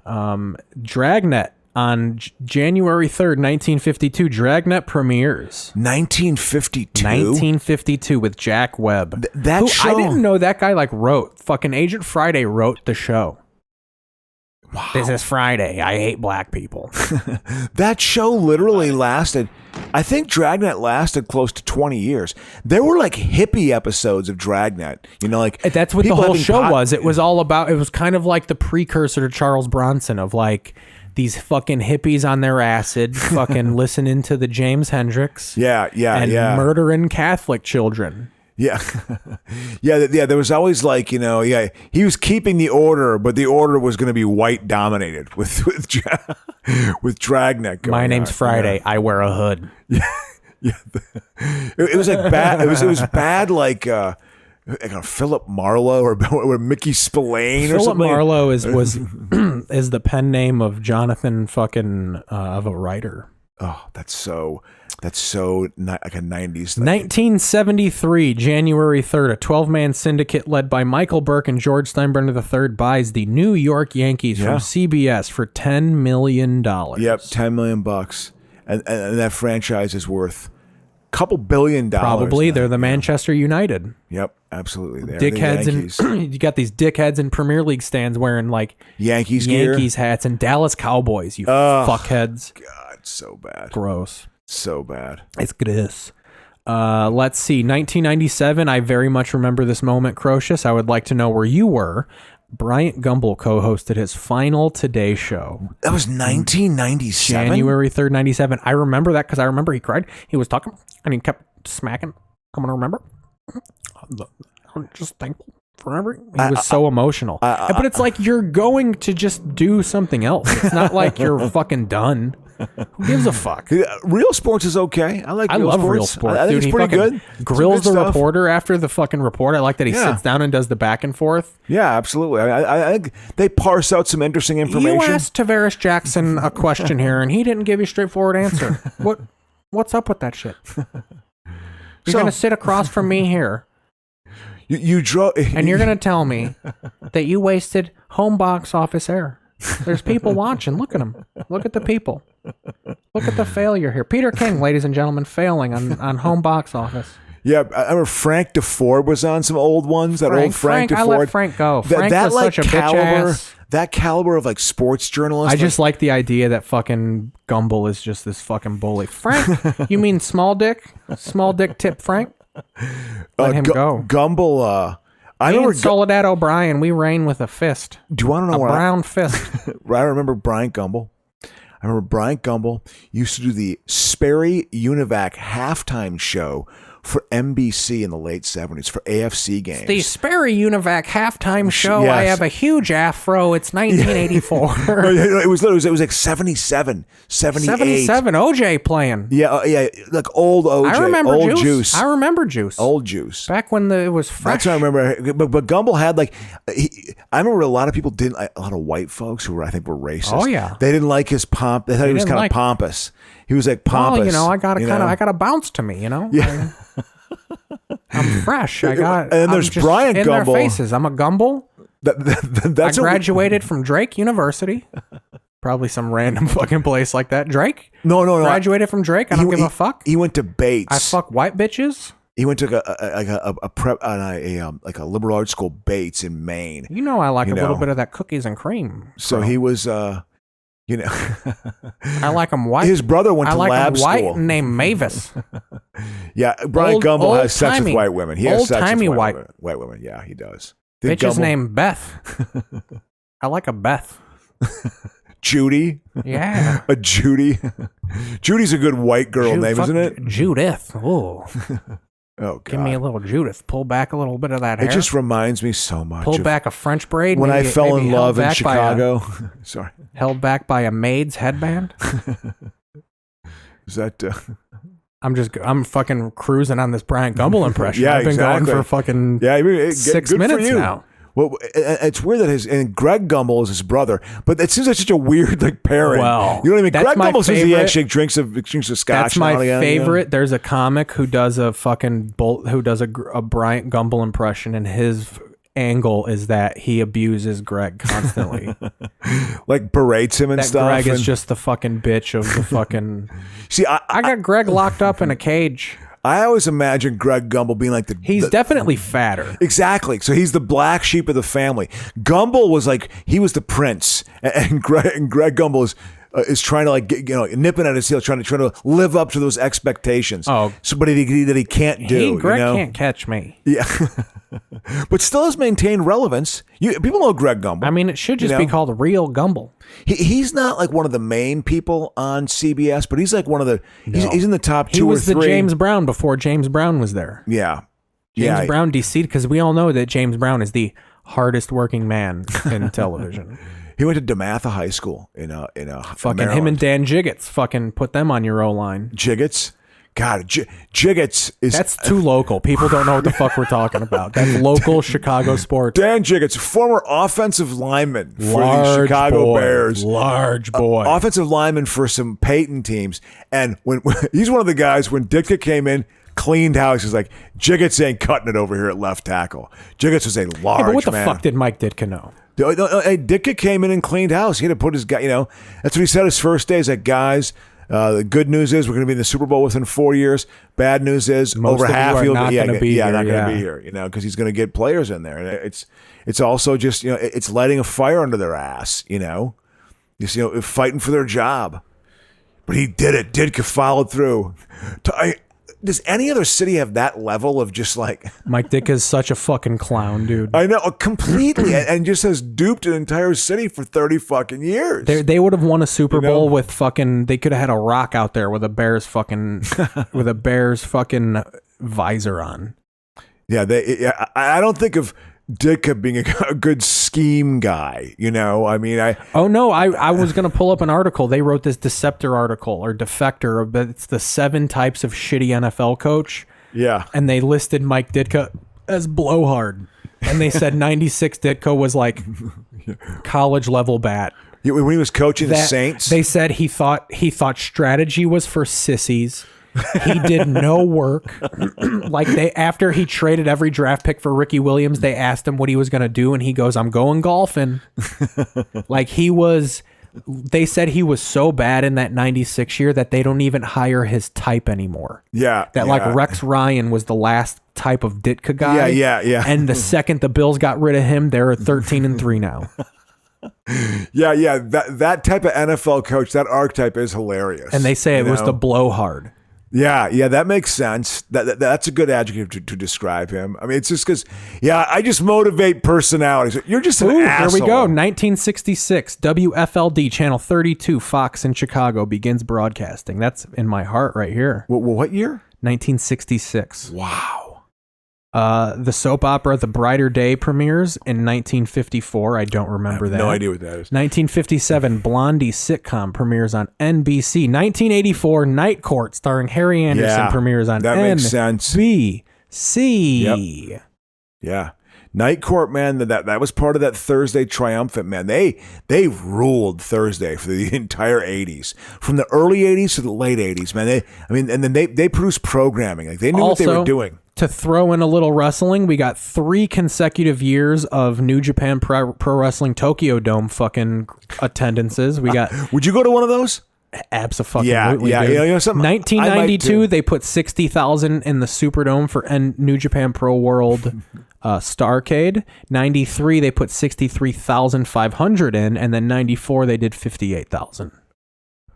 Dragnet on January 3rd, 1952. Dragnet premieres. 1952. 1952 with Jack Webb. That who show. I didn't know that guy wrote. Fucking Agent Friday wrote the show. This is Friday. I hate black people. That show literally lasted, I think Dragnet lasted close to 20 years. There were like hippie episodes of Dragnet, you know, like that's what the people whole having show was. It was all about, it was kind of like the precursor to Charles Bronson of like these fucking hippies on their acid, fucking listening to the James Hendricks. Yeah. And murdering Catholic children. Yeah. yeah. There was always like, you know, he was keeping the order, but the order was going to be white dominated with Dragnet going My name's on. Friday. I wear a hood. Yeah. It was like bad. It was bad like Philip Marlowe or Mickey Spillane or Philip something. Marlowe is the pen name of Jonathan fucking of a writer. Oh, that's so like a 90s thing. 1973, January 3rd, a 12-man syndicate led by Michael Burke and George Steinbrenner III buys the New York Yankees from CBS for $10 million. Yep, $10 million bucks. And that franchise is worth a couple $1 billion. Probably. Now. They're the Manchester United. Yep, absolutely. They're Dickheads the Yankees. and you got these dickheads in Premier League stands wearing like Yankees hats and Dallas Cowboys, you fuckheads. God, so bad. Gross. So bad. It's gross. Let's see. 1997. I very much remember this moment, Crocious. I would like to know where you were. Bryant Gumbel co-hosted his final Today Show. That was 1997? January 3rd, 97. I remember that because I remember he cried. He was talking and he kept smacking. I'm going to remember. I'm just thankful for everything. He was so emotional. But it's like you're going to just do something else. It's not like you're fucking done. Who gives a fuck? Real Sports is okay. I love Real Sports. I think Dude, it's pretty good. Grills the stuff. reporter after the fucking report. I like that he sits down and does the back and forth. Yeah, absolutely. I think they parse out some interesting information. You asked Tavares Jackson a question here, and he didn't give you a straightforward answer. What's up with that shit? You're going to sit across from me here. You drove, and you're going to tell me that you wasted home box office air. There's people watching. Look at them. Look at the people. Look at the failure here. Peter King, ladies and gentlemen, failing on home box office. Yeah, I remember Frank DeFord was on some old ones. That old Frank DeFord. I let Frank go. Frank was like such a caliber, bitch ass. That caliber of like sports journalist. I just like the idea that fucking Gumbel is just this fucking bully. Frank, you mean small dick? Small dick tip Frank? Let him go. Gumbel, I Me remember and Soledad O'Brien, we reign with a fist. Do you want to know a brown fist? I remember Bryant Gumbel. I remember Bryant Gumbel used to do the Sperry Univac halftime show for NBC in the late 70s for AFC games. The Sperry Univac halftime show. Yes. I have a huge afro. It's 1984. It was like 77, 78. 77. OJ playing. Yeah, like old OJ. I remember old Juice. I remember Juice. Old Juice. Back when it was fresh. That's what I remember. But Gumbel had like, I remember a lot of people didn't, a lot of white folks who I think were racist. Oh yeah. They didn't like his pomp. They thought he was kind of pompous. He was like pompous. Well, I got a bounce to me, Yeah. I'm fresh. And there's Bryant in Gumbel. their faces. I'm a Gumbel. That's I graduated from Drake University. Probably some random fucking place like that. Drake? No. Graduated from Drake. I don't give a fuck. He went to Bates. I fuck white bitches. He went to a prep on a liberal arts school, Bates in Maine. You know, I like a little bit of that cookies and cream. So he was, I like him white. His brother went to lab white school. Named Mavis. Yeah, Bryant Gumbel has sex with white women. He has sex old-timey with white women. Yeah, he does. Bitch's named Beth. I like a Beth. Judy. Yeah. A Judy. Judy's a good white girl name, isn't it? Judith. Oh. Oh, God. Give me a little Judith. Pull back a little bit of that hair. It just reminds me so much. Pull back a French braid. When I fell in love in Chicago. Sorry. Held back by a maid's headband. Is that... I'm fucking cruising on this Bryant Gumbel impression. Yeah, I've been exactly. going for fucking 6 good minutes for you. now. Well, it's weird that and Greg Gumbel is his brother, but it seems like such a weird like pairing. Well, you know what I mean? Greg Gumbel says he favorite. actually drinks a scotch. That's my favorite. You know? There's a comic who does a fucking who does a Bryant Gumbel impression, and his angle is that he abuses Greg constantly. Like berates him and stuff. Greg is just the fucking bitch of the fucking. See, I got Greg locked up in a cage. I always imagine Greg Gumbel being like He's definitely fatter. Exactly. So he's the black sheep of the family. Gumbel was like, he was the prince, and Greg Gumbel is trying to like get, nipping at his heel, trying to live up to those expectations. Oh, so but that he can't do. Greg can't catch me. Yeah, but still has maintained relevance. People know Greg Gumbel. I mean, it should just be called Real Gumbel. He's not like one of the main people on CBS, but he's like one of the. He's in the top 2 or 3. He was the James Brown before James Brown was there. Yeah, James Brown DC'd because we all know that James Brown is the hardest working man in television. He went to DeMatha High School in fucking Maryland. him and Dan Jiggets. Fucking put them on your O line. Jiggets. God, Jiggets is... That's too local. People don't know what the fuck we're talking about. That's local Chicago sports. Dan Jiggets, former offensive lineman for the Chicago Bears. Large boy. Offensive lineman for some Peyton teams. And when he's one of the guys, when Ditka came in, cleaned house, he's like, Jiggets ain't cutting it over here at left tackle. Jiggets was a large man. But what the fuck did Mike Ditka know? Hey, Ditka came in and cleaned house. He had to put his guy, that's what he said his first day. He's like, guys, the good news is we're going to be in the Super Bowl within 4 years. Bad news is Most over half he'll not going to be here. Not going to be here, because he's going to get players in there. And it's also just, it's lighting a fire under their ass, just, fighting for their job. But he did it. Ditka followed through. Does any other city have that level of just like... Mike Ditka is such a fucking clown, dude. I know, completely. and just has duped an entire city for 30 fucking years. They would have won a Super Bowl with fucking... They could have had a rock out there with a Bears fucking... with a Bears fucking visor on. Yeah, I don't think of Ditka being a good scheme guy, I mean, Oh no, I was gonna pull up an article. They wrote this Deceptor article or Defector, but it's the 7 types of shitty NFL coach. Yeah, and they listed Mike Ditka as blowhard, and they said 96 Ditka was like college level bat. When he was coaching the Saints, they said he thought strategy was for sissies. He did no work. Like after he traded every draft pick for Ricky Williams, they asked him what he was going to do, and he goes, "I'm going golfing." Like they said he was so bad in that 96 year that they don't even hire his type anymore. Yeah. Like Rex Ryan was the last type of Ditka guy. Yeah. And the second the Bills got rid of him, they're 13-3 now. Yeah. That type of NFL coach, that archetype is hilarious. And they say it was the blowhard. Yeah, that makes sense. That's a good adjective to describe him. I mean, it's just because, I just motivate personalities. You're just an asshole. Here we go. 1966, WFLD, Channel 32, Fox in Chicago begins broadcasting. That's in my heart right here. What year? 1966. Wow. The soap opera The Brighter Day premieres in 1954. I don't remember that. No idea what that is. 1957, Blondie sitcom premieres on NBC. 1984, Night Court starring Harry Anderson premieres on that makes sense. NBC. Yep. Yeah. Night Court, man, that was part of that Thursday triumphant, man. They ruled Thursday for the entire 80s. From the early 80s to the late 80s, man. And then they produced programming. Like they knew what they were doing. To throw in a little wrestling, we got 3 consecutive years of New Japan Pro Wrestling Tokyo Dome fucking attendances. We got. Would you go to one of those? Absolutely. Yeah. Something. 1992, they put 60,000 in the Superdome for New Japan Pro World Starrcade. 93, they put 63,500 in, and then 94, they did 58,000.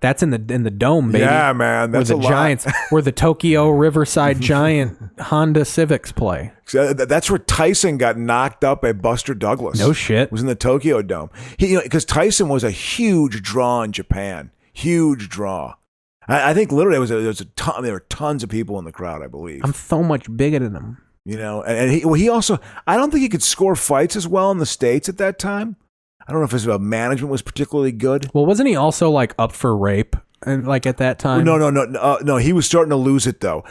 That's in the dome, baby. Yeah, man. That's where the Giants, where the Tokyo Riverside Giant Honda Civics play. That's where Tyson got knocked up by Buster Douglas. No shit. It was in the Tokyo Dome. Because Tyson was a huge draw in Japan. Huge draw. I think literally there was a ton. There were tons of people in the crowd, I believe. I'm so much bigger than him. And he also. I don't think he could score fights as well in the States at that time. I don't know if his management was particularly good. Well, wasn't he also like up for rape? And like at that time? No. He was starting to lose it though.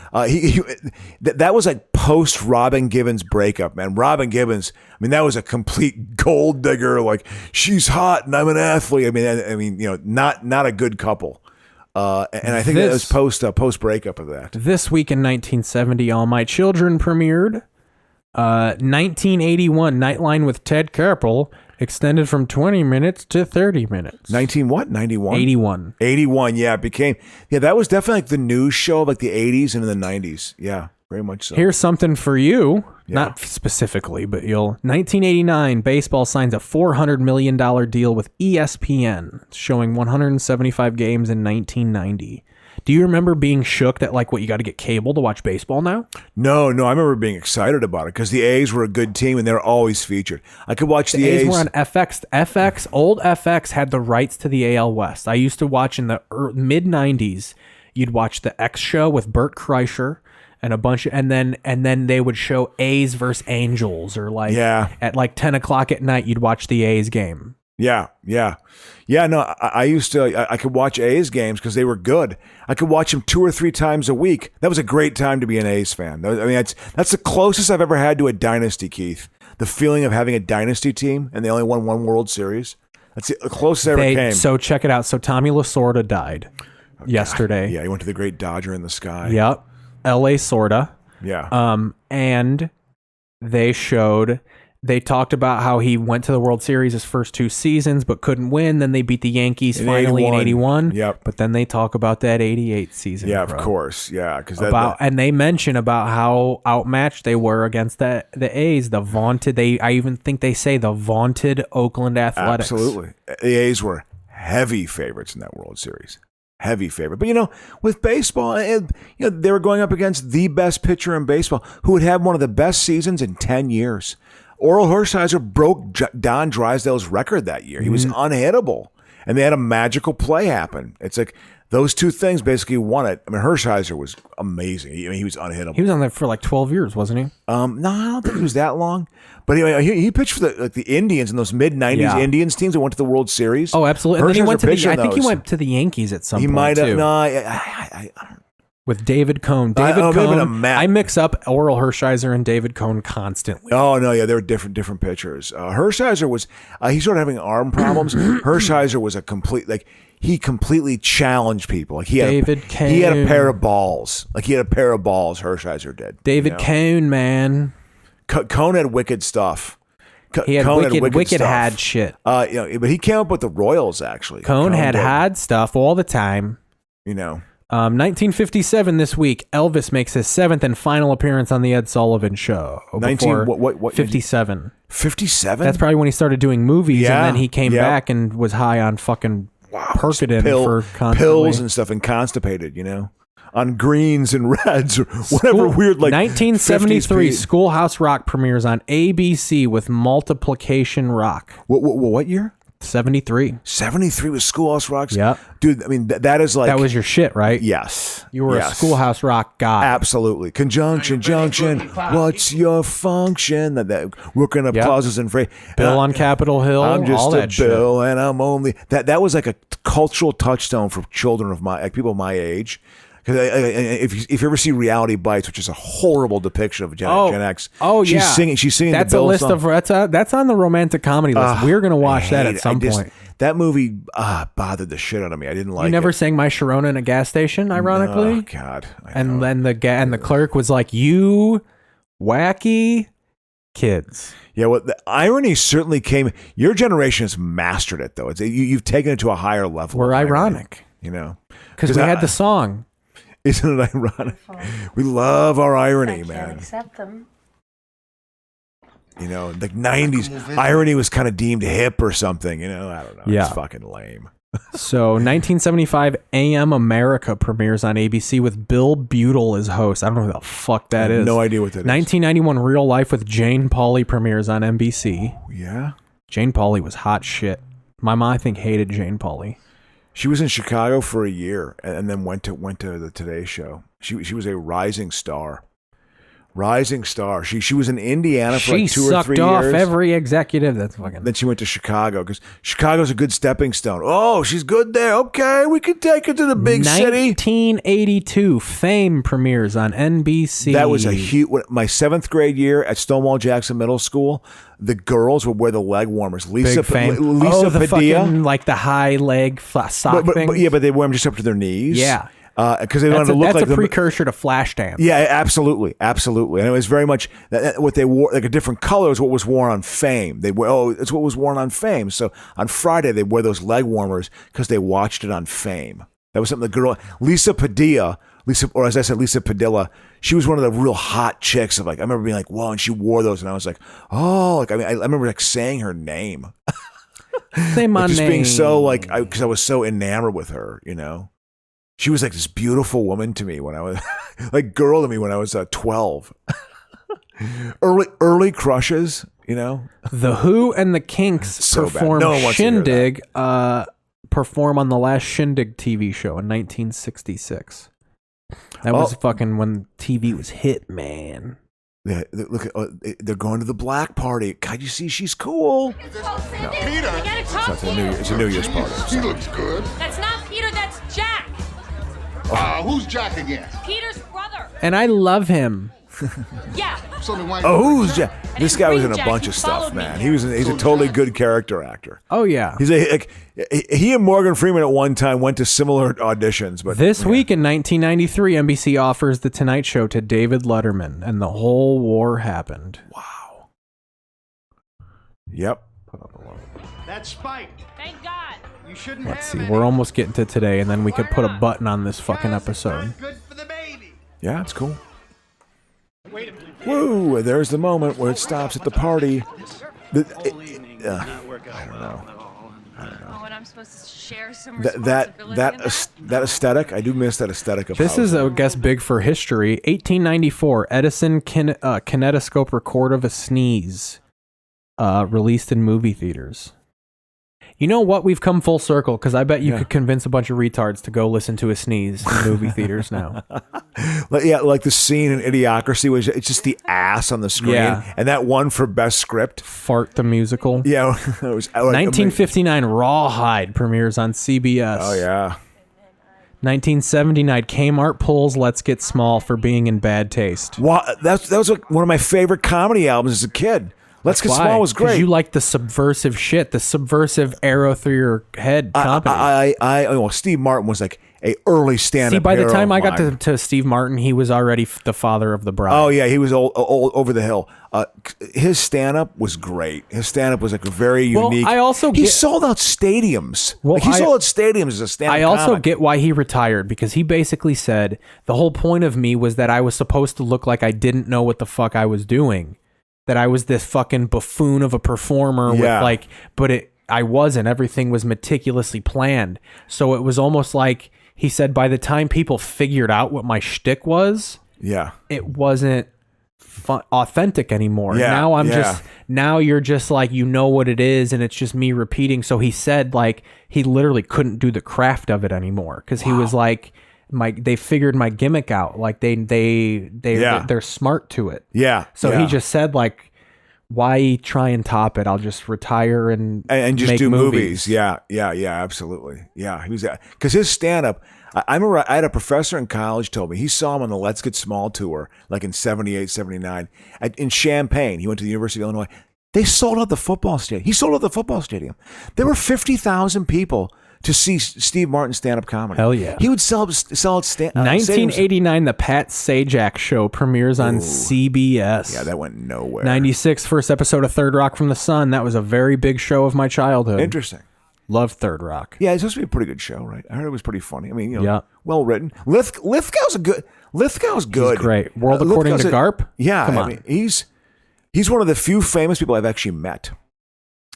That was like post Robin Givens breakup, man. Robin Givens, I mean, that was a complete gold digger. Like she's hot and I'm an athlete. I mean, not a good couple. And I think that was post breakup of that. This week in 1970, All My Children premiered. 1981 Nightline with Ted Koppel extended from 20 minutes to 30 minutes. 91? 81. 81, yeah. It became, that was definitely like the news show of like the 80s and the 90s. Yeah, very much so. Here's something for you. Not specifically, but 1989, baseball signs a $400 million deal with ESPN, showing 175 games in 1990. Do you remember being shook that, like, what, you got to get cable to watch baseball now? No, I remember being excited about it because the A's were a good team and they were always featured. I could watch the A's. A's were on FX. Old FX had the rights to the AL West. I used to watch in the mid-90s. You'd watch the X Show with Bert Kreischer. And a bunch of, and then they would show A's versus Angels, or like at like 10 o'clock at night, you'd watch the A's game. Yeah. No, I used to. I could watch A's games because they were good. I could watch them 2 or 3 times a week. That was a great time to be an A's fan. I mean, that's the closest I've ever had to a dynasty, Keith. The feeling of having a dynasty team and they only won 1 World Series. That's the closest I ever came. So check it out. So Tommy Lasorda died yesterday. Yeah, he went to the great Dodger in the sky. Yep. L.A. Sorta. Yeah. And they talked about how he went to the World Series his first 2 seasons, but couldn't win. Then they beat the Yankees finally in 81. Yep. But then they talk about that 88 season. Yeah, of course. Yeah. And they mention about how outmatched they were against the A's, the vaunted, I even think they say the vaunted Oakland Athletics. Absolutely. The A's were heavy favorites in that World Series. Heavy favorite. But, with baseball, they were going up against the best pitcher in baseball who would have one of the best seasons in 10 years. Oral Hershiser broke Don Drysdale's record that year. He was unhittable. And they had a magical play happen. It's like those 2 things basically won it. I mean, Hershiser was amazing. He was unhittable. He was on there for like 12 years, wasn't he? No, I don't think he was that long. But anyway, he pitched for the Indians in those mid-90s Indians teams that went to the World Series. Oh, absolutely. And then he went to I think he went to the Yankees at some point, might have. too. No, I with David Cohn. I mix up Oral Hershiser and David Cohn constantly. Oh, no, yeah, they were different pitchers. Hershiser was, he started having arm problems. Hershiser was he completely challenged people. Like he had a pair of balls. Hershiser did. David Cohn, man. Cohn had wicked stuff. He had wicked had shit. But he came up with the Royals, actually. Cohn had stuff all the time. 1957 this week, Elvis makes his 7th and final appearance on the Ed Sullivan Show. 57. 57? That's probably when he started doing movies, and then he came back and was high on fucking Percodan for constantly. Pills and stuff, and constipated, on greens and reds or whatever weird 1973 Schoolhouse Rock premieres on ABC with Multiplication Rock. What year? 73. 73 was Schoolhouse Rock's? Yeah. Dude, I mean, that is like... That was your shit, right? Yes. You were a Schoolhouse Rock guy. Absolutely. Conjunction, junction, what's your function? Working up clauses and phrase. Bill on Capitol Hill. I'm just all a that Bill, shit. and I'm only... That was like a cultural touchstone for children of people my age. If you ever see Reality Bites, which is a horrible depiction of Gen X, she's singing. That's the Bill a list song. of that's on the romantic comedy list. We're gonna watch that at some point. That movie bothered the shit out of me. I didn't like it. You never sang My Sharona in a gas station, ironically. Oh God! And then the clerk was like, "You wacky kids." Yeah, well, the irony certainly came. Your generation has mastered it, though. You've taken it to a higher level. We're ironic, because we had the song. Isn't it ironic? We love our irony, I man. can't accept them. The 90s, irony was kind of deemed hip or something. I don't know. Yeah. It's fucking lame. So 1975 AM America premieres on ABC with Bill Buell as host. I don't know who the fuck that is. I have no idea what that is. 1991 Real Life with Jane Pauley premieres on NBC. Yeah? Jane Pauley was hot shit. My mom, I think, hated Jane Pauley. She was in Chicago for a year and then went to the Today Show. She was a rising star. Rising star. She was in Indiana for like 2 or 3 years. She sucked off every executive. That's fucking. Then she went to Chicago because Chicago's a good stepping stone. Oh, she's good there. Okay, we can take her to the big city. 1982 Fame premieres on NBC. That was a huge. My 7th grade year at Stonewall Jackson Middle School. The girls would wear the leg warmers. Lisa the Padilla, fucking, like the high leg sock thing. But they wear them just up to their knees. Yeah. because they wanted to look like a precursor to Flashdance. Yeah, absolutely, absolutely. And it was very much what they wore, like a different color is what was worn on Fame. It's what was worn on Fame. So on Friday they wear those leg warmers because they watched it on Fame. That was something the girl Lisa Padilla, or as I said, Lisa Padilla. She was one of the real hot chicks of like. I remember being like, "Whoa!" And she wore those, and I was like, "Oh!" Like I remember like saying her name. Say my just name. being so like, because I was so enamored with her, you know. She was like this beautiful woman to me when I was like girl to me when I was 12. early crushes, you know. The Who and the Kinks performed Shindig. Perform on the last Shindig TV show in 1966. That was fucking when TV was hit, man. Yeah, look, they're going to the black party. God, you see, she's cool. No. Peter. It's a New Year's party. He looks good. That's not Peter, that's Jack. Who's Jack again? Peter's brother. And I love him. Yeah. Who's Jack? This guy was in a bunch of stuff, man. He's a totally good character actor. Oh yeah. He and Morgan Freeman at one time went to similar auditions, but this week in 1993, NBC offers The Tonight Show to David Letterman, and the whole war happened. Wow. Yep. That's spiked. Thank God. You shouldn't Let's see. We're almost getting to today, and then we could put a button on this fucking episode. Yeah, it's cool. Woo! There's the moment where it stops at the party. I don't know. Oh, and I'm supposed to share some that aesthetic. I do miss that aesthetic of this housing. is, I guess, big for history. 1894, Edison kinetoscope record of a sneeze, released in movie theaters. You know what? We've come full circle because I bet you could convince a bunch of retards to go listen to a sneeze in movie theaters now. Like the scene in Idiocracy was it's just the ass on the screen, and that one for best script, Fart the Musical. Yeah, it was 1959 Rawhide premieres on CBS. Oh yeah. 1979 Kmart pulls Let's Get Small for being in bad taste. Wow, that was one of my favorite comedy albums as a kid. Let's Get Small was great. You like the subversive shit, the subversive arrow through your head comedy. Well, Steve Martin was like a early stand-up. See, by the hero time of I got mine. to Steve Martin, he was already the father of the bride. Oh yeah, he was old over the hill. His stand-up was great. His stand-up was like very unique. I also he sold out stadiums. Well, he sold out stadiums as a stand-up. I also comic. get why he retired, because he basically said the whole point of me was that I was supposed to look like I didn't know what the fuck I was doing. That I was this fucking buffoon of a performer I wasn't. Everything was meticulously planned. So it was almost like he said by the time people figured out what my shtick was, it wasn't authentic anymore. Yeah, now you're just like, you know what it is, and it's just me repeating. So he said like he literally couldn't do the craft of it anymore because he was like, they figured my gimmick out. Like they're smart to it. Yeah. So he just said like, why try and top it? I'll just retire and just make do movies. Yeah, absolutely. Yeah, he was because his stand up. I remember I had a professor in college told me he saw him on the Let's Get Small tour, like in 78, 79, in Champaign. He went to the University of Illinois. They sold out the football stadium. He sold out the football stadium. There were 50,000 people to see Steve Martin stand-up comedy. Hell yeah. He would sell it 1989, The Pat Sajak Show premieres on CBS. Yeah, that went nowhere. 96, first episode of Third Rock from the Sun. That was a very big show of my childhood. Interesting. Love Third Rock. Yeah, it's supposed to be a pretty good show, right? I heard it was pretty funny. I mean, well written. Lithgow's good. He's great. World According to Garp? Yeah. Come on. I mean, he's one of the few famous people I've actually met.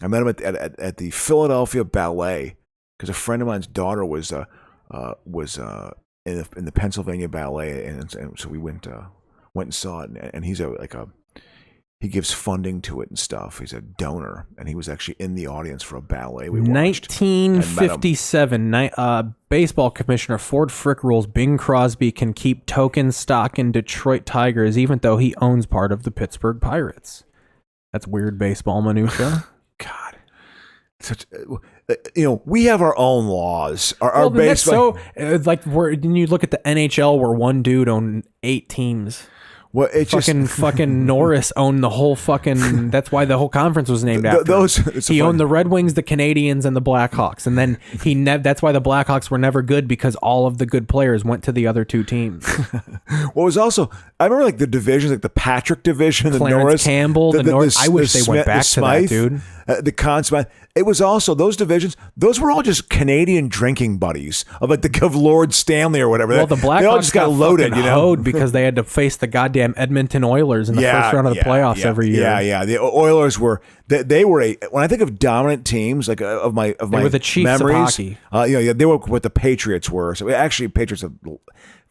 I met him at the Philadelphia Ballet. Because a friend of mine's daughter was in the Pennsylvania Ballet, and so we went and saw it. And he's he gives funding to it and stuff. He's a donor, and he was actually in the audience for a ballet we watched. 1957, baseball commissioner Ford Frick rules Bing Crosby can keep token stock in Detroit Tigers, even though he owns part of the Pittsburgh Pirates. That's weird baseball minutia. God. We have our own laws. Our baseball. That's so like when you look at the NHL, where one dude owned 8 teams. Well, it's fucking Norris owned the whole fucking. That's why the whole conference was named after. He owned the Red Wings, the Canadians, and the Blackhawks, and then that's why the Blackhawks were never good because all of the good players went to the other two teams. What was also, I remember like the divisions, like the Patrick division, the Clarence Norris Campbell, the Norris. I wish they went back to that, dude. The Conn Smythe. It was also those divisions. Those were all just Canadian drinking buddies of like of Lord Stanley or whatever. Well, the they all Blackhawks just got loaded, you know, hoed because they had to face the goddamn Edmonton Oilers in the first round of the playoffs every year. Yeah. The Oilers were they were when I think of dominant teams like of my were the Chiefs memories. of hockey. They were what the Patriots were. So actually, Patriots.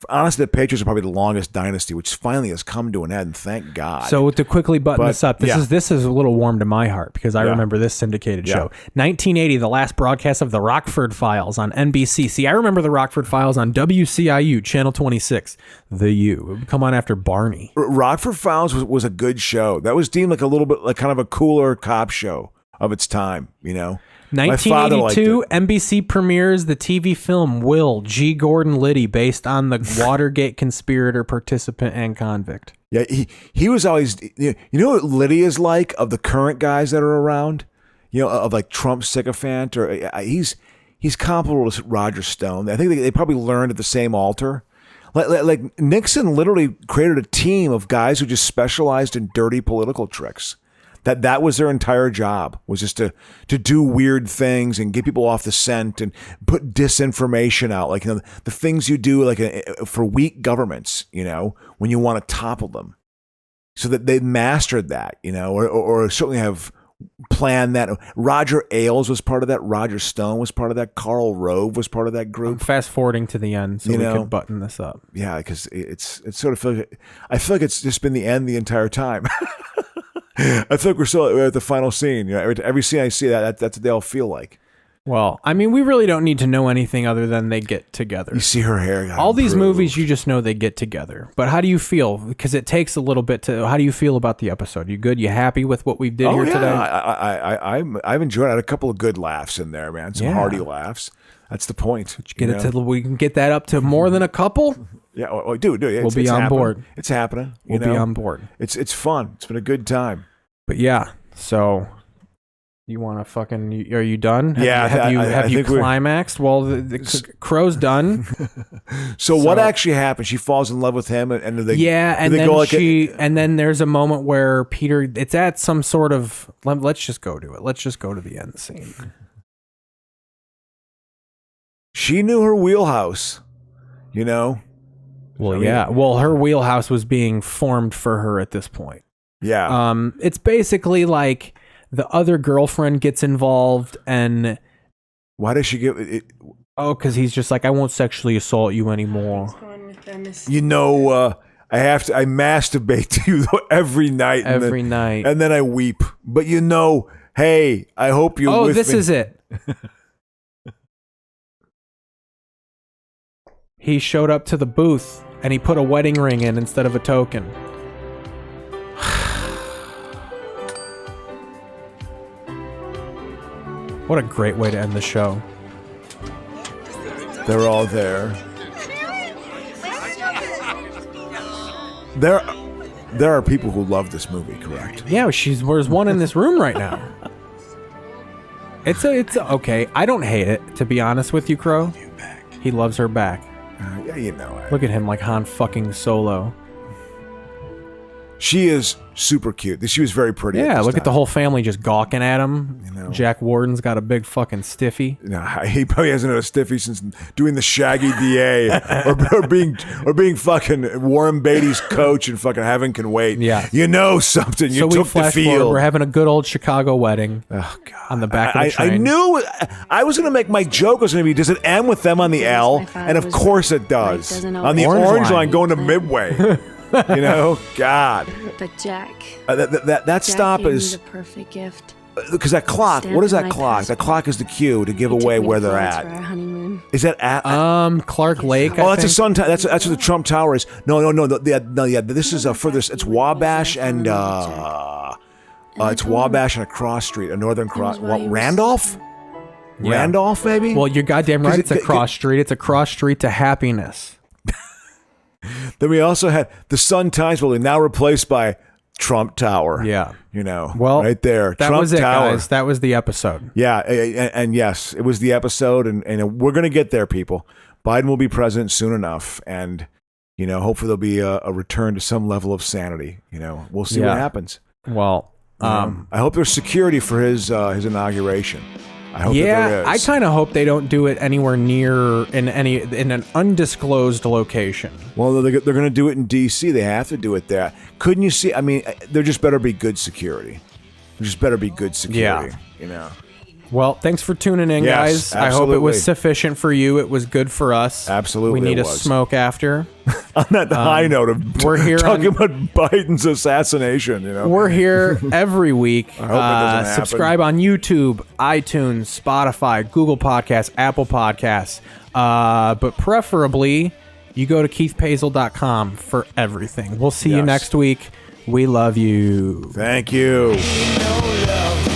Honestly, the Patriots are probably the longest dynasty, which finally has come to an end. Thank God. So to quickly button this up, this is a little warm to my heart because I remember this syndicated show. 1980, the last broadcast of the Rockford Files on NBC. See, I remember the Rockford Files on WCIU, Channel 26. The U. It would come on after Barney. Rockford Files was a good show. That was deemed like a little bit like kind of a cooler cop show of its time, you know? 1982, NBC premieres the TV film Will, G. Gordon Liddy, based on the Watergate conspirator, participant, and convict. Yeah, he was always, you know what Liddy is like of the current guys that are around? You know, of like Trump sycophant, or he's comparable to Roger Stone. I think they probably learned at the same altar. Like Nixon literally created a team of guys who just specialized in dirty political tricks. That was their entire job, was just to do weird things and get people off the scent and put disinformation out, like, you know, the things you do like for weak governments, you know, when you want to topple them. So that they mastered that, you know, or certainly have planned that. Roger Ailes was part of that. Roger Stone was part of that. Karl Rove was part of that group. I'm fast forwarding to the end so we can button this up. Yeah, because it's sort of I feel like it's just been the end the entire time. I feel like we're still at the final scene. You know, every scene I see that's what they all feel like. Well, I mean, we really don't need to know anything other than they get together. You see her hair. All these movies, you just know they get together. But how do you feel? Because it takes a little bit to. How do you feel about the episode? You good? You happy with what we did here today? I've enjoyed it. I had a couple of good laughs in there, man. Some hearty laughs. That's the point. We can get that up to more than a couple. Yeah, dude, we'll be on board. It's happening. We'll be on board. It's fun. It's been a good time. But yeah, so you want to fucking? Are you done? Have you climaxed? Well, the Crow's done. So what actually happened? She falls in love with him, and and then there's a moment where Peter. It's at some sort of. Let's just go to it. Let's just go to the end scene. She knew her wheelhouse, you know. Well, yeah. Well, her wheelhouse was being formed for her at this point. Yeah. It's basically like the other girlfriend gets involved, and why does she get it? Oh, because he's just like, I won't sexually assault you anymore. You know, I masturbate to you every night. Night, and then I weep. But you know, hey, I hope you. Oh, this is it. He showed up to the booth and he put a wedding ring in instead of a token. What a great way to end the show. They're all there. There are people who love this movie, correct? Yeah, there's one in this room right now. It's okay. I don't hate it, to be honest with you, Crow. He loves her back. Yeah, you know. Look at him like Han fucking Solo. She is super cute. She was very pretty. Yeah, look at the whole family just gawking at him. You know. Jack Warden's got a big fucking stiffy. No, he probably hasn't had a stiffy since doing the Shaggy DA or being fucking Warren Beatty's coach and fucking Heaven Can Wait. Yeah, you know something. You took the field. We're having a good old Chicago wedding. Oh God! On the back of the train. I knew. I was gonna make my joke. Was gonna be, does it end with them on the L? And of course it does. On the orange line going to Midway. You know, God. But Jack. That Jack stop gave is me the perfect gift. Because that clock. What is that clock? That clock is the cue to give away where they're at. For our honeymoon. Is that at? Clark Lake. Oh, that's a sun. That's what the Trump Tower is. No. Yeah. This is further. It's Wabash and it's Wabash and a cross street, a northern cross. What? Randolph? Yeah. Randolph, maybe. Well, you're goddamn right. It's a cross street. It's a cross street to happiness. Then we also had the Sun Times building, now replaced by Trump Tower. Yeah. Well, right there. That Trump was it, Tower. guys. That was the episode. Yeah. And yes, it was the episode. And we're going to get there, people. Biden will be president soon enough. And, hopefully there'll be a return to some level of sanity. We'll see what happens. Well, I hope there's security for his inauguration. I hope that there is. I kind of hope they don't do it anywhere near in an undisclosed location. Well, they're going to do it in D.C. They have to do it there. Couldn't you see? I mean, there just better be good security. There just better be good security. Well, thanks for tuning in, Yes, guys. absolutely. I hope it was sufficient for you. It was good for us. Absolutely, We need it a was. smoke after. On that high note of we're here talking about Biden's assassination. We're here every week. I hope it doesn't happen. Subscribe on YouTube, iTunes, Spotify, Google Podcasts, Apple Podcasts. But preferably, you go to keithpazel.com for everything. We'll see you Yes. next week. We love you. Thank you. No love.